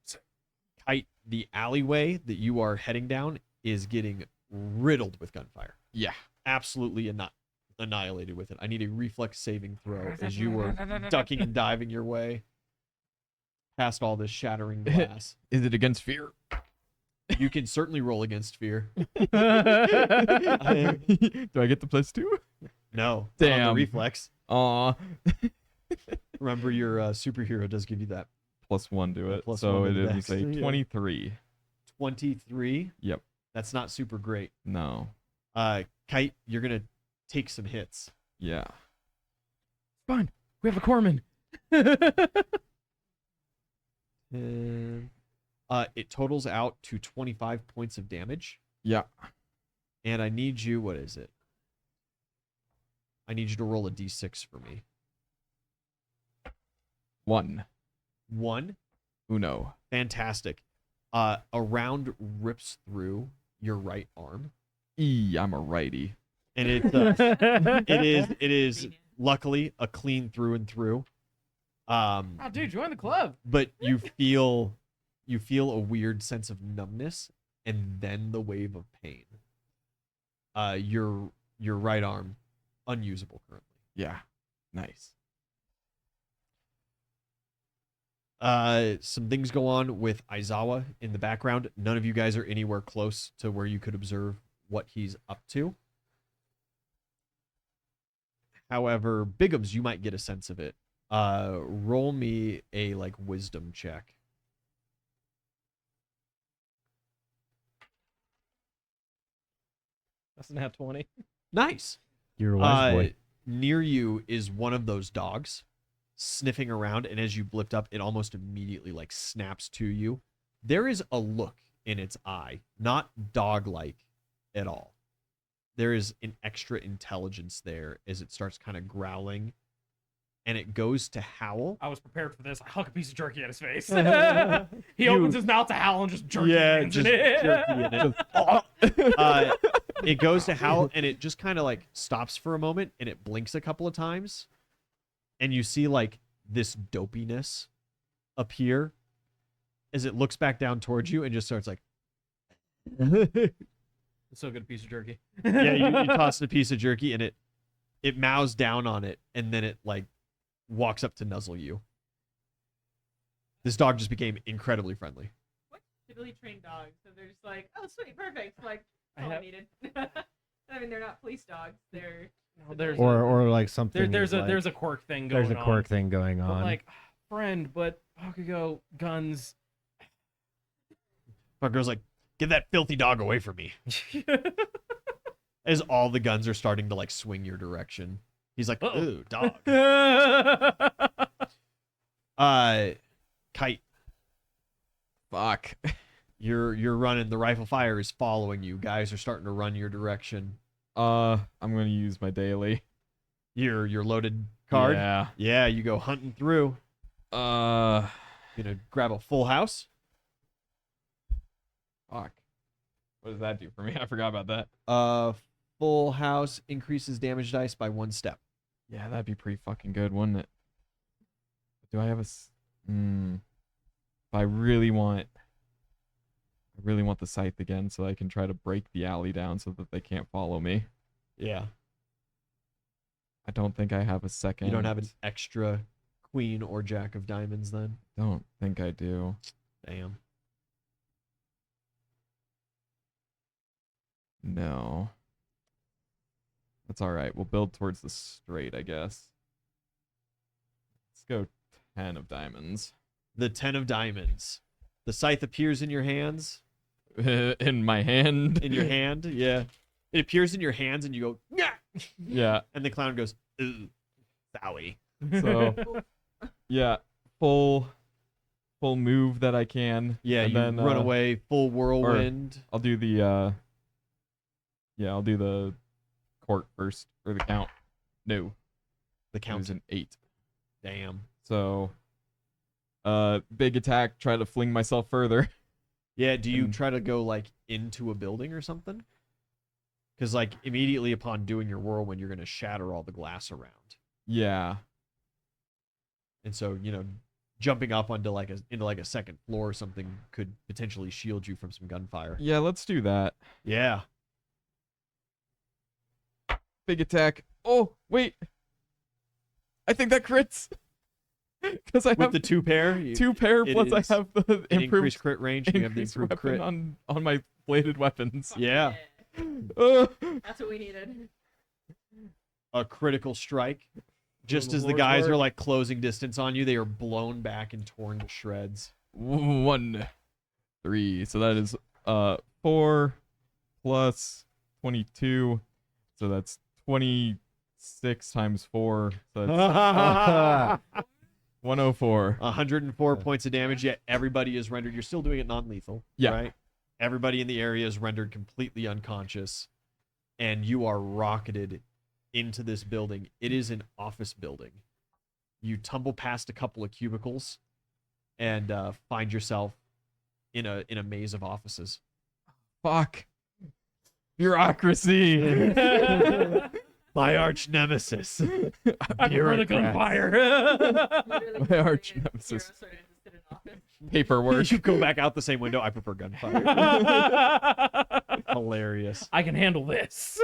Kite, the alleyway that you are heading down is getting riddled with gunfire. Yeah. Absolutely annihilated with it. I need a reflex saving throw as you were ducking and diving your way past all this shattering glass. Is it against fear? You can certainly roll against fear. Do I get the +2? No, not on Damn. the reflex. Aw. Remember, your superhero does give you that +1 to it. Plus So one it to the is dex. a Yeah. 23. 23. Yep. That's not super great. No. Kite, you're gonna take some hits. Yeah. Fine. We have a corpsman. And it totals out to 25 points of damage. Yeah. And I need you, what is it? I need you to roll a d6 for me. 1. 1. Uno. Fantastic. A round rips through your right arm. I'm a righty. And it is luckily a clean through and through. Oh, dude, join the club. But you feel a weird sense of numbness and then the wave of pain. Your right arm unusable currently. Yeah. Nice. Some things go on with Aizawa in the background. None of you guys are anywhere close to where you could observe what he's up to. However, Bigums, you might get a sense of it. Roll me a like wisdom check. That's an at 20. Nice. You're a wise boy. Near you is one of those dogs sniffing around, and as you blipped up, it almost immediately like snaps to you. There is a look in its eye, not dog-like at all. There is an extra intelligence there as it starts kind of growling, and it goes to howl. I was prepared for this. I huck a piece of jerky at his face. He opens his mouth to howl and just jerky lands in it. jerky in it. It goes to howl, and it just kind of like stops for a moment, and it blinks a couple of times, and you see like this dopiness appear as it looks back down towards you and just starts like. It's so good, a piece of jerky. Yeah, you toss a piece of jerky, and it mows down on it, and then it like walks up to nuzzle you. This dog just became incredibly friendly. What typically trained dogs? So they're just like, oh, sweet, perfect. Like, I all I have- needed. I mean, they're not police dogs. They're No, there's Or like something. there's like, a quirk thing going on. there's a quirk thing going But on. like, friend, but Bakugo guns. Fucker's like, get that filthy dog away from me. As all the guns are starting to like swing your direction. He's like, Uh-oh. ooh, dog. Kite, Fuck. you're running. The rifle fire is following you. Guys are starting to run your direction. I'm gonna use my daily. Your loaded card. Yeah. Yeah, you go hunting through. Uh, Gonna grab a full house. fuck. What does that do for me? I forgot about that. Full house increases damage dice by 1 step. Yeah, that'd be pretty fucking good, wouldn't it? Do I have a? If I really want the scythe again, so I can try to break the alley down so that they can't follow me. Yeah. I don't think I have a second. You don't have an extra queen or jack of diamonds then? Don't think I do. Damn. No. That's all right. We'll build towards the straight, I guess. Let's go 10 of diamonds. The 10 of diamonds. The scythe appears in your hands. In my hand. In your hand, yeah. It appears in your hands and you go, yeah. Yeah. And the clown goes, ooh, Zowie. So, yeah, full move that I can. Yeah, and you then, run away, full whirlwind. I'll do the I'll do the court first, or the count. No, The it was count. an 8. Damn. So, big attack. Try to fling myself further. Yeah, do you And- try to go like into a building or something? Because like immediately upon doing your whirlwind, you're gonna shatter all the glass around. Yeah. And so, jumping up onto into a second floor or something could potentially shield you from some gunfire. Yeah, let's do that. Yeah. Big attack. Oh, wait. I think that crits. Because I With have the 2 pair, 2 pair, it plus I is have the an increased improved crit range. You have the increased improved weapon crit. on my bladed weapons. Fuck Yeah. Uh, That's what we needed. A critical strike. Just the as the Lord's guys are work. like closing distance on you, they are blown back and torn to shreds. 1, 3. So that is 4 plus 22. So that's 26 times 4. So that's 104. 104 points of damage, yet everybody is rendered. You're still doing it non-lethal, Yeah. right? Everybody in the area is rendered completely unconscious, and you are rocketed into this building. It is an office building. You tumble past a couple of cubicles and find yourself in a maze of offices. Fuck. Bureaucracy. My arch nemesis. I prefer the Bureaucrats. gunfire. Literally, My arch being a nemesis. hero sort of interested in office. Paperwork. You go back out the same window. I prefer gunfire. Hilarious. I can handle this.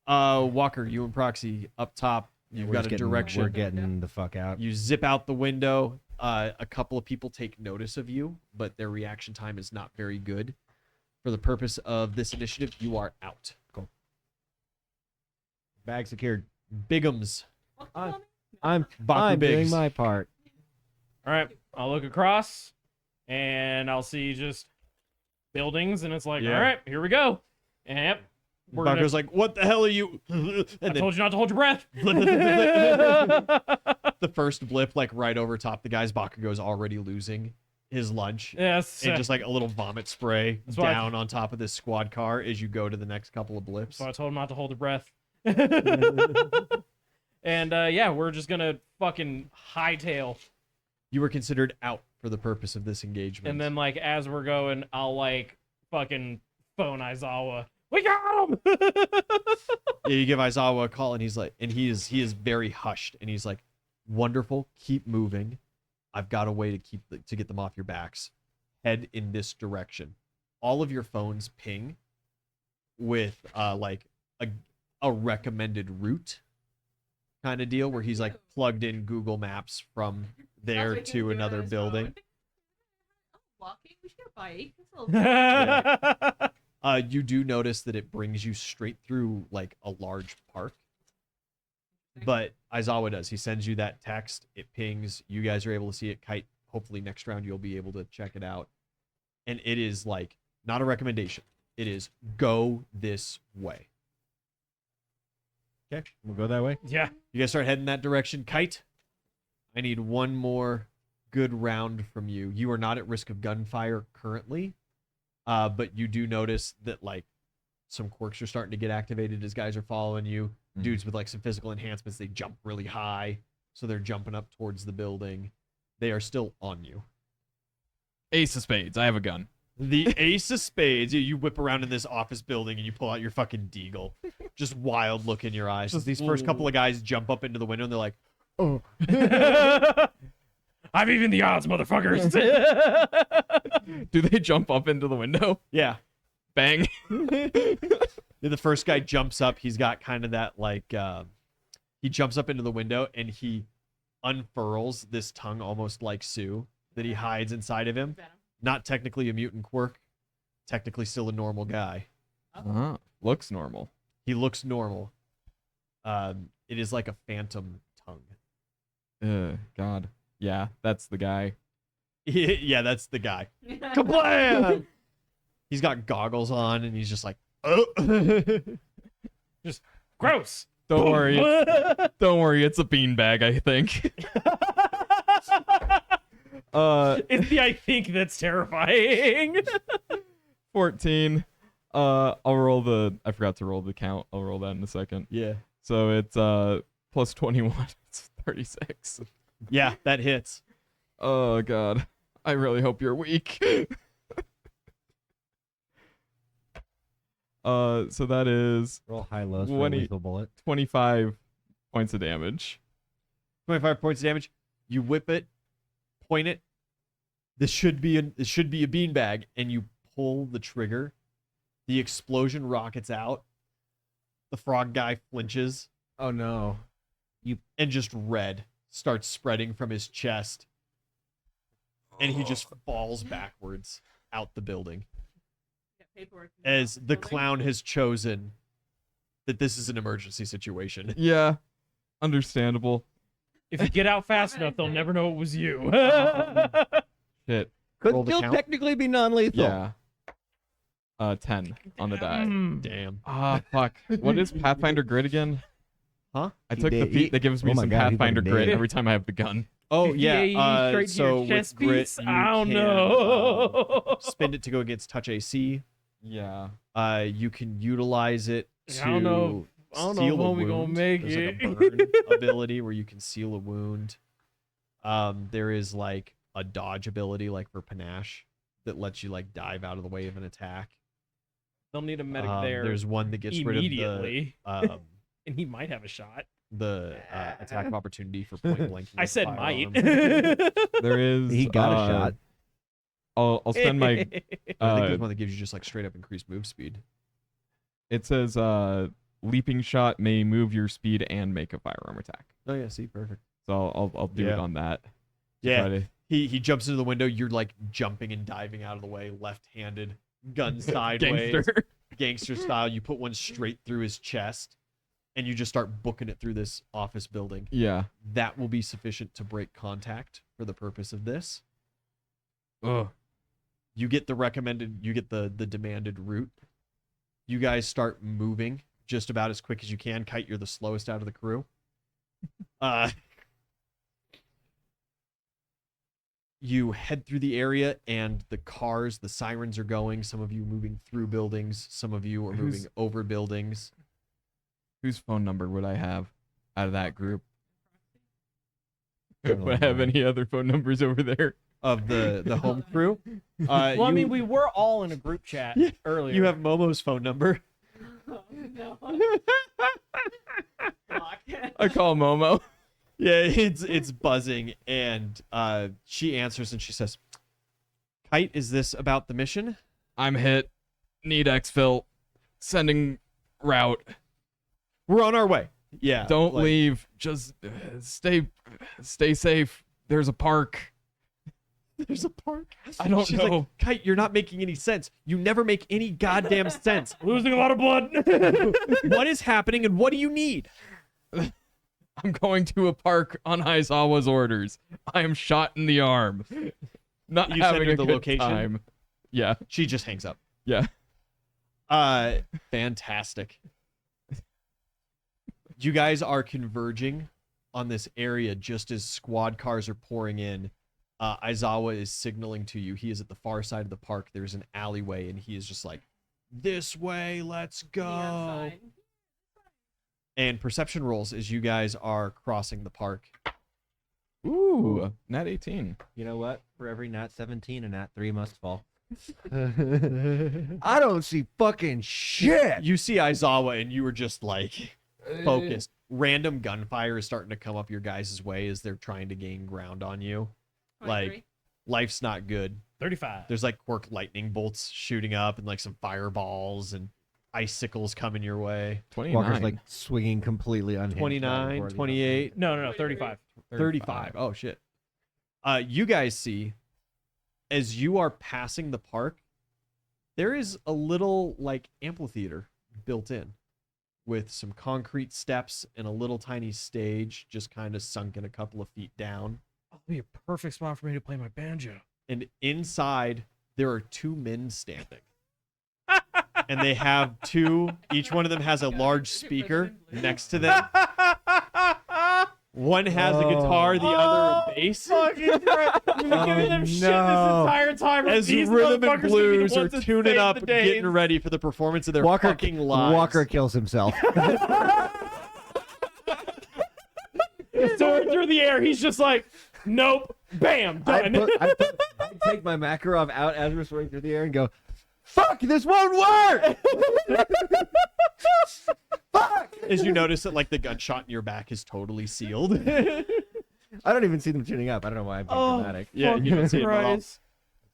Walker, you and Proxy up top. You've We're got just a getting- direction. We're getting the fuck out. You zip out the window. A couple of people take notice of you, but their reaction time is not very good. For the purpose of this initiative, you are out. Bag secured. Bigums. What do you call me? I'm Baku doing Biggs. my part. All right, I'll look across, and I'll see just buildings, and it's like, Yeah. all right, here we go. And yep, we're gonna, Bakugo's like, what the hell are you? And I then told you not to hold your breath. the first blip, like right over top the guys, Bakugo's already losing his lunch. Yes, And just like a little vomit spray That's why I- down on top of this squad car as you go to the next couple of blips. so I told him not to hold their breath. And yeah, we're just gonna fucking hightail. You were considered out for the purpose of this engagement. And then, like, as we're going, I'll, like, fucking phone Aizawa. We got him! yeah, you give Aizawa a call, and he's like, and he is very hushed, and he's like, wonderful, keep moving. I've got a way to get them off your backs. Head in this direction. All of your phones ping with like a recommended route kind of deal, where he's like plugged in Google Maps from there That's what to he's doing another on his building. phone. Walking, we should get a bike. It's a little You do notice that it brings you straight through like a large park. But Aizawa does. He sends you that text. It pings. You guys are able to see it. Kite. Hopefully next round you'll be able to check it out. And it is like not a recommendation. It is go this way. Okay, we'll go that way. Yeah. You guys start heading that direction. Kite, I need one more good round from you. You are not at risk of gunfire currently, but you do notice that like some quirks are starting to get activated as guys are following you. Mhm. Dudes with like some physical enhancements, they jump really high, so they're jumping up towards the building. They are still on you. Ace of spades. I have a gun. The ace of spades. You whip around in this office building and you pull out your fucking deagle. Just wild look in your eyes. As these first couple of guys jump up into the window and they're like, oh. I'm even the odds, motherfuckers. Do they jump up into the window? Yeah. Bang. The first guy jumps up. He's got kind of that like he jumps up into the window and he unfurls this tongue almost like Sue that he hides inside of him. venom. Not technically a mutant quirk, technically still a normal guy. Looks normal. He looks normal. It is like a phantom tongue. God. Yeah, that's the guy. Yeah, that's the guy. Kablam! He's got goggles on and he's just like, oh. Gross. Don't worry. Don't worry. It's a beanbag, I think. It's the I think that's terrifying. 14. I'll roll the. I forgot to roll the count. I'll roll that in a second. Yeah. So it's plus 21. It's 36. Yeah, that hits. Oh God. I really hope you're weak. So that is Roll high lows for a 20. lethal bullet. 25 points of damage. 25 points of damage. You whip it, point it. This should be a beanbag, and you pull the trigger. The explosion rockets out. The frog guy flinches, Oh no. and just red starts spreading from his chest, and he just falls backwards out the building. Got paperwork in As the building. clown has chosen that this is an emergency situation. Yeah. Understandable. If you get out fast enough, they'll never know it was you. Shit. Could Roll the still count. technically be non-lethal. Yeah. 10 on the die. Damn. Ah, fuck. What is Pathfinder Grit again? Huh? I He took the did- feat that gives me oh my some God, he Pathfinder fucking Grit did. every time I have the gun. Oh yeah. straight to So your chest with piece? grit, I don't you know. spend it to go against touch AC. Yeah. You can utilize it to I don't know if seal a homie gonna wound. make There's like a it. burn ability where you can seal a wound. There is like a dodge ability, like for panache, that lets you like dive out of the way of an attack. They'll need a medic there There's one that gets rid immediately, of and he might have a shot. the attack of opportunity for point blank. I said firearm. might. There is. He got a shot. I'll spend my. I think there's one that gives you just like straight up increased move speed. It says leaping shot may move your speed and make a firearm attack. Oh yeah, see, perfect. So I'll do Yeah. it on that. to Yeah. try to- He jumps into the window. You're like jumping and diving out of the way, left-handed, gun sideways, Gangster. gangster style. You put one straight through his chest, and you just start booking it through this office building. Yeah. That will be sufficient to break contact for the purpose of this. Ugh. You get the demanded route. You guys start moving just about as quick as you can. Kite, you're the slowest out of the crew. You head through the area, and the sirens are going. Some of you moving through buildings. Some of you are moving over buildings. Whose phone number would I have out of that group? Oh, Would I have my. any other phone numbers over there? Of the home crew. Well, I mean, we were all in a group chat earlier. You have Momo's phone number. Oh, no. I call Momo. Yeah, it's buzzing, and she answers and she says, "Kite, is this about the mission?" I'm hit. Need exfil. Sending route. We're on our way. Yeah. Don't like- leave. Just stay safe. There's a park. There's a park. I don't She's know. like, Kite, you're not making any sense. You never make any goddamn sense. losing a lot of blood. What is happening and what do you need? I'm going to a park on Aizawa's orders. I am shot in the arm. Not You send having her a the good location? time. Yeah. She just hangs up. Yeah. Fantastic. You guys are converging on this area just as squad cars are pouring in. Aizawa is signaling to you. He is at the far side of the park. There's an alleyway, and he is just like, "This way, let's go." Neon sign. And perception rolls as you guys are crossing the park. Ooh, nat 18. You know what? For every nat 17, a nat 3 must fall. I don't see fucking shit. You see Aizawa, and you were just like focused. Random gunfire is starting to come up your guys' way as they're trying to gain ground on you. 23. Like, life's not good. 35. There's like quirk lightning bolts shooting up and like some fireballs and icicles coming your way. 29. Walker's like swinging completely unhinged. 29, 28, No, 35. 35. Oh, shit. You guys see, as you are passing the park, there is a little like amphitheater built in with some concrete steps and a little tiny stage just kind of sunk in a couple of feet down. Oh, be a perfect spot for me to play my banjo. And inside, there are two men standing. And they have each one of them has a large speaker next to them. One has a guitar, the other a bass. Fucking Christ. You've been giving them shit this no. entire time. As These rhythm and motherfuckers gonna be the blues are ones that tuning save up, the day. getting ready for the performance of their Walker, fucking lives. Walker kills himself. Soaring through the air, he's just like, nope, bam, done. I take my Makarov out as we're soaring through the air and go, fuck, this won't work! Fuck! As you notice that like the gunshot in your back is totally sealed. I don't even see them tuning up. I don't know why I'm being dramatic. Yeah, you don't see it at all. Christ.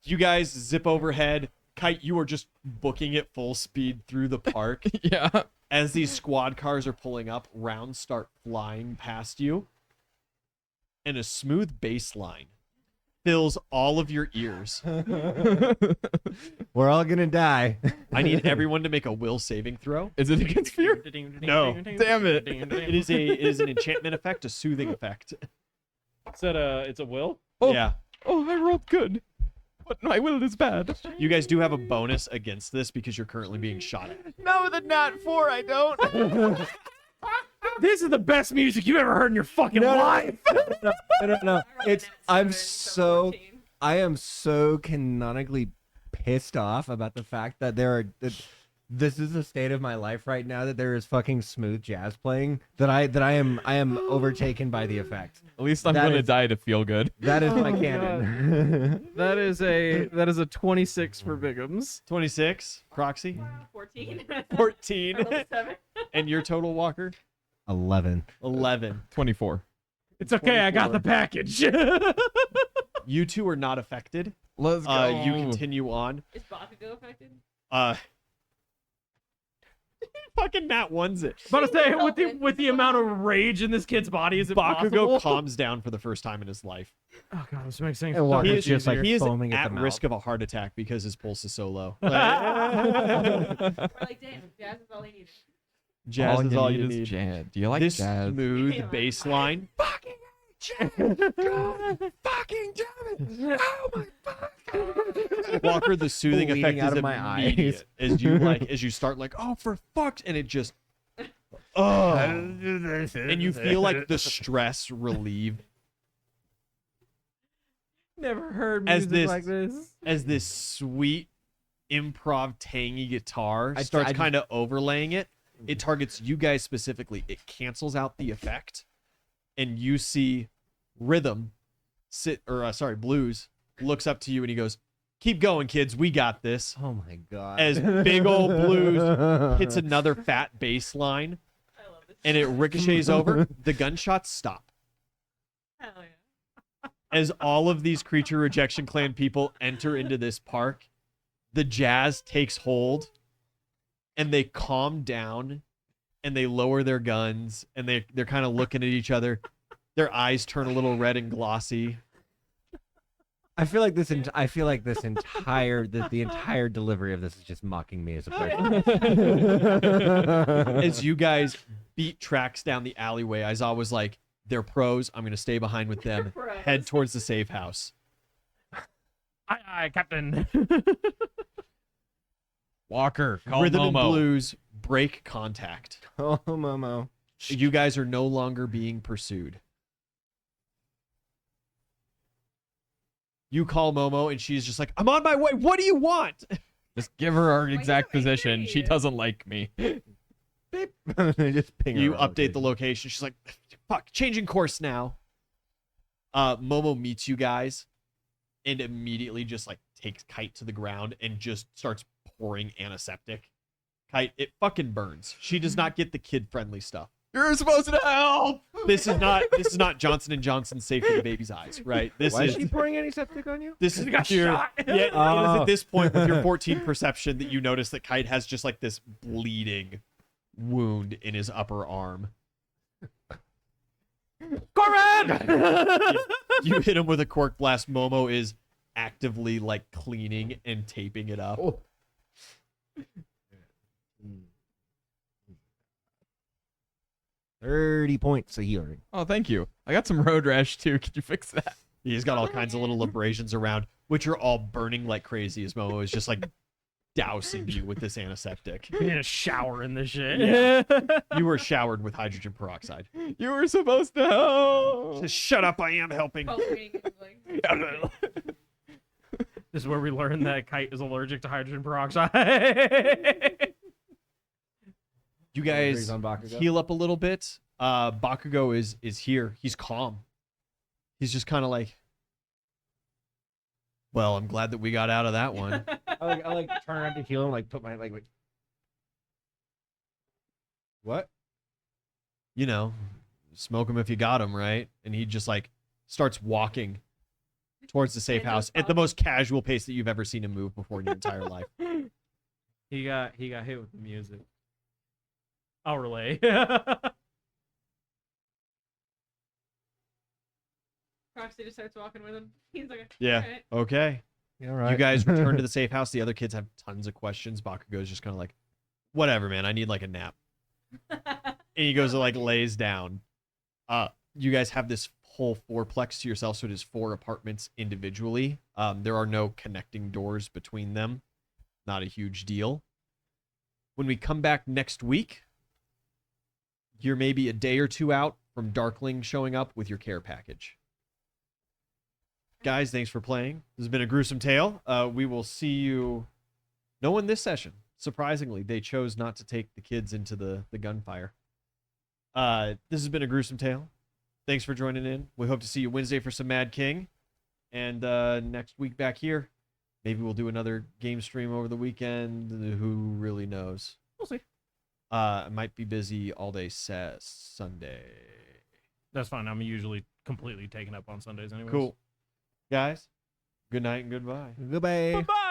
You guys zip overhead. Kite, you are just booking it full speed through the park. Yeah. As these squad cars are pulling up, rounds start flying past you. And a smooth bass line fills all of your ears. We're all gonna die. I need everyone to make a will saving throw. Is it against fear? No. Damn it. It is an enchantment effect, a soothing effect. It's a will? Oh. Yeah. Oh, I rolled good. But my will is bad. You guys do have a bonus against this because you're currently being shot at. Not with a nat 4, I don't. This is the best music you've ever heard in your fucking life. No. It's I Fourteen. am so canonically pissed off about the fact that this is the state of my life right now, that there is fucking smooth jazz playing, that I am overtaken by the effect. At least I'm That going to is- die to feel good. That is my Oh, canon. That is a 26 for Bigums. 26, Proxy. 14. 14. I rolled a 7. And your total, Walker? 11. 11. 24. It's okay, I got the package. You two are not affected. Let's go. You continue on. Is Bakugo affected? Fucking Nat ones it. About to say, with the amount of rage in this kid's body, is it Bakugo possible? calms down for the first time in his life. Oh god, this makes things And so Walker's much He is, just like easier. he is foaming at at the risk mouth. of a heart attack because his pulse is so low. We're like, damn, jazz is all he needed. Jazz is all you is need. jazz. Do you like This jazz? smooth Yeah. bass line. Fucking jazz. God fucking damn it. Oh my fuck. Walker, the soothing Bleeding effect out is of my immediate as you start like, oh for fuck's, and it just and you feel like the stress relieved Never heard As music this- like this. as this sweet improv tangy guitar I starts just- kind of overlaying it. It targets you guys specifically. It cancels out the effect, and you see Rhythm Blues looks up to you and he goes, "Keep going, kids. We got this." Oh my god. As big old Blues hits another fat bass line I love this. and it ricochets over, the gunshots stop. Hell yeah. As all of these Creature Rejection Clan people enter into this park, the jazz takes hold and they calm down and they lower their guns and they're kind of looking at each other. Their eyes turn a little red and glossy. I feel like the entire delivery of this is just mocking me as a person. As you guys beat tracks down the alleyway, Aizawa was like, "They're pros. I'm going to stay behind with them. Pros. Head towards the safe house." Aye, Captain. Walker, call Rhythm and Momo. Blues break contact. Oh, Momo. You guys are no longer being pursued. You call Momo and she's just like, "I'm on my way. What do you want?" Just give her our you exact angry? position. She doesn't like me. Just ping her You our update the location. She's like, "Fuck, changing course now." Momo meets you guys and immediately just like takes Kite to the ground and just starts pouring antiseptic. Kite, it fucking burns. She does not get the kid-friendly stuff. You're supposed to help. This is not Johnson & Johnson safe for the baby's eyes, right? This Why is is she pouring antiseptic on you? this is got your, shot. Yeah, it is Oh. at this point with your 14 perception that you notice that Kite has just like this bleeding wound in his upper arm. Corbin! You hit him with a cork blast. Momo is actively like cleaning and taping it up. Oh. 30 points of healing. Oh, thank you. I got some road rash too. Could you fix that? He's got all kinds of little abrasions around, which are all burning like crazy as Momo is just like dousing you with this antiseptic. In a shower in this shit. Yeah. You were showered with hydrogen peroxide. You were supposed to help. Just shut up, I am helping. Both reading is like, This is where we learn that Kite is allergic to hydrogen peroxide. You guys Agrees on Bakugo. heal up a little bit. Bakugo is here. He's calm. He's just kind of like, "Well, I'm glad that we got out of that one." I like turn around to heal him, like put my like. What? You know, smoke him if you got him, right? And he just like starts walking towards the safe And house just at the pop. most casual pace that you've ever seen him move before in your entire life. he got hit with the music. I'll relay. Proxy just starts walking with him. He's like, Yeah. "Alright." Okay. All right. You guys return to the safe house. The other kids have tons of questions. Bakugo's just kind of like, "Whatever, man. I need like a nap." And he goes and like lays down. You guys have this whole fourplex to yourself, so it is 4 apartments individually. There are no connecting doors between them. Not a huge deal. When we come back next week, you're maybe a day or 2 out from Darkling showing up with your care package. Guys, thanks for playing. This has been a gruesome tale. We will see you. No one this session. Surprisingly, they chose not to take the kids into the gunfire. This has been a gruesome tale. Thanks for joining in. We hope to see you Wednesday for some Mad King. And next week back here, maybe we'll do another game stream over the weekend. Who really knows? We'll see. I might be busy all day Sunday. That's fine. I'm usually completely taken up on Sundays anyway. Cool. Guys, good night and goodbye. Goodbye. Bye.